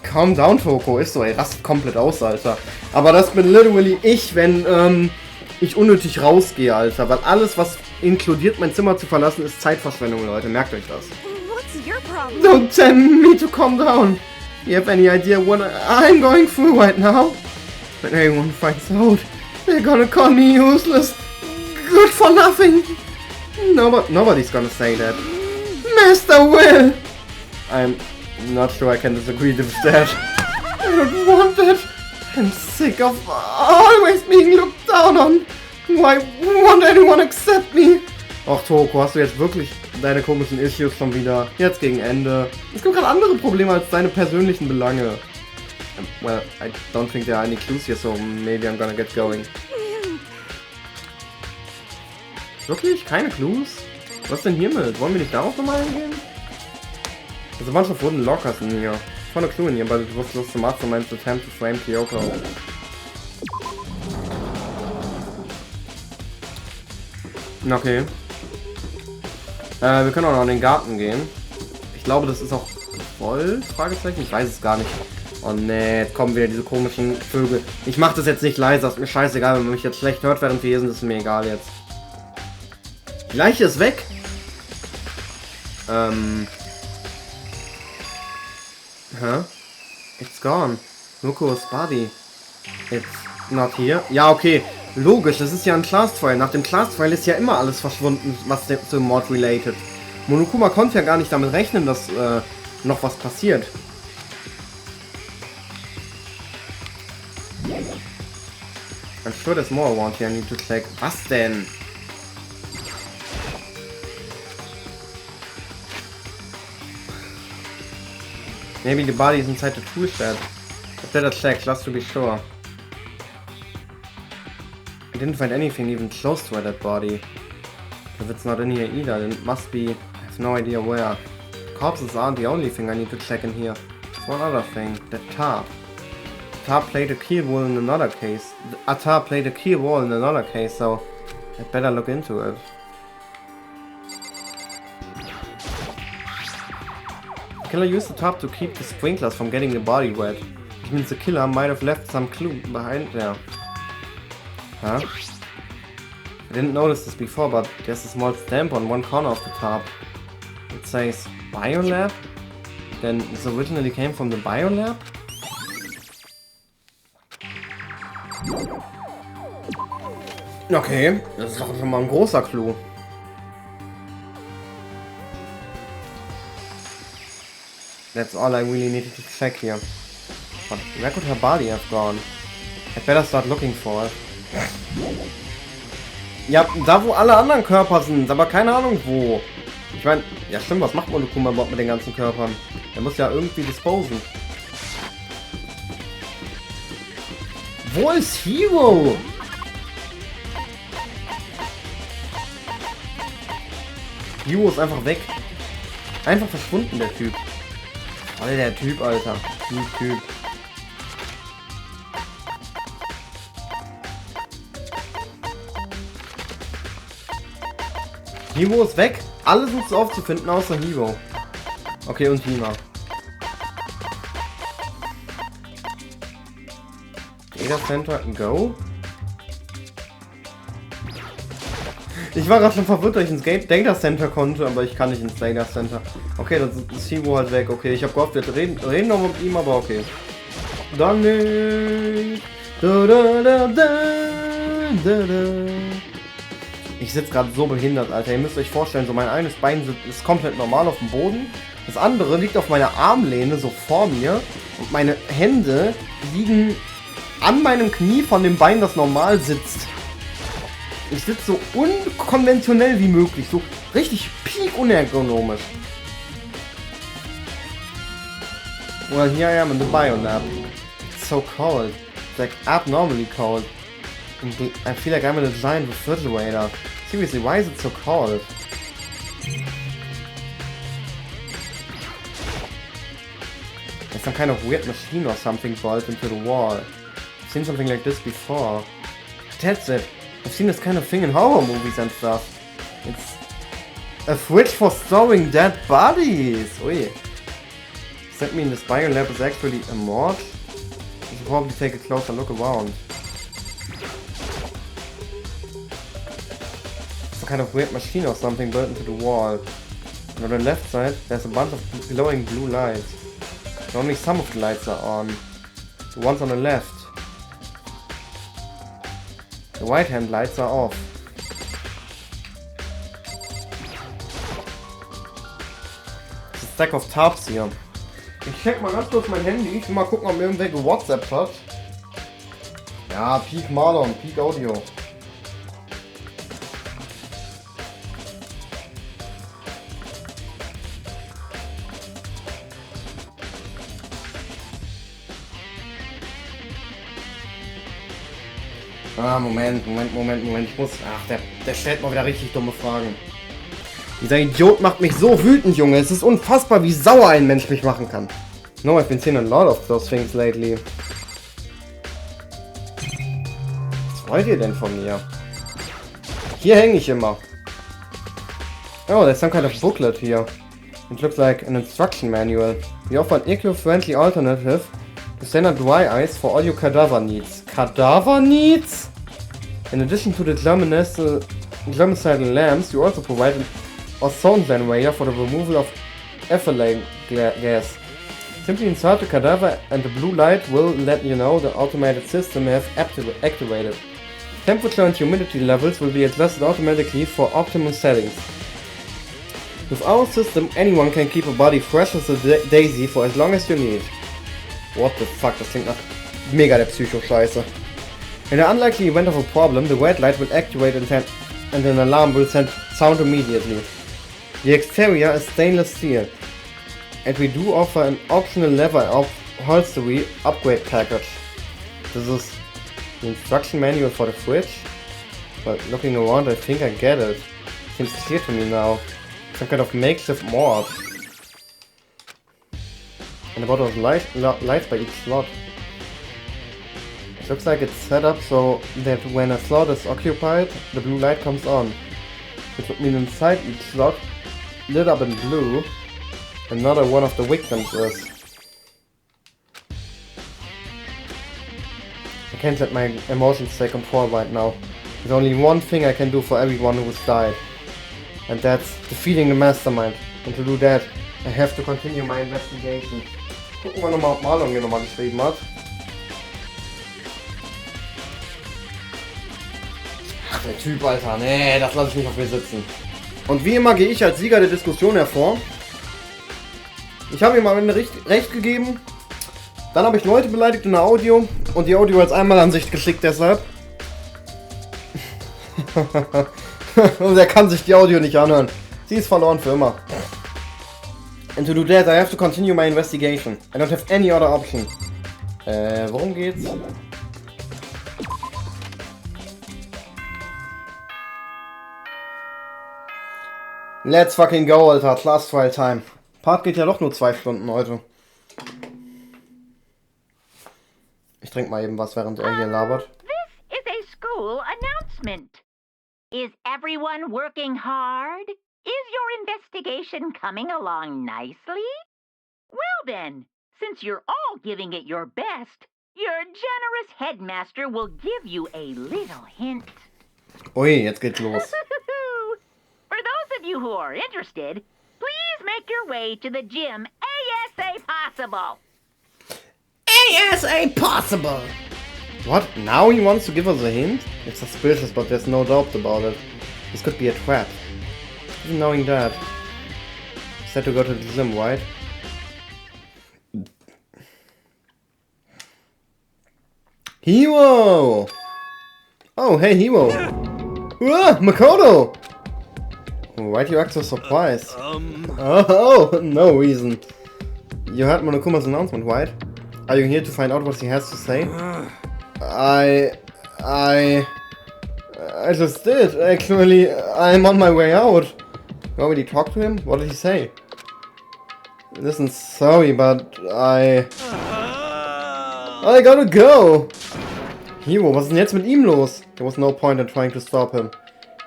S1: Calm down, Toko. Ist so, ey, rastet komplett aus, Alter. Aber das bin literally ich, wenn ich unnötig rausgehe, Alter. Weil alles, was inkludiert, mein Zimmer zu verlassen, ist Zeitverschwendung, Leute. Merkt euch das.
S4: What's your problem?
S1: Don't tell me to calm down. You have any idea what I'm going through right now? When everyone finds out, they're gonna call me useless. Good for nothing. Nobody's gonna say that. Master Will! I'm not sure I can disagree with that. I don't want that. I'm sick of always being looked down on. Why won't anyone accept me? Och, Toko, hast du jetzt wirklich deine komischen Issues schon wieder? Jetzt gegen Ende. Es gibt gerade andere Probleme als deine persönlichen Belange. Well, I don't think there are any clues here, so maybe I'm gonna get going. Wirklich? Keine Clues? Was denn hiermit? Wollen wir nicht darauf nochmal eingehen? There's a bunch of wooden lockers in here. Found a clue in here, but it was just the mastermind's attempt to frame Kyoko. Okay. Wir können auch noch in den Garten gehen. Ich glaube, das ist auch voll? Fragezeichen? Ich weiß es gar nicht. Oh ne, jetzt kommen wieder diese komischen Vögel. Ich mach das jetzt nicht leiser, ist mir scheißegal, wenn man mich jetzt schlecht hört, während wir hier sind, ist mir egal jetzt. Die Leiche ist weg. It's gone. Muko's body. It's not here. Ja, okay. Logisch, das ist ja ein Class-File. Nach dem Class-File ist ja immer alles verschwunden, was zum Mord related. Monokuma konnte ja gar nicht damit rechnen, dass noch was passiert. I'm sure there's more around here I need to check. Was denn? Maybe the body is inside the tool shed. I better check, just to be sure. I didn't find anything even close to a dead body. If it's not in here either, then it must be... I have no idea where. Corpses aren't the only thing I need to check in here. There's one other thing. The tarp. The tarp played a key role in another case. A tarp played a key role in another case, so... I'd better look into it. The killer used the tarp to keep the sprinklers from getting the body wet. Which means the killer might have left some clue behind there. Huh? I didn't notice this before, but there's a small stamp on one corner of the tarp. It says Biolab? Then this originally came from the Biolab? Okay, das ist doch schon mal ein großer Clou. That's all I really needed to check here. But where could her body have gone? I'd better start looking for it. Ja, da wo alle anderen Körper sind, aber keine Ahnung wo. Ich meine, ja stimmt, was macht Monokuma überhaupt mit den ganzen Körpern? Der muss ja irgendwie disposen. Wo ist Hero? Hero ist einfach weg. Einfach verschwunden, der Typ. Alter, der Typ, Alter. Typ. Hero ist weg. Alle sind so aufzufinden, außer Hero. Okay, und Hima. Data Center, go? Ich war gerade schon verwirrt, dass ich ins Data Center konnte, aber ich kann nicht ins Data Center. Okay, dann ist Hero halt weg. Okay, ich habe gehofft, wir reden noch mit ihm, aber okay. Dann nicht. Ich sitze gerade so behindert, Alter. Ihr müsst euch vorstellen, so mein eines Bein ist komplett normal auf dem Boden. Das andere liegt auf meiner Armlehne, so vor mir. Und meine Hände liegen an meinem Knie von dem Bein, das normal sitzt. Ich sitze so unkonventionell wie möglich. So richtig peak unergonomisch. Well, here I am in the Biolab. It's so cold. It's like abnormally cold. I feel like I'm in a giant refrigerator. Seriously, why is it so cold? There's some kind of weird machine or something bolted into the wall. I've seen something like this before. That's it. I've seen this kind of thing in horror movies and stuff. It's a fridge for storing dead bodies. Ui. Does that mean this biolab is actually a morgue? We should probably take a closer look around. It's a kind of weird machine or something built into the wall. And on the left side, there's a bunch of glowing blue lights. And only some of the lights are on. The ones on the left. The right hand lights are off. It's a stack of Tabs hier. Ich check mal ganz kurz mein Handy. Ich will mal gucken, ob mir irgendwelche WhatsApp hat. Ja, Peak Marlon, Peak Audio. Ah, Moment. Ich muss... Ach, der stellt mal wieder richtig dumme Fragen. Dieser Idiot macht mich so wütend, Junge. Es ist unfassbar, wie sauer ein Mensch mich machen kann. No, I've been seeing a lot of those things lately. Was wollt ihr denn von mir? Hier hänge ich immer. Oh, there's some kind of booklet here. It looks like an instruction manual. We offer an eco-friendly alternative to standard dry ice for all your cadaver needs. Cadaver needs? In addition to the germicidal lamps, you also provide an ozone generator for the removal of ethylene gas. Simply insert the cadaver and the blue light will let you know the automated system has activated. Temperature and humidity levels will be adjusted automatically for optimum settings. With our system, anyone can keep a body fresh as a daisy for as long as you need. What the fuck, das klingt nach mega der Psycho-Scheiße. In the unlikely event of a problem, the red light will activate and an alarm will send sound immediately. The exterior is stainless steel, and we do offer an optional leather upholstery upgrade package. This is the instruction manual for the fridge, but looking around I think I get it. Seems clear to me now. Some kind of makeshift morgue. And about those lights by each slot. It looks like it's set up so that when a slot is occupied, the blue light comes on. Which would mean inside each slot, lit up in blue, another one of the victims is. I can't let my emotions take control right now. There's only one thing I can do for everyone who has died. And that's defeating the mastermind. And to do that, I have to continue my investigation. Gucken wir nochmal, ob Marlon mir nochmal geschrieben hat. Ach, der Typ, Alter. Nee, das lasse ich nicht auf mir sitzen. Und wie immer gehe ich als Sieger der Diskussion hervor. Ich habe ihm am Ende recht gegeben. Dann habe ich Leute beleidigt in der Audio. Und die Audio als Einmalansicht geschickt deshalb. Und er kann sich die Audio nicht anhören. Sie ist verloren für immer. And to do that, I have to continue my investigation. I don't have any other option. Worum geht's? Let's fucking go, Alter. Class Trial Time. Part geht ja doch nur 2 Stunden heute. Ich trinke mal eben was, während er hier labert.
S3: This is a school announcement. Is everyone working hard? Is your investigation coming along nicely? Well then, since you're all giving it your best, your generous headmaster will give you a little hint.
S1: Ui, jetzt geht's los.
S3: For those of you who are interested, please make your way to the gym ASA possible.
S1: ASA possible! What? Now he wants to give us a hint? It's suspicious, but there's no doubt about it. This could be a trap. Even knowing that. He said to go to the gym, right? Hero! Oh, hey Hero! Ah, Makoto! Why'd you act so surprised? Oh, no reason. You heard Monokuma's announcement, right? Are you here to find out what he has to say? I just did. Actually, I'm on my way out. You already talked to him? What did he say? Listen, sorry, but I gotta go. Hero, was ist denn jetzt mit ihm los? There was no point in trying to stop him.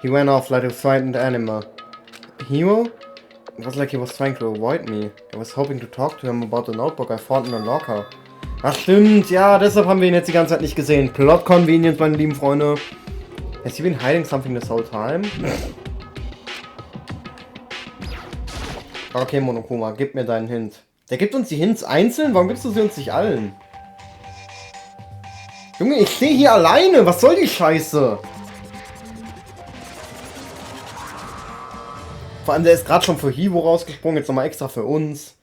S1: He ran off like a frightened animal. Hero? It was like he was trying to avoid me. I was hoping to talk to him about the notebook I found in the locker. Ach stimmt, ja, deshalb haben wir ihn jetzt die ganze Zeit nicht gesehen. Plot Convenience, meine lieben Freunde. Has he been hiding something this whole time? Okay, Monokuma, gib mir deinen Hint. Der gibt uns die Hints einzeln? Warum gibst du sie uns nicht allen? Junge, ich stehe hier alleine. Was soll die Scheiße? Vor allem, der ist gerade schon für Hivo rausgesprungen. Jetzt nochmal extra für uns.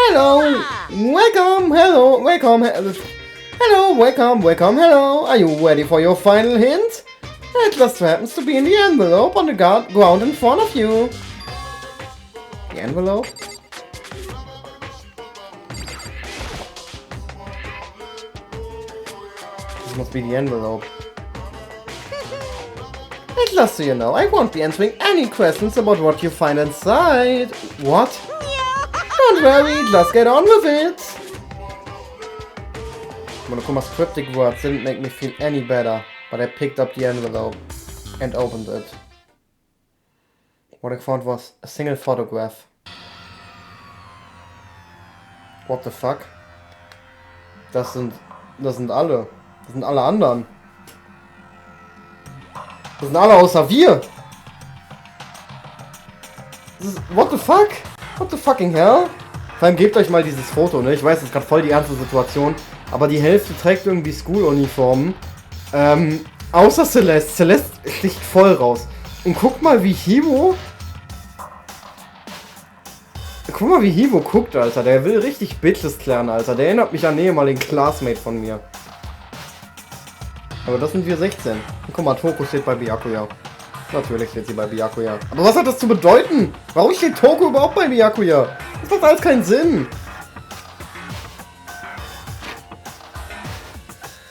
S1: Hello, welcome, hello, welcome, hello, welcome, welcome, hello. Are you ready for your final hint? It just happens to be in the envelope on the ground in front of you. The envelope? This must be the envelope. At last so you know, I won't be answering any questions about what you find inside. What? Don't worry, just get on with it. Monokuma's cryptic words didn't make me feel any better, but I picked up the envelope and opened it. What I found was a single photograph. What the fuck? Das sind alle. Das sind alle anderen. Das sind alle außer wir. What the fuck? What the fucking hell? Vor allem gebt euch mal dieses Foto, ne? Ich weiß, das ist gerade voll die ernste Situation. Aber die Hälfte trägt irgendwie School-Uniformen. Außer Celeste. Celeste sticht voll raus. Und guck mal, wie Hivo... Guck mal, wie Hivo guckt, Alter. Der will richtig Bitches klären, Alter. Der erinnert mich an einen ehemaligen Classmate von mir. Aber das sind wir 16. Und guck mal, Toko steht bei Byakuya. Natürlich steht sie bei Byakuya. Aber was hat das zu bedeuten? Warum steht Toko überhaupt bei Byakuya? Das macht alles keinen Sinn.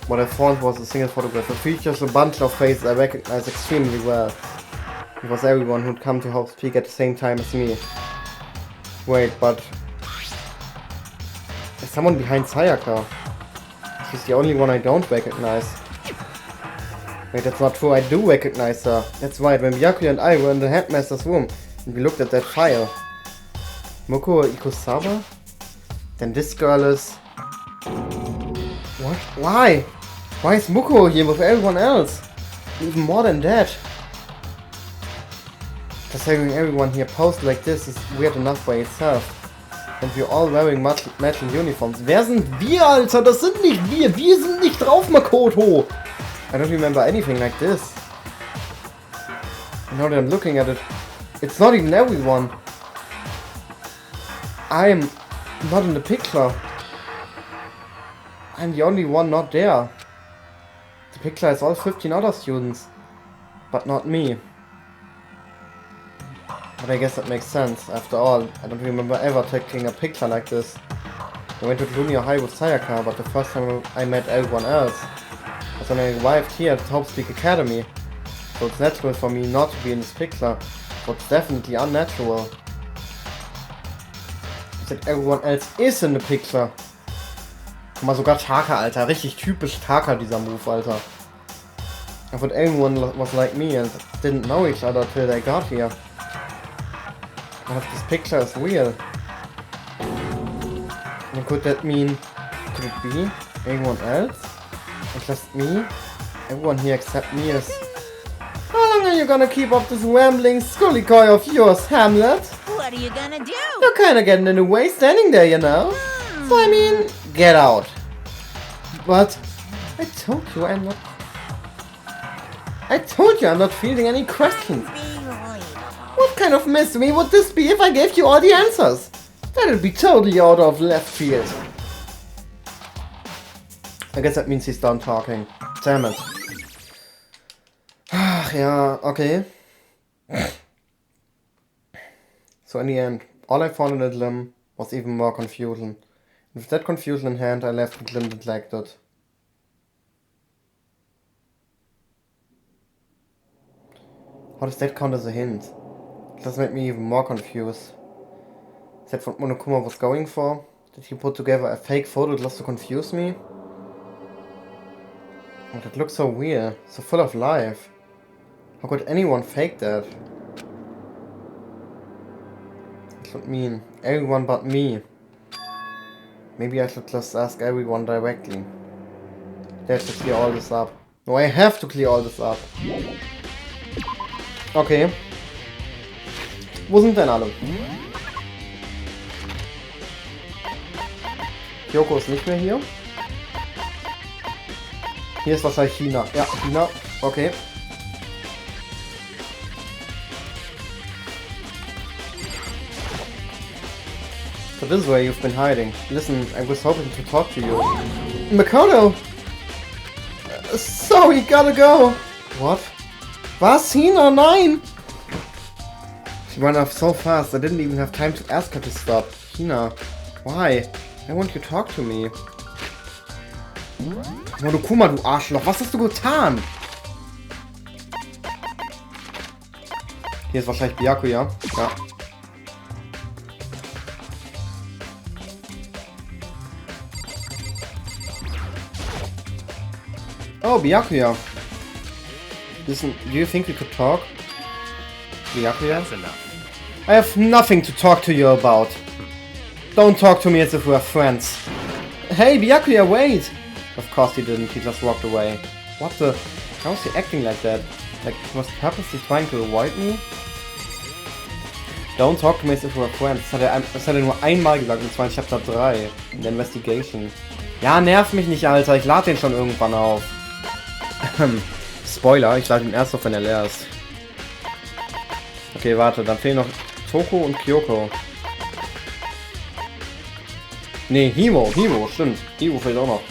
S1: What I found was a single photograph. It features a bunch of faces I recognize extremely well. It was everyone who'd come to Leuten Peak at the same time as me. Wait, but... There's someone behind Sayaka. She's the only one I don't recognize. Wait, that's not true. I do recognize her. That's right, when Byakuya and I were in the headmaster's room and we looked at that file. Moko Ikusawa? Then this girl is... What? Why? Why is Moko here with everyone else? Even more than that. Just having everyone here posed like this is weird enough by itself. And we're all wearing matching uniforms. Wer sind wir, Alter? Das sind nicht wir. Wir sind nicht drauf, Makoto. I don't remember anything like this. Now that I'm looking at it, it's not even everyone. I'm not in the picture. I'm the only one not there. The picture is all 15 other students, but not me. But I guess that makes sense. After all, I don't remember ever taking a picture like this. I went to junior high with Sayaka, but the first time I met everyone else was when I arrived here at Leuten Peak Academy. So it's natural for me not to be in this picture, but it's definitely unnatural. That everyone else is in the picture. Guck mal, sogar Taka, Alter. Richtig typisch Taka, dieser Move, Alter. I thought everyone was like me and didn't know each other till they got here. But this picture is real. And could that mean... Could it be anyone else? And just me? Everyone here except me is... How long are you gonna keep up this rambling skullycoy of yours, Hamlet?
S3: What are you gonna do?
S1: You're kinda getting in the way standing there, you know? So I mean, get out. But I told you I'm not... I told you I'm not fielding any questions. What kind of mystery would this be if I gave you all the answers? That'd be totally out of left field. I guess that means he's done talking. Damn it. Ach ja, okay. So in the end, all I found in the limb was even more confusion. And with that confusion in hand, I left the limb neglected. How does that count as a hint? It does make me even more confused. Is that what Monokuma was going for? Did he put together a fake photo just to confuse me? Oh, that looks so weird. So full of life. How could anyone fake that? That would mean everyone but me. Maybe I should just ask everyone directly. I have to clear all this up. No, I have to clear all this up. Okay. Wo sind denn alle? Kyoko ist nicht mehr hier. Hier ist wahrscheinlich China. Ja, China. Okay. So this is where you've been hiding. Listen, I was hoping to talk to you. Makoto! Sorry, gotta go! What? Was? China? Nein! She ran off so fast, I didn't even have time to ask her to stop. China, why? I want you to talk to me. Monokuma, du Arschloch, was hast du getan? Hier ist wahrscheinlich Byakuya. Ja. Oh, Byakuya. Listen, do you think we could talk? Byakuya?
S5: That's enough.
S1: I have nothing to talk to you about. Don't talk to me as if we're friends. Hey, Byakuya, wait! Of course he didn't, he just walked away. What the? How is he acting like that? Like he was purposely trying to avoid me? Don't talk to me as if we're friends. Das hat er nur einmal gesagt, und zwar in Chapter 3. In der Investigation. Ja, nerv mich nicht, Alter. Ich lade den schon irgendwann auf. Spoiler, ich lade ihn erst auf, wenn er leer ist. Okay, warte, dann fehlen noch Toko und Kyoko. Ne, Himo, stimmt. Himo fehlt auch noch.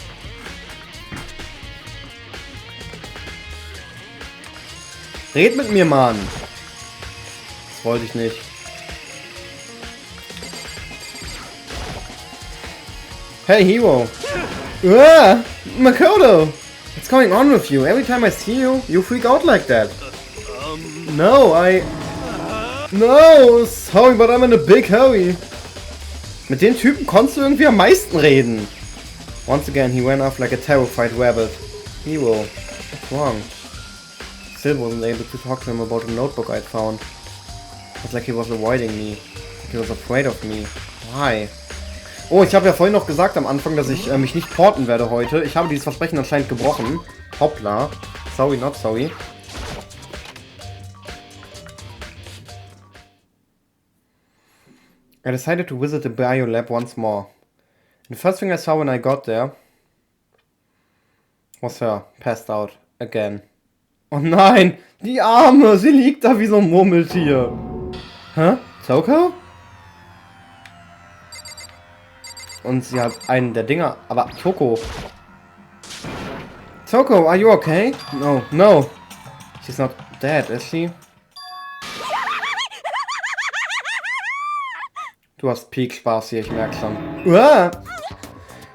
S1: Red mit mir, Mann! Das wollte ich nicht. Hey, Himo! Makoto! What's going on with you? Every time I see you, you freak out like that. No, No, sorry, but I'm in a big hurry. Mit den Typen konntest du irgendwie am meisten reden. Once again, he ran off like a terrified rabbit. Hero, what's wrong? Still wasn't able to talk to him about the notebook I'd found. It was like he was avoiding me. Like he was afraid of me. Why? Oh, ich habe ja vorhin noch gesagt am Anfang, dass ich mich nicht porten werde heute. Ich habe dieses Versprechen anscheinend gebrochen. Hoppla. Sorry, not sorry. I decided to visit the bio lab once more. And the first thing I saw when I got there was her, passed out, again. Oh nein, die Arme, sie liegt da wie so ein Murmeltier. Hä? Toko? Und sie hat einen der Dinger, aber Toko. Toko, are you okay? No. She's not dead, is she? Du hast Peak Spaß hier, ich merke schon. Uah!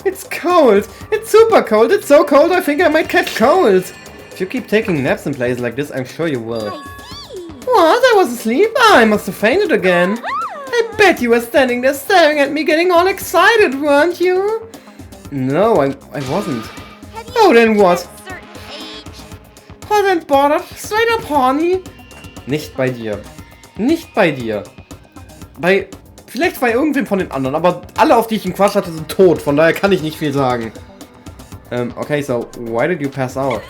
S1: It's cold! It's super cold! It's so cold I think I might catch cold! If you keep taking naps in places like this, I'm sure you will. What? I was asleep? I must have fainted again. I bet you were standing there staring at me getting all excited, weren't you? No, I wasn't. Oh, then what? Oh, then bothered. Straight up horny. Nicht bei dir. Nicht bei dir. Vielleicht bei irgendwem von den anderen, aber alle, auf die ich einen Quatsch hatte, sind tot. Von daher kann ich nicht viel sagen. Okay, so, why did you pass out?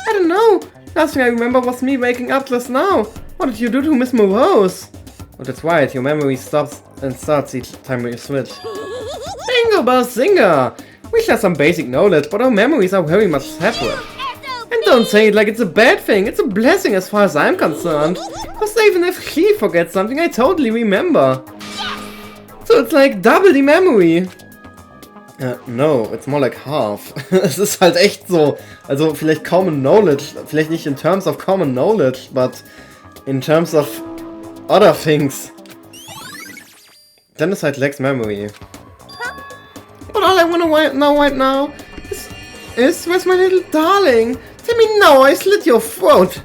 S1: I don't know. Last thing I remember was me waking up just now. What did you do to Miss Morose? Oh, that's right. Your memory stops and starts each time you switch. Bingo, Bazinga! We share some basic knowledge, but our memories are very much separate. And don't say it like it's a bad thing. It's a blessing as far as I'm concerned. Because even if she forgets something, I totally remember. So it's like double the memory. No, it's more like half. Es ist halt echt so. Also vielleicht common knowledge. Vielleicht nicht in terms of common knowledge, but in terms of other things. Then it's halt lacks memory. But all I wanna know right now is where's my little darling? Tell me now, I slit your throat.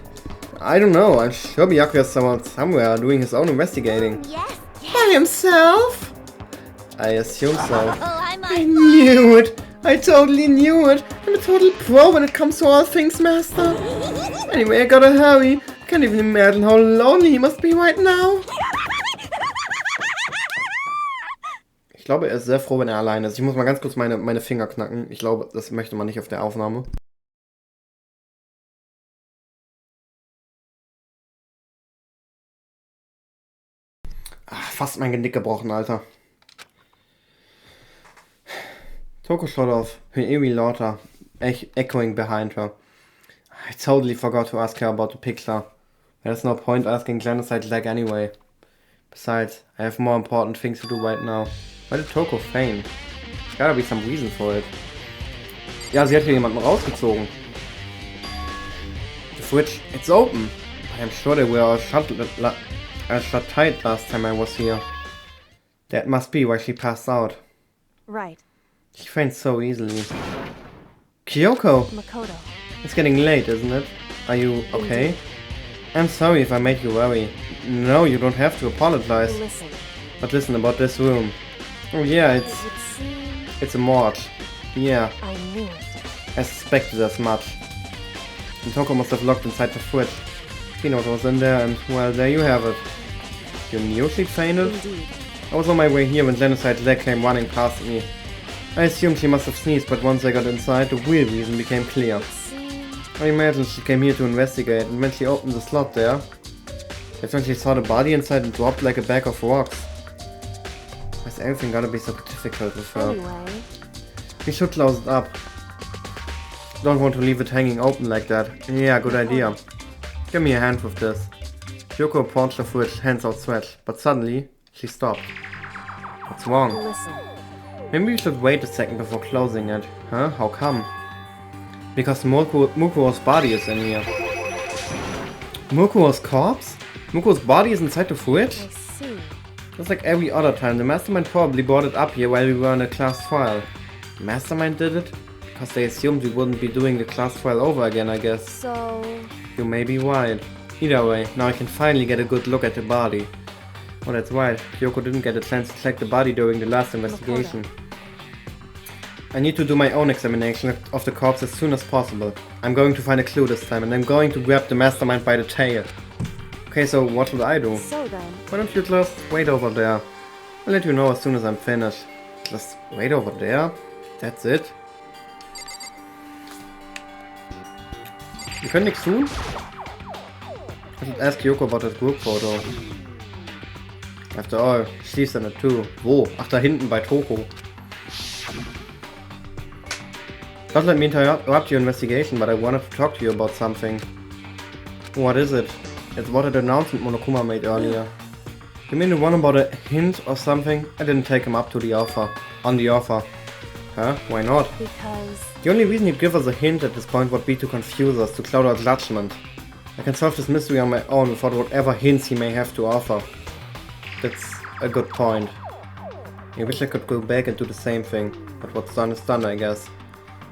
S1: I don't know. I'm sure Byakuya is somewhere doing his own investigating.
S4: Yes.
S1: By himself? I assume so.
S4: Oh, I'm
S1: I knew it! I totally knew it. I'm a total pro when it comes to all things, Master. Anyway, I gotta hurry. I can't even imagine how lonely he must be right now. Ich glaube, er ist sehr froh, wenn er alleine ist. Ich muss mal ganz kurz meine Finger knacken. Ich glaube, das möchte man nicht auf der Aufnahme. Ach, fast mein Genick gebrochen, Alter. Toko shot off, her eerie laughter, echoing behind her. I totally forgot to ask her about the picture. There's no point asking genocide lag anyway. Besides, I have more important things to do right now. Why did Toko faint? There's gotta be some reason for it. Ja, sie hat hier jemanden rausgezogen. The fridge, it's open. I am sure they were all shut tight last time I was here. That must be why she passed out.
S2: Right.
S1: She faints so easily. Kyoko!
S2: Makoto.
S1: It's getting late, isn't it? Are you okay?
S2: Indeed.
S1: I'm sorry if I made you worry. No, you don't have to apologize.
S2: Listen.
S1: But listen about this room. Oh yeah,
S2: It would seem
S1: it's a morgue. Yeah,
S2: I knew it.
S1: I suspected as much. And Toko must have looked inside the fridge. She knows what was in there, and well, there you have it. You knew she fainted?
S2: Indeed.
S1: I was on my way here when Genocide's leg came running past me. I assumed she must have sneezed, but once I got inside, the real reason became clear.
S2: It seemed
S1: I imagine she came here to investigate, and when she opened the slot there, that's when she saw the body inside and dropped like a bag of rocks. Why's everything gotta be so difficult with her?
S2: anyway.
S1: We should close it up. Don't want to leave it hanging open like that. Yeah, good idea. Give me a hand with this. Yoko approached the fridge, hands outstretched, but suddenly, she stopped. What's wrong?
S2: Listen.
S1: Maybe we should wait a second before closing it. Huh? How come? Because Mukuro's body is in here. Mukuro's corpse? Mukuro's body is inside the fridge?
S2: I see.
S1: Just like every other time, the Mastermind probably brought it up here while we were in a class trial. The Mastermind did it? Because they assumed we wouldn't be doing the class trial over again, I guess.
S2: So,
S1: You may be right. Either way, now I can finally get a good look at the body. Oh, that's right. Kyoko didn't get a chance to check the body during the last investigation. I need to do my own examination of the corpse as soon as possible. I'm going to find a clue this time, and I'm going to grab the Mastermind by the tail. Okay, so what should I do?
S2: so then.
S1: Why don't you just wait over there? I'll let you know as soon as I'm finished. Just wait over there? That's it? Wir können nichts tun? I should ask Yoko about that group photo. After all, she's in it too. Wo? Ach, da hinten bei Toko. Don't let me interrupt your investigation, but I wanted to talk to you about something. What is it? It's what an announcement Monokuma made earlier. You mean the one about a hint or something? I didn't take him up to the offer. On the offer. Huh? Why not?
S2: Because
S1: The only reason you give us a hint at this point would be to confuse us, to cloud our judgment. I can solve this mystery on my own without whatever hints he may have to offer. That's a good point. I wish I could go back and do the same thing, but what's done is done, I guess.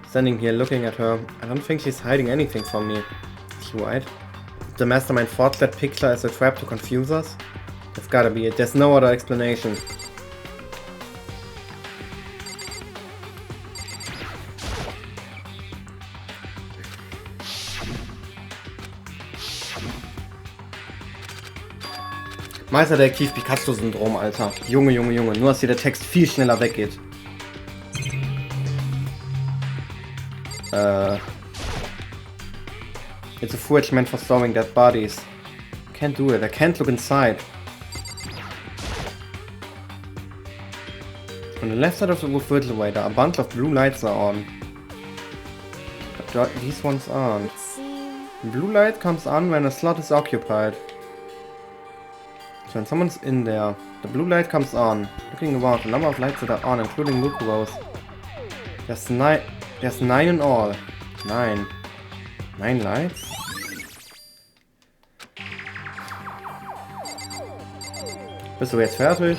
S1: Standing here looking at her, I don't think she's hiding anything from me. Is she right? The Mastermind forged that picture as a trap to confuse us? That's gotta be it, there's no other explanation. Meisterdetektiv Pikachu-Syndrom, Alter. Junge, Junge, Junge. Nur, dass hier der Text viel schneller weggeht. It's a fridge meant for storing dead bodies. Can't do it. I can't look inside. On the left side of the refrigerator, a bunch of blue lights are on. But these ones aren't.
S2: it seemed
S1: Blue light comes on when a slot is occupied. So when someone's in there, the blue light comes on. Looking around, the number of lights that are on, including Mukuro's. There's 9 in all. 9 lights? Bist du jetzt fertig?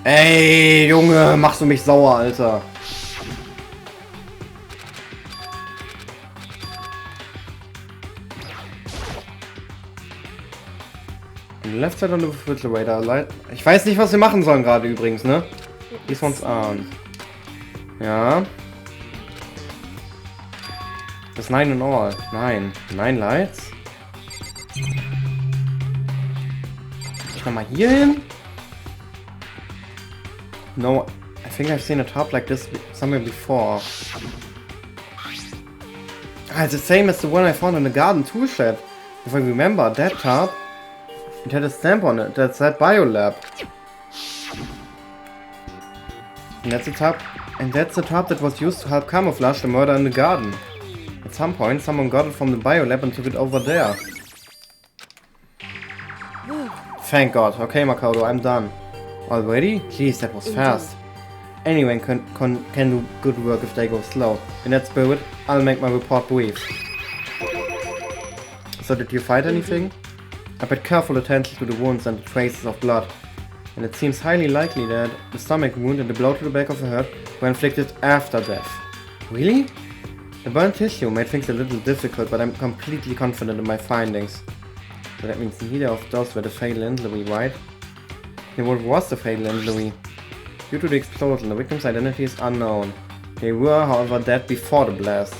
S1: Ey, Junge, machst du mich sauer, Alter. Left side on the refrigerator light. Ich weiß nicht, was wir machen sollen gerade übrigens, ne? These ones aren't. Ja. Das 9 in all. 9. 9 Lights. Ich nochmal hier hin? No, I think I've seen a top like this somewhere before. Ah, it's the same as the one I found in the garden tool shed. If I remember, that top, it had a stamp on it. That's that biolab. And that's the top that was used to help camouflage the murder in the garden. At some point, someone got it from the biolab and took it over there. Thank God. Okay, Makoto, I'm done. Already? Jeez, that was fast. Anyone can do good work if they go slow. In that spirit, I'll make my report brief. So did you find anything? I paid careful attention to the wounds and the traces of blood. And it seems highly likely that the stomach wound and the blow to the back of the head were inflicted after death. Really? The burnt tissue made things a little difficult, but I'm completely confident in my findings. So that means neither of those were the fatal injury, right? Then what was the fatal injury? Due to the explosion, the victim's identity is unknown. They were, however, dead before the blast.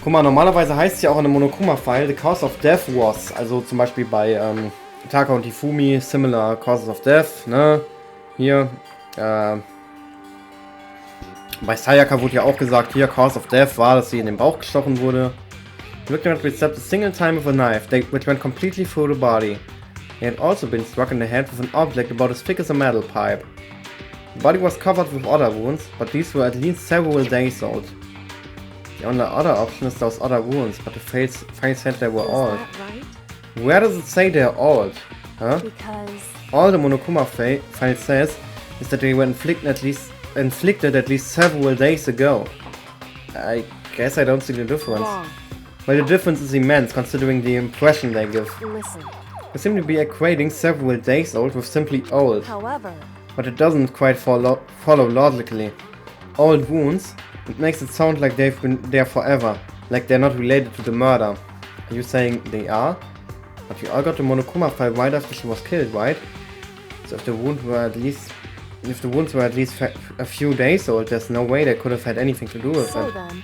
S1: Guck mal, normalerweise heißt es ja auch in einem Monokuma-File, the cause of death was. Also zum Beispiel bei Taka und Hifumi, similar causes of death, ne? Hier, bei Sayaka wurde ja auch gesagt, hier, cause of death war, dass sie in den Bauch gestochen wurde. The victim had been stabbed a single time with a knife, which went completely through the body. He had also been struck in the head with an object about as thick as a metal pipe. The body was covered with other wounds, but these were at least several days old. The only other option is those other wounds, but the files said they were old.
S2: Right?
S1: Where does it say they're old? Huh?
S2: Because
S1: All the Monokuma file says is that they were inflicted at least several days ago. I guess I don't see the difference.
S2: wrong.
S1: Well, the difference is immense considering the impression they give.
S2: Listen.
S1: They seem to be equating several days old with simply old,
S2: However,
S1: but it doesn't quite follow logically. Old wounds, it makes it sound like they've been there forever, like they're not related to the murder. Are you saying they are? But you all got the Monokuma file right after she was killed, right? So if the wounds were at least a few days old, there's no way they could have had anything to do with
S2: so
S1: it.
S2: then,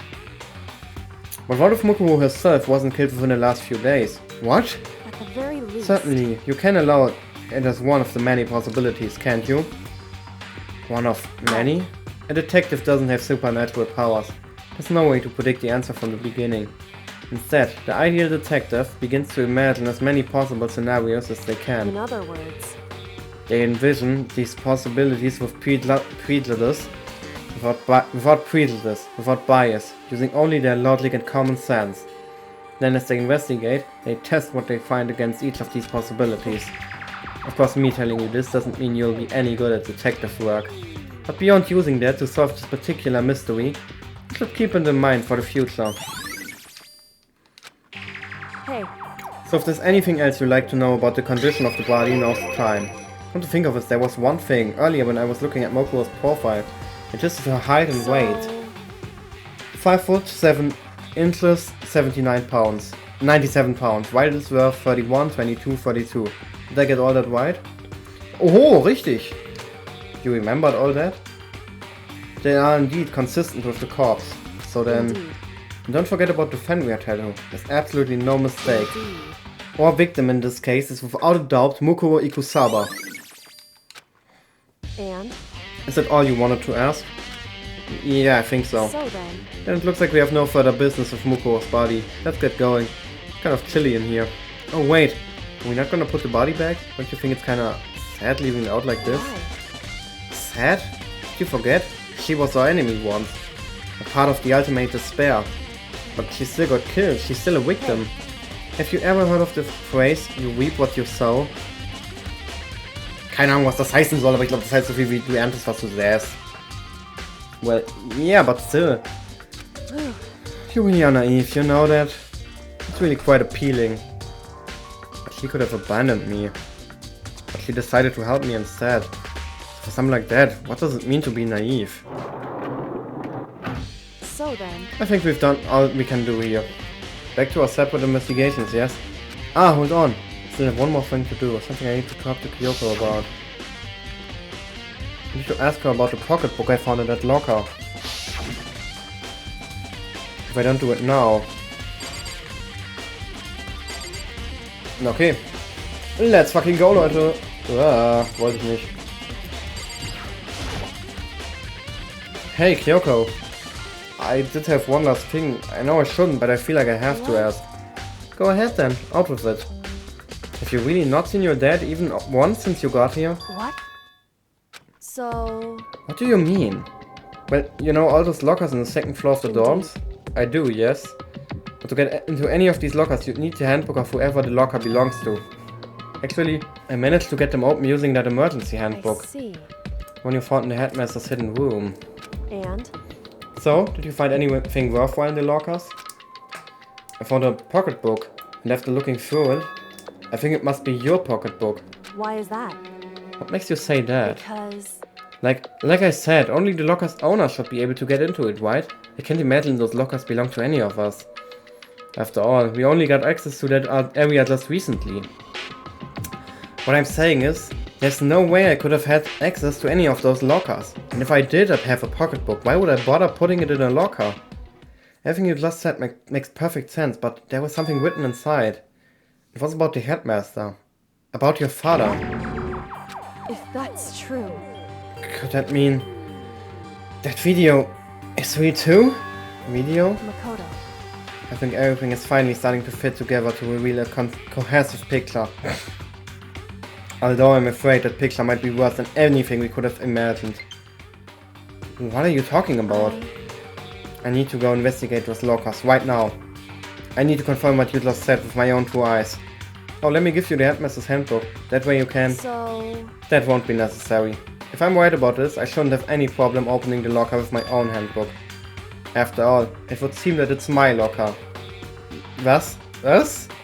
S1: But what if Mukuro herself wasn't killed within the last few days? What?
S2: at the very least,
S1: Certainly, you can allow it as one of the many possibilities, can't you? One of many? A detective doesn't have supernatural powers. There's no way to predict the answer from the beginning. Instead, the ideal detective begins to imagine as many possible scenarios as they
S2: in
S1: can.
S2: other words,
S1: They envision these possibilities with without bias, using only their logic and common sense. Then as they investigate, they test what they find against each of these possibilities. Of course, me telling you this doesn't mean you'll be any good at detective work. But beyond using that to solve this particular mystery, you should keep it in mind for the future.
S2: hey,
S1: So if there's anything else you'd like to know about the condition of the body, now's the time. Come to think of it, there was one thing earlier when I was looking at Mokuro's profile. It is her height and weight. 5 foot 7 inches, 97 pounds. Vitals were 31, 22, 32. Did I get all that right? Oh, richtig! You remembered all that? They are indeed consistent with the corpse. So then,
S2: indeed,
S1: don't forget about the Fenrir tattoo. There's absolutely no mistake.
S2: indeed.
S1: Our victim in this case is without a doubt Mukuro Ikusaba.
S2: And
S1: Is that all you wanted to ask? Yeah, I think so.
S2: so then,
S1: Then it looks like we have no further business with Mukuro's body. Let's get going. It's kind of chilly in here. Oh wait, are we not gonna put the body back? Don't you think it's kinda sad leaving it out like this?
S2: why?
S1: Sad? Did you forget? She was our enemy once. A part of the ultimate despair. But she still got killed. She's still a victim. Have you ever heard of the phrase, you reap what you sow? Keine Ahnung, was das heißen soll, aber ich glaube, das heißt so viel wie du erntest, was du säst. Well, yeah, but still. You really are naive, you know that? It's really quite appealing. But she could have abandoned me. But she decided to help me instead. For something like that, what does it mean to be naive?
S2: So then,
S1: I think we've done all we can do here. Back to our separate investigations, yes? Ah, hold on. Still have one more thing to do. Something I need to talk to Kyoko about. I need to ask her about the pocketbook I found in that locker. If I don't do it now. Okay. Let's fucking go, Leute. Wollte ich nicht. Hey, Kyoko. I did have one last thing. I know I shouldn't, but I feel like I have to ask. Go ahead then, out with it. Have you really not seen your dad even once since you got here?
S2: What? So...
S1: What do you mean? Well, you know all those lockers on the second floor of the dorms? I do, yes. But to get into any of these lockers, you need the handbook of whoever the locker belongs to. Actually, I managed to get them open using that emergency handbook.
S2: I see.
S1: One you found in the headmaster's hidden room.
S2: And?
S1: So, did you find anything worthwhile in the lockers? I found a pocketbook, and after looking through it, I think it must be your pocketbook.
S2: Why is that?
S1: What makes you say that?
S2: Because...
S1: Like I said, only the locker's owner should be able to get into it, right? I can't imagine those lockers belong to any of us. After all, we only got access to that area just recently. What I'm saying is, there's no way I could have had access to any of those lockers. And if I did have a pocketbook, why would I bother putting it in a locker? Everything you just said makes perfect sense, but there was something written inside. It was about the headmaster. About your father.
S2: if that's true...
S1: Could that mean... that video is real too? Video?
S2: Makoto.
S1: I think everything is finally starting to fit together to reveal a cohesive picture. Although I'm afraid that picture might be worse than anything we could have imagined. What are you talking about? I need to go investigate those lockers right now. I need to confirm what you just said with my own two eyes. Oh, let me give you the headmaster's handbook. That way you can...
S2: So...
S1: That won't be necessary. If I'm right about this, I shouldn't have any problem opening the locker with my own handbook. After all, it would seem that it's my locker. Was?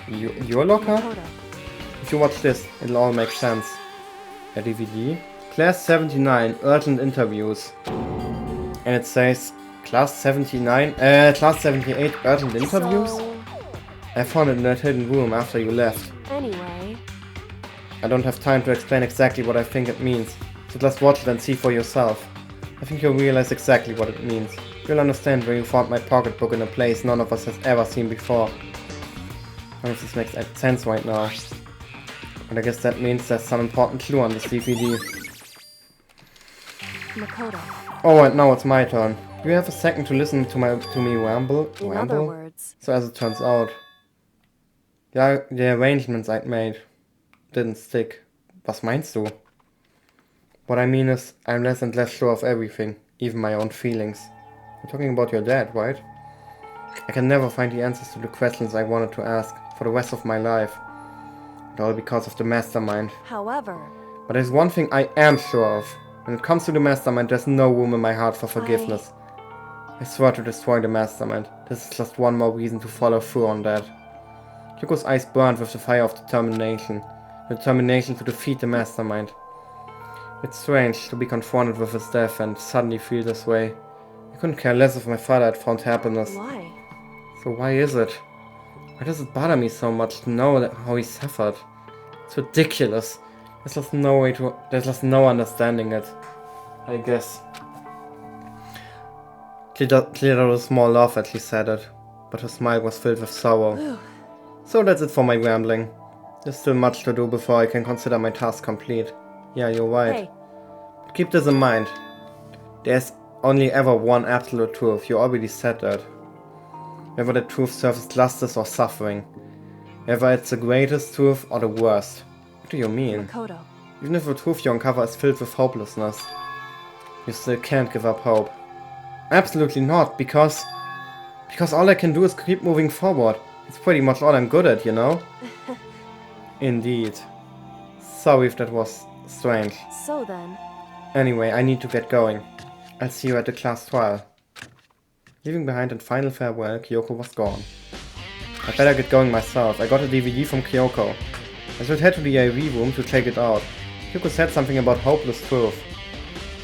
S1: Your locker?
S2: Makoto.
S1: If you watch this, it'll all make sense. A DVD? Class 79, urgent interviews. And it says, Class 78, urgent interviews?
S2: So...
S1: I found it in that hidden room after you left.
S2: Anyway...
S1: I don't have time to explain exactly what I think it means, so just watch it and see for yourself. I think you'll realize exactly what it means. You'll understand where you found my pocketbook in a place none of us has ever seen before. None of this makes sense right now. And I guess that means there's some important clue on this DVD.
S2: Makoto.
S1: Alright, now it's my turn. Do you have a second to listen to me ramble?
S2: In other words...
S1: So as it turns out, the arrangements I'd made didn't stick. Was meinst du? What I mean is, I'm less and less sure of everything, even my own feelings. You're talking about your dad, right? I can never find the answers to the questions I wanted to ask for the rest of my life. And all because of the mastermind.
S2: However...
S1: But there's one thing I am sure of. When it comes to the mastermind, there's no room in my heart for forgiveness. I swear to destroy the mastermind. This is just one more reason to follow through on that. Yuko's eyes burned with the fire of determination. The determination to defeat the mastermind. It's strange to be confronted with his death and suddenly feel this way. I couldn't care less if my father had found happiness.
S2: Why?
S1: So why is it? Why does it bother me so much to know how he suffered? It's ridiculous. There's just no understanding it. I guess. Cleared out a small laugh as she said it, but her smile was filled with sorrow. So that's it for my rambling. There's still much to do before I can consider my task complete. Yeah, you're right.
S2: Hey.
S1: But keep this in mind. There's only ever one absolute truth, you already said that. Whether the truth serves justice or suffering. Whether it's the greatest truth or the worst. What do you mean?
S2: Makoto.
S1: Even if the truth you uncover is filled with hopelessness, you still can't give up hope. Absolutely not, because all I can do is keep moving forward. It's pretty much all I'm good at, you know? Indeed. Sorry if that was strange.
S2: So then...
S1: Anyway, I need to get going. I'll see you at the class trial. Leaving behind a final farewell, Kyoko was gone. I better get going myself. I got a DVD from Kyoko. I should head to the AV room to check it out. Kyoko said something about hopeless truth.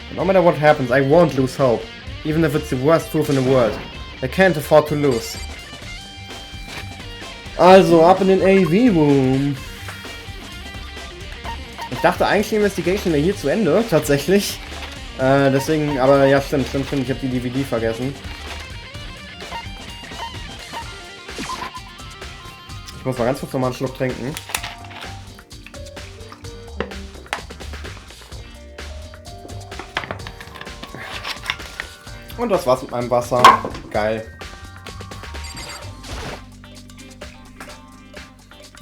S1: But no matter what happens, I won't lose hope. Even if it's the worst truth in the world. I can't afford to lose. Also, ab in den AV Room. Ich dachte eigentlich, die Investigation wäre hier zu Ende, tatsächlich. Deswegen, aber ja, stimmt. Ich habe die DVD vergessen. Ich muss mal ganz kurz nochmal einen Schluck trinken. Und das war's mit meinem Wasser. Geil.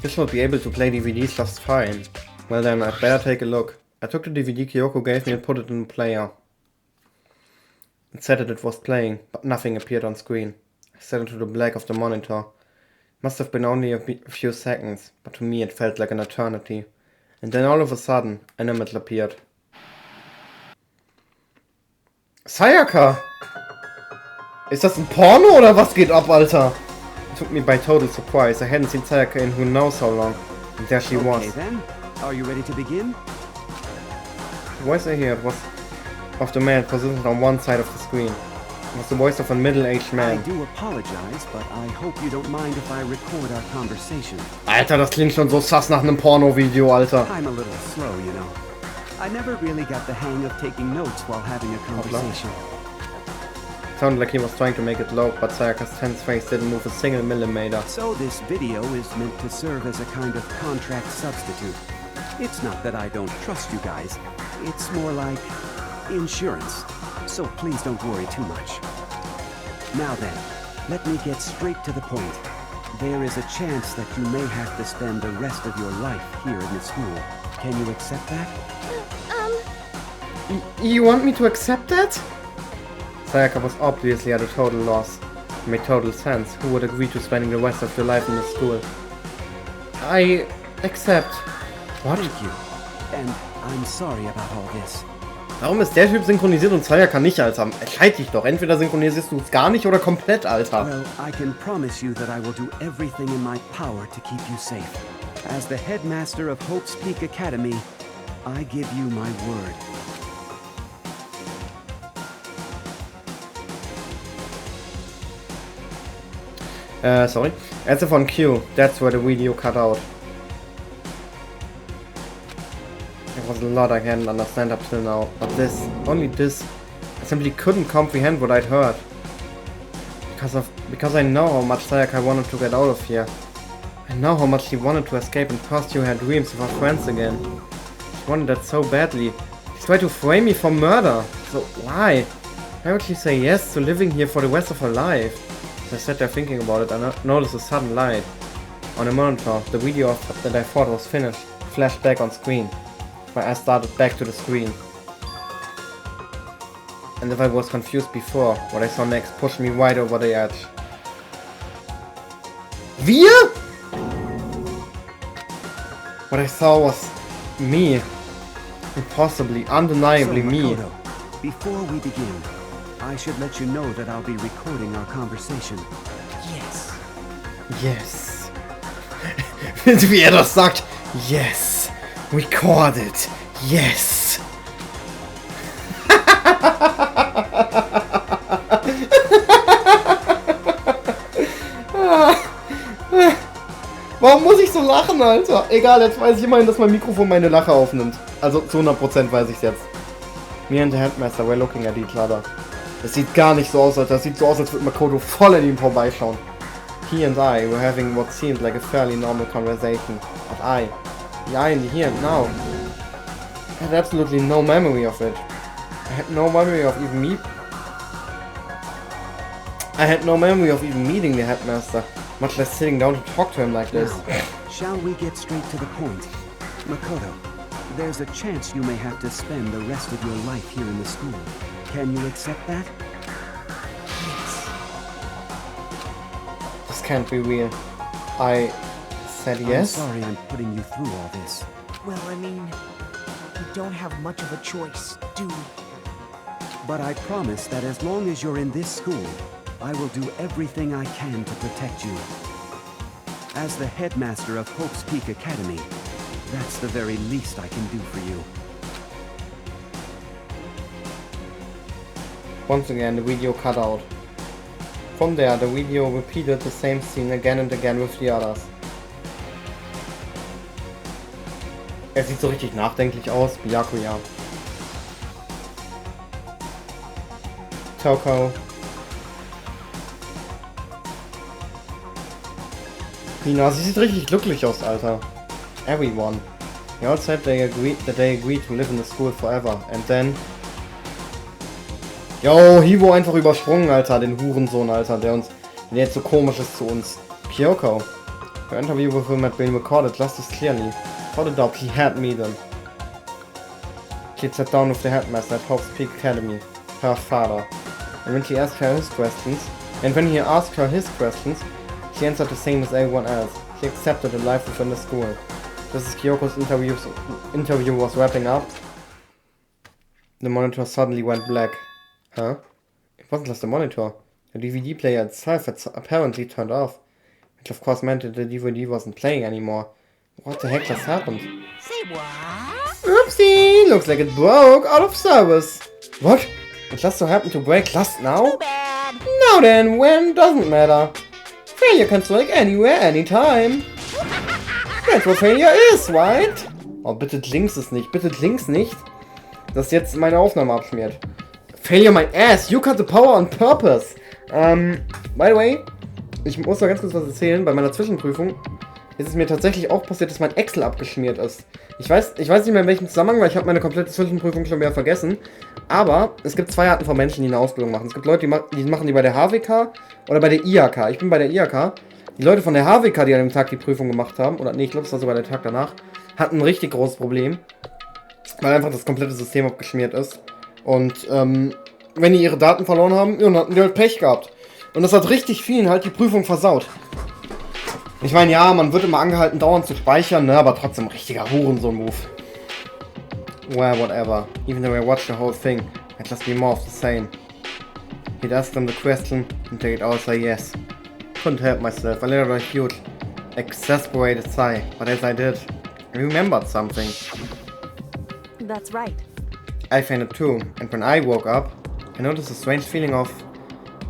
S1: This will be able to play DVDs just fine. Well then, I'd better take a look. I took the DVD Kyoko gave me and put it in the player. It said that it was playing, but nothing appeared on screen. I stared into the black of the monitor. Must have been only a few seconds, but to me it felt like an eternity. And then all of a sudden, an image appeared. Sayaka! Ist das ein Porno oder was geht ab, Alter? It took me by total surprise. I hadn't seen Sayaka in who knows how long. And there she was.
S7: Okay then, are you ready to begin?
S1: The voice I heard was of the man positioned on one side of the screen. It was the voice of a middle-aged
S7: I
S1: man.
S7: do apologize, but I hope you don't mind if I record our conversation.
S1: Alter, das klingt schon so sass nach einem Porno-Video, Alter.
S7: I'm a little slow, you know. I never really got the hang of taking notes while having a conversation.
S1: It sounded like he was trying to make it loud, but Sayaka's tense face didn't move a single millimeter.
S7: So this video is meant to serve as a kind of contract substitute. It's not that I don't trust you guys. It's more like insurance. So please don't worry too much. Now then, let me get straight to the point. There is a chance that you may have to spend the rest of your life here in the school. Can you accept that?
S1: You want me to accept that? Sayaka was obviously at a total loss. It made total sense. Who would agree to spending the rest of their life in the school? I accept. What?
S7: Thank you. And I'm sorry about all this.
S1: Warum ist der Typ synchronisiert und Sayaka nicht, Alter? Entscheid dich doch. Entweder synchronisierst du es gar nicht oder komplett, Alter.
S7: Well, I can promise you that I will do everything in my power to keep you safe. As the headmaster of Hope's Peak Academy, I give you my word.
S1: Sorry. As if on cue, that's where the video cut out. There was a lot I hadn't understand up till now, but this, only this, I simply couldn't comprehend what I'd heard. Because I know how much Sayaka wanted to get out of here. I know how much she wanted to escape and pursue her dreams with her friends again. She wanted that so badly. She tried to frame me for murder. So why? Why would she say yes to living here for the rest of her life? As I sat there thinking about it, I noticed a sudden light. On the monitor, the video that I thought was finished flashed back on screen. My eyes started back to the screen. And if I was confused before, what I saw next pushed me right over the edge. Wir? What I saw was me. Impossibly, undeniably
S7: So,
S1: me.
S7: Makoto, before we begin, I should let you know that I'll be recording our conversation.
S8: Yes.
S1: Yes. Wie das sagt. Yes. Record it. Yes. Warum muss ich so lachen, Alter? Egal, jetzt weiß ich immerhin, dass mein Mikrofon meine Lache aufnimmt. Also zu 100% weiß ich es jetzt. Me and the Headmaster were looking at each other. Es sieht gar nicht so aus, Alter. Es sieht so aus, als würde Makoto voll an ihm vorbeischauen. He and I were having what seemed like a fairly normal conversation. But the I in the here and now, I had absolutely no memory of it. I had no memory of even meeting the headmaster, much less sitting down to talk to him like this.
S7: Now, shall we get straight to the point? Makoto, there's a chance you may have to spend the rest of your life here in the school. Can you accept that?
S8: Yes.
S1: This can't be real. I said yes?
S7: I'm sorry I'm putting you through all this.
S8: Well, I mean, we don't have much of a choice, do we?
S7: But I promise that as long as you're in this school, I will do everything I can to protect you. As the headmaster of Hope's Peak Academy, that's the very least I can do for you.
S1: Once again, the video cut out. From there, the video repeated the same scene again and again with the others. Er sieht so richtig nachdenklich aus, Byakuya. Toko. Nina, sie sieht richtig glücklich aus, Alter. Everyone. They all said they agreed to live in the school forever. And then... Yo, Hivo einfach übersprungen, Alter. Den Hurensohn, Alter. Der jetzt so komisch ist zu uns. Kyoko. Her interview with him had been recorded just as clearly. Without a doubt, he had me then. She sat down with the headmaster at Hope's Peak Academy, her father. And when he asked her his questions, she answered the same as everyone else. She accepted a life within the school. Just as Kyoko's interview was wrapping up, the monitor suddenly went black. Huh? It wasn't just the monitor. The DVD player itself had apparently turned off, which of course meant that the DVD wasn't playing anymore. What the heck just happened?
S3: Say what?
S1: Oopsie! Looks like it broke out of service. What? It just so happened to break just now?
S3: Too bad.
S1: Now then, when doesn't matter. Failure can strike anywhere, anytime. That's what failure is, right? Oh, bitte links es nicht. Bitte links nicht. Dass jetzt meine Aufnahme abschmiert. Failure my ass. You cut the power on purpose. By the way, ich muss noch ganz kurz was erzählen. Bei meiner Zwischenprüfung ist es mir tatsächlich auch passiert, dass mein Excel abgeschmiert ist. Ich weiß nicht mehr in welchem Zusammenhang, weil ich habe meine komplette Zwischenprüfung schon wieder vergessen. Aber es gibt zwei Arten von Menschen, die eine Ausbildung machen. Es gibt Leute, die machen die bei der HWK oder bei der IHK. Ich bin bei der IHK. Die Leute von der HWK, die an dem Tag die Prüfung gemacht haben, oder nee, ich glaube, es war sogar der Tag danach, hatten ein richtig großes Problem. Weil einfach das komplette System abgeschmiert ist. Und wenn die ihre Daten verloren haben, dann hatten die halt Pech gehabt. Und das hat richtig vielen halt die Prüfung versaut. Ich meine, ja, man wird immer angehalten, dauernd zu speichern, ne, aber trotzdem richtiger Hurensohn-Move. Well, whatever. Even though I watched the whole thing, I'd just be more of the same. He'd ask them the question, and they'd all say yes. Couldn't help myself. I let out a huge, exasperated sigh, but as I did, I remembered something.
S2: That's right.
S1: I fainted too, and when I woke up, I noticed a strange feeling of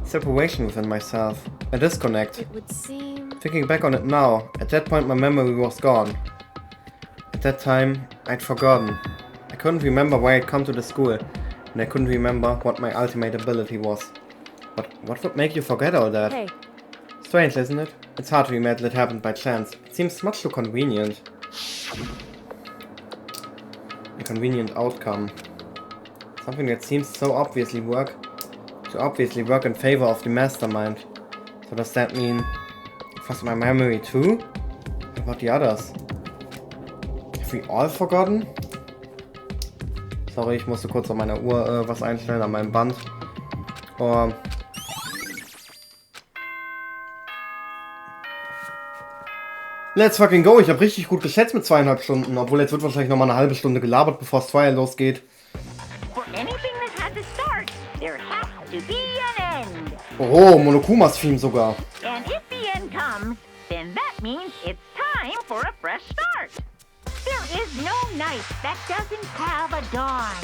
S1: separation within myself. A disconnect.
S2: It would seem...
S1: Thinking back on it now, at that point my memory was gone. At that time, I'd forgotten. I couldn't remember why I'd come to the school, and I couldn't remember what my ultimate ability was. But what would make you forget all that?
S2: Hey,
S1: Strange, isn't it? It's hard to imagine it happened by chance. It seems much too convenient. A convenient outcome. Something that seems so obviously work in favor of the mastermind. So does that mean it was my memory too? What about the others? Have we all forgotten? Sorry, ich musste kurz an meiner Uhr was einstellen, an meinem Band. Oh. Let's fucking go. Ich habe richtig gut geschätzt mit 2,5 Stunden. Obwohl jetzt wird wahrscheinlich nochmal eine halbe Stunde gelabert, bevor es Freue losgeht.
S3: For anything that had to start, there has to be an end.
S1: Oh, Monokumas Theme sogar.
S3: And if the end comes, then that means it's time for a fresh start. There is no night that doesn't have a dawn.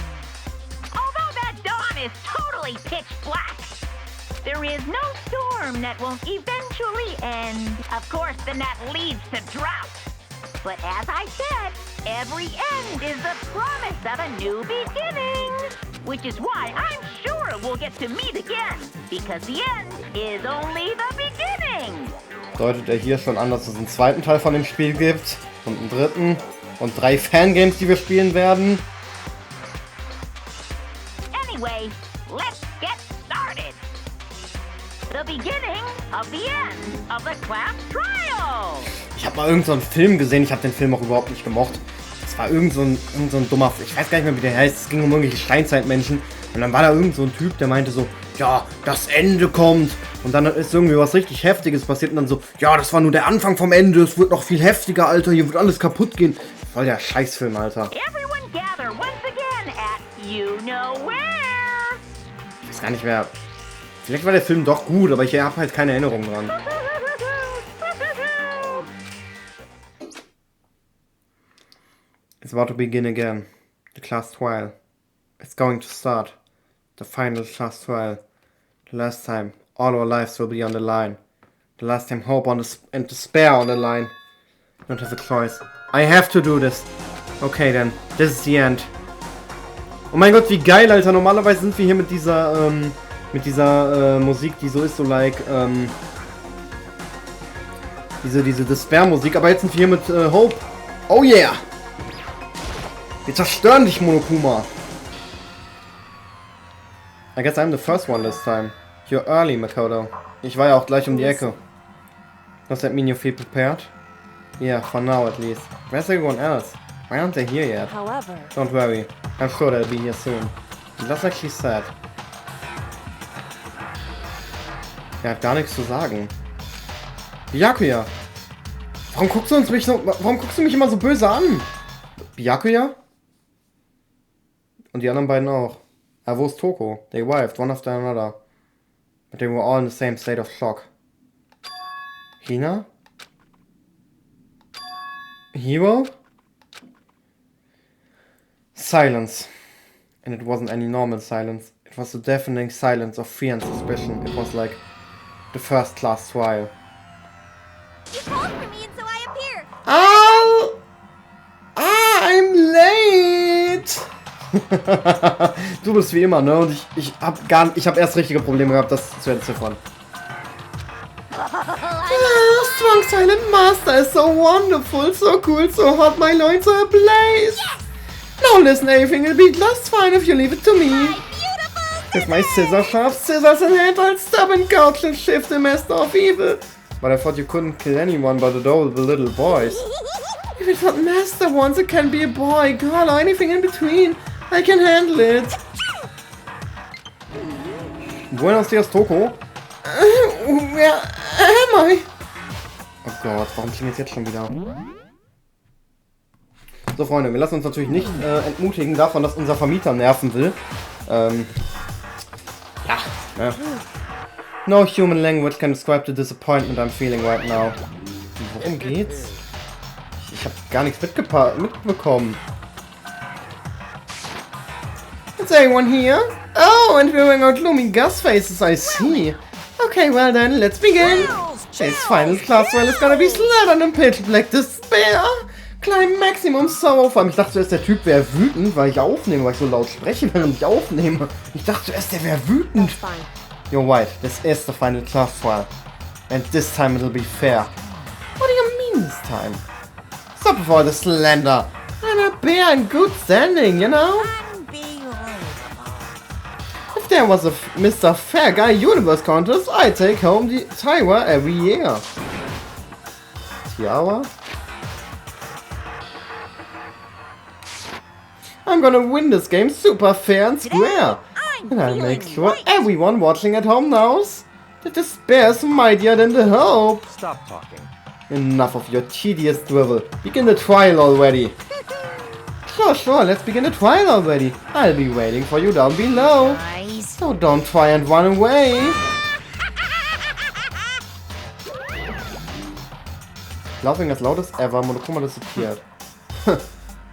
S3: Although that dawn is totally pitch black, there is no storm that won't eventually end. Of course, then that leads to drought. But as I said, every end is the promise of a new beginning. Which is why I'm sure we'll get to meet again. Because the end is only the beginning.
S1: Deutet er hier schon an, dass es einen zweiten Teil von dem Spiel gibt. Und einen dritten. Und 3 Fangames, die wir spielen werden.
S3: Anyway, let's get started. The beginning of the end of the class trial.
S1: Ich habe mal irgend so einen Film gesehen, ich habe den Film auch überhaupt nicht gemocht. Es war irgend so ein dummer, ich weiß gar nicht mehr, wie der heißt, es ging um irgendwelche Steinzeitmenschen. Und dann war da irgend so ein Typ, der meinte so, ja, das Ende kommt. Und dann ist irgendwie was richtig Heftiges passiert und dann so, ja, das war nur der Anfang vom Ende, es wird noch viel heftiger, Alter, hier wird alles kaputt gehen. Voll der Scheißfilm, Alter.
S3: Everyone gather once again at you know where.
S1: Ich weiß gar nicht mehr. Vielleicht war der Film doch gut, aber ich habe halt keine Erinnerung dran. It's about to begin again. The class trial. It's going to start. The final class trial. The last time all our lives will be on the line. The last time hope and despair on the line. Don't have a choice. I have to do this. Okay then, this is the end. Oh mein Gott, wie geil, Alter. Normalerweise sind wir hier mit dieser Mit dieser Musik, die so ist, so like, diese Despair-Musik. Aber jetzt sind wir hier mit Hope. Oh yeah! Wir zerstören dich, Monokuma. I guess I'm the first one this time. You're early, Makoto. Ich war ja auch gleich um die Ecke. Does that mean you feel prepared? Yeah, for now at least. Where's everyone else? Why aren't they here yet?
S2: However,
S1: Don't worry. I'm sure they'll be here soon. That's like she said. Er hat gar nichts zu sagen. Byakuya! Warum guckst du mich immer so böse an? Byakuya? Und die anderen beiden auch. Wo ist Toko? They arrived, one after another. But they were all in the same state of shock. Hina? Hero? Silence. And it wasn't any normal silence. It was the deafening silence of fear and suspicion. It was like the first class trial.
S4: You called for me and so I appeared.
S1: I'm late! Du bist wie immer, ne? Und ich hab erst richtige Probleme gehabt, das zu entziffern. Strong Silent Master is so wonderful, so cool, so hot, my loins are ablaze. Yes! Now listen, everything will be just fine if you leave it to me. With my scissor-sharp scissors in hand, I'll stop and gouge and shift the master of evil. But I thought you couldn't kill anyone but adore the little boys. If it's not master wants, it can be a boy, girl, or anything in between. I can handle it. Buenos días, Toko. Where am I? Oh Gott, warum klingt es jetzt schon wieder? So, Freunde, wir lassen uns natürlich nicht entmutigen davon, dass unser Vermieter nerven will. Ja. No human language can describe the disappointment I'm feeling right now. Worum geht's? Ich habe gar nichts mitbekommen. Is anyone here? Oh, and we're wearing our gloomy gas faces, I see. Okay, well then, let's begin. This final class trial is gonna be slathered in pitch black despair. Climb maximum sorrow. Vor allem, ich dachte zuerst, der Typ wäre wütend, weil ich aufnehme, weil ich so laut spreche, während ich aufnehme. Ich dachte zuerst, der wäre wütend. You're right, this is the final class trial. And this time it'll be fair. What do you mean this time? Stop before the slander. I'm a bear in good standing, you know? If there was a Mr. Fair Guy Universe contest, I'd take home the tiara every year. Tiara? I'm gonna win this game super fair and square. And I'll make sure everyone watching at home knows that despair is mightier than the hope.
S5: Stop talking.
S1: Enough of your tedious drivel. Begin the trial already. Sure, let's begin the trial already. I'll be waiting for you down below. So don't try and run away. Laughing as loud as ever, Monokuma disappeared.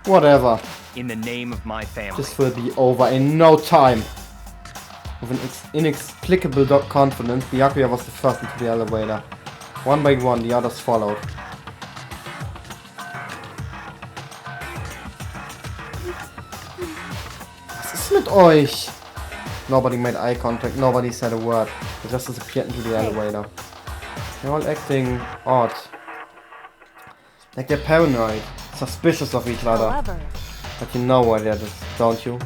S1: Whatever.
S5: In the name of my family.
S1: This will be over in no time. With an inexplicable confidence, Byakuya was the first into the elevator. One by one, the others followed. Was ist mit euch? Nobody made eye contact, nobody said a word. They just disappeared into the elevator. They're all acting odd. Like they're paranoid, suspicious of each other.
S2: however,
S1: But you know why that is, don't you?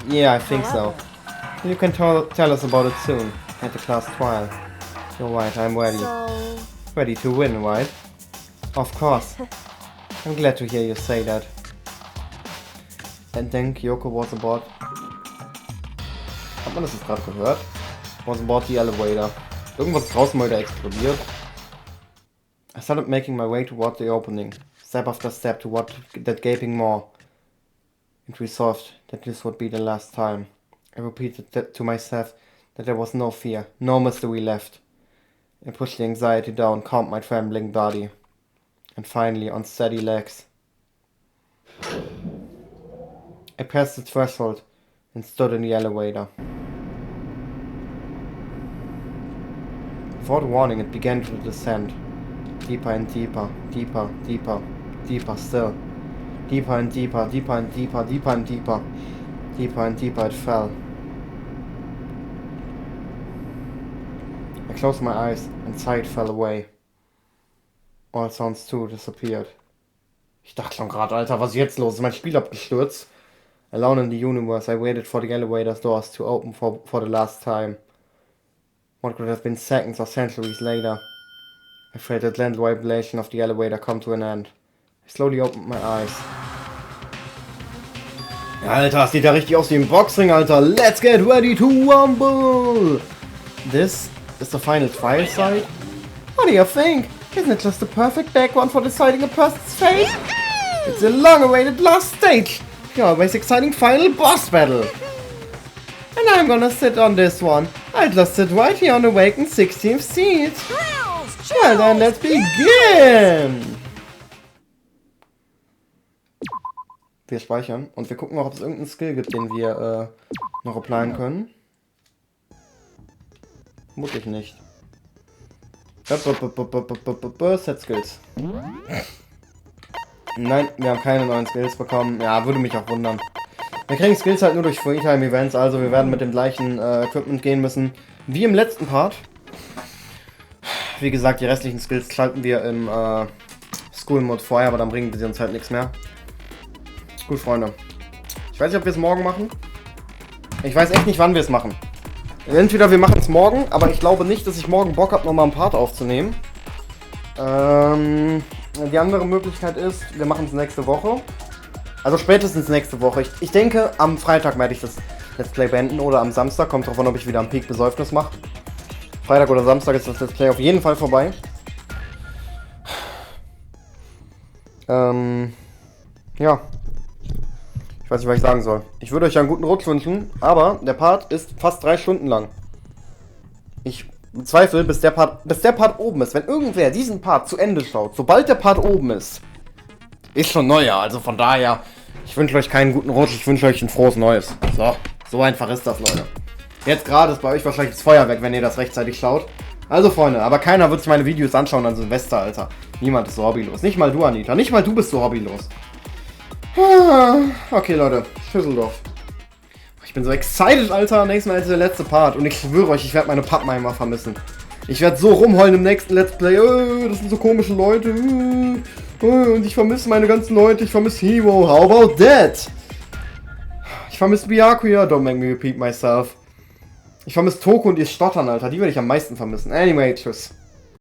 S1: Yeah, I think so. You can tell us about it soon, at the class trial. You're right, I'm ready.
S2: so
S1: Ready to win, right? Of course. I'm glad to hear you say that. And then Kyoko was aboard. Hat man das jetzt gerade gehört? Was aboard the elevator. Irgendwas ist draußen mal wieder explodiert. I started making my way toward the opening, step after step toward that gaping maw. And resolved that this would be the last time. I repeated that to myself that there was no fear, no mystery left. I pushed the anxiety down, calmed my trembling body. And finally, on steady legs, I passed the threshold and stood in the elevator. Without warning, it began to descend. Deeper and deeper, deeper, deeper, deeper still. Deeper and deeper, deeper and deeper, deeper and deeper. Deeper and deeper it fell. closed my eyes and sight fell away. All sounds too disappeared. Ich dachte schon gerade, Alter, was ist jetzt los? Ist mein Spiel abgestürzt? Alone in the universe, I waited for the elevator's doors to open for the last time. What could have been seconds or centuries later? I felt the gentle vibration of the elevator come to an end. I slowly opened my eyes. Alter, das sieht ja richtig aus wie im Boxring, Alter. Let's get ready to rumble! This is the final trial site? What do you think? Isn't it just the perfect background for deciding a person's fate? It's a long-awaited last stage! The always exciting final boss battle! And I'm gonna sit on this one. I'll just sit right here on the vacant 16th seat. Well then, let's begin! Wir speichern und wir gucken auch, ob es irgendeinen Skill gibt, den wir noch applyen können. Vermutlich nicht. Set Skills. Nein, wir haben keine neuen Skills bekommen. Ja, würde mich auch wundern. Wir kriegen Skills halt nur durch Freetime-Events, also wir werden mit dem gleichen Equipment gehen müssen wie im letzten Part. Wie gesagt, die restlichen Skills schalten wir im School-Mode vorher, aber dann bringen sie uns halt nichts mehr. Gut, Freunde. Ich weiß nicht, ob wir es morgen machen. Ich weiß echt nicht, wann wir es machen. Entweder wir machen es morgen, aber ich glaube nicht, dass ich morgen Bock habe, nochmal einen Part aufzunehmen. Die andere Möglichkeit ist, wir machen es nächste Woche. Also spätestens nächste Woche. Ich denke, am Freitag werde ich das Let's Play beenden oder am Samstag. Kommt drauf an, ob ich wieder am Peak Besäufnis mache. Freitag oder Samstag ist das Let's Play auf jeden Fall vorbei. Ja. Ich weiß nicht, was ich sagen soll. Ich würde euch einen guten Rutsch wünschen, aber der Part ist fast 3 Stunden lang. Ich bezweifle, bis der Part oben ist. Wenn irgendwer diesen Part zu Ende schaut, sobald der Part oben ist schon Neujahr. Also von daher, ich wünsche euch keinen guten Rutsch, ich wünsche euch ein frohes Neues. So einfach ist das, Leute. Jetzt gerade ist bei euch wahrscheinlich das Feuerwerk, wenn ihr das rechtzeitig schaut. Also Freunde, aber keiner wird sich meine Videos anschauen an Silvester, Alter. Niemand ist so hobbylos. Nicht mal du, Anita. Nicht mal du bist so hobbylos. Okay, Leute. Schüsseldorf. Ich bin so excited, Alter. Nächstes Mal ist der letzte Part. Und ich schwöre euch, ich werde meine Pappenheimer vermissen. Ich werde so rumheulen im nächsten Let's Play. Das sind so komische Leute. Und ich vermisse meine ganzen Leute. Ich vermisse Hero. How about that? Ich vermisse Byakuya. Don't make me repeat myself. Ich vermisse Toko und ihr Stottern, Alter. Die werde ich am meisten vermissen. Anyway, tschüss.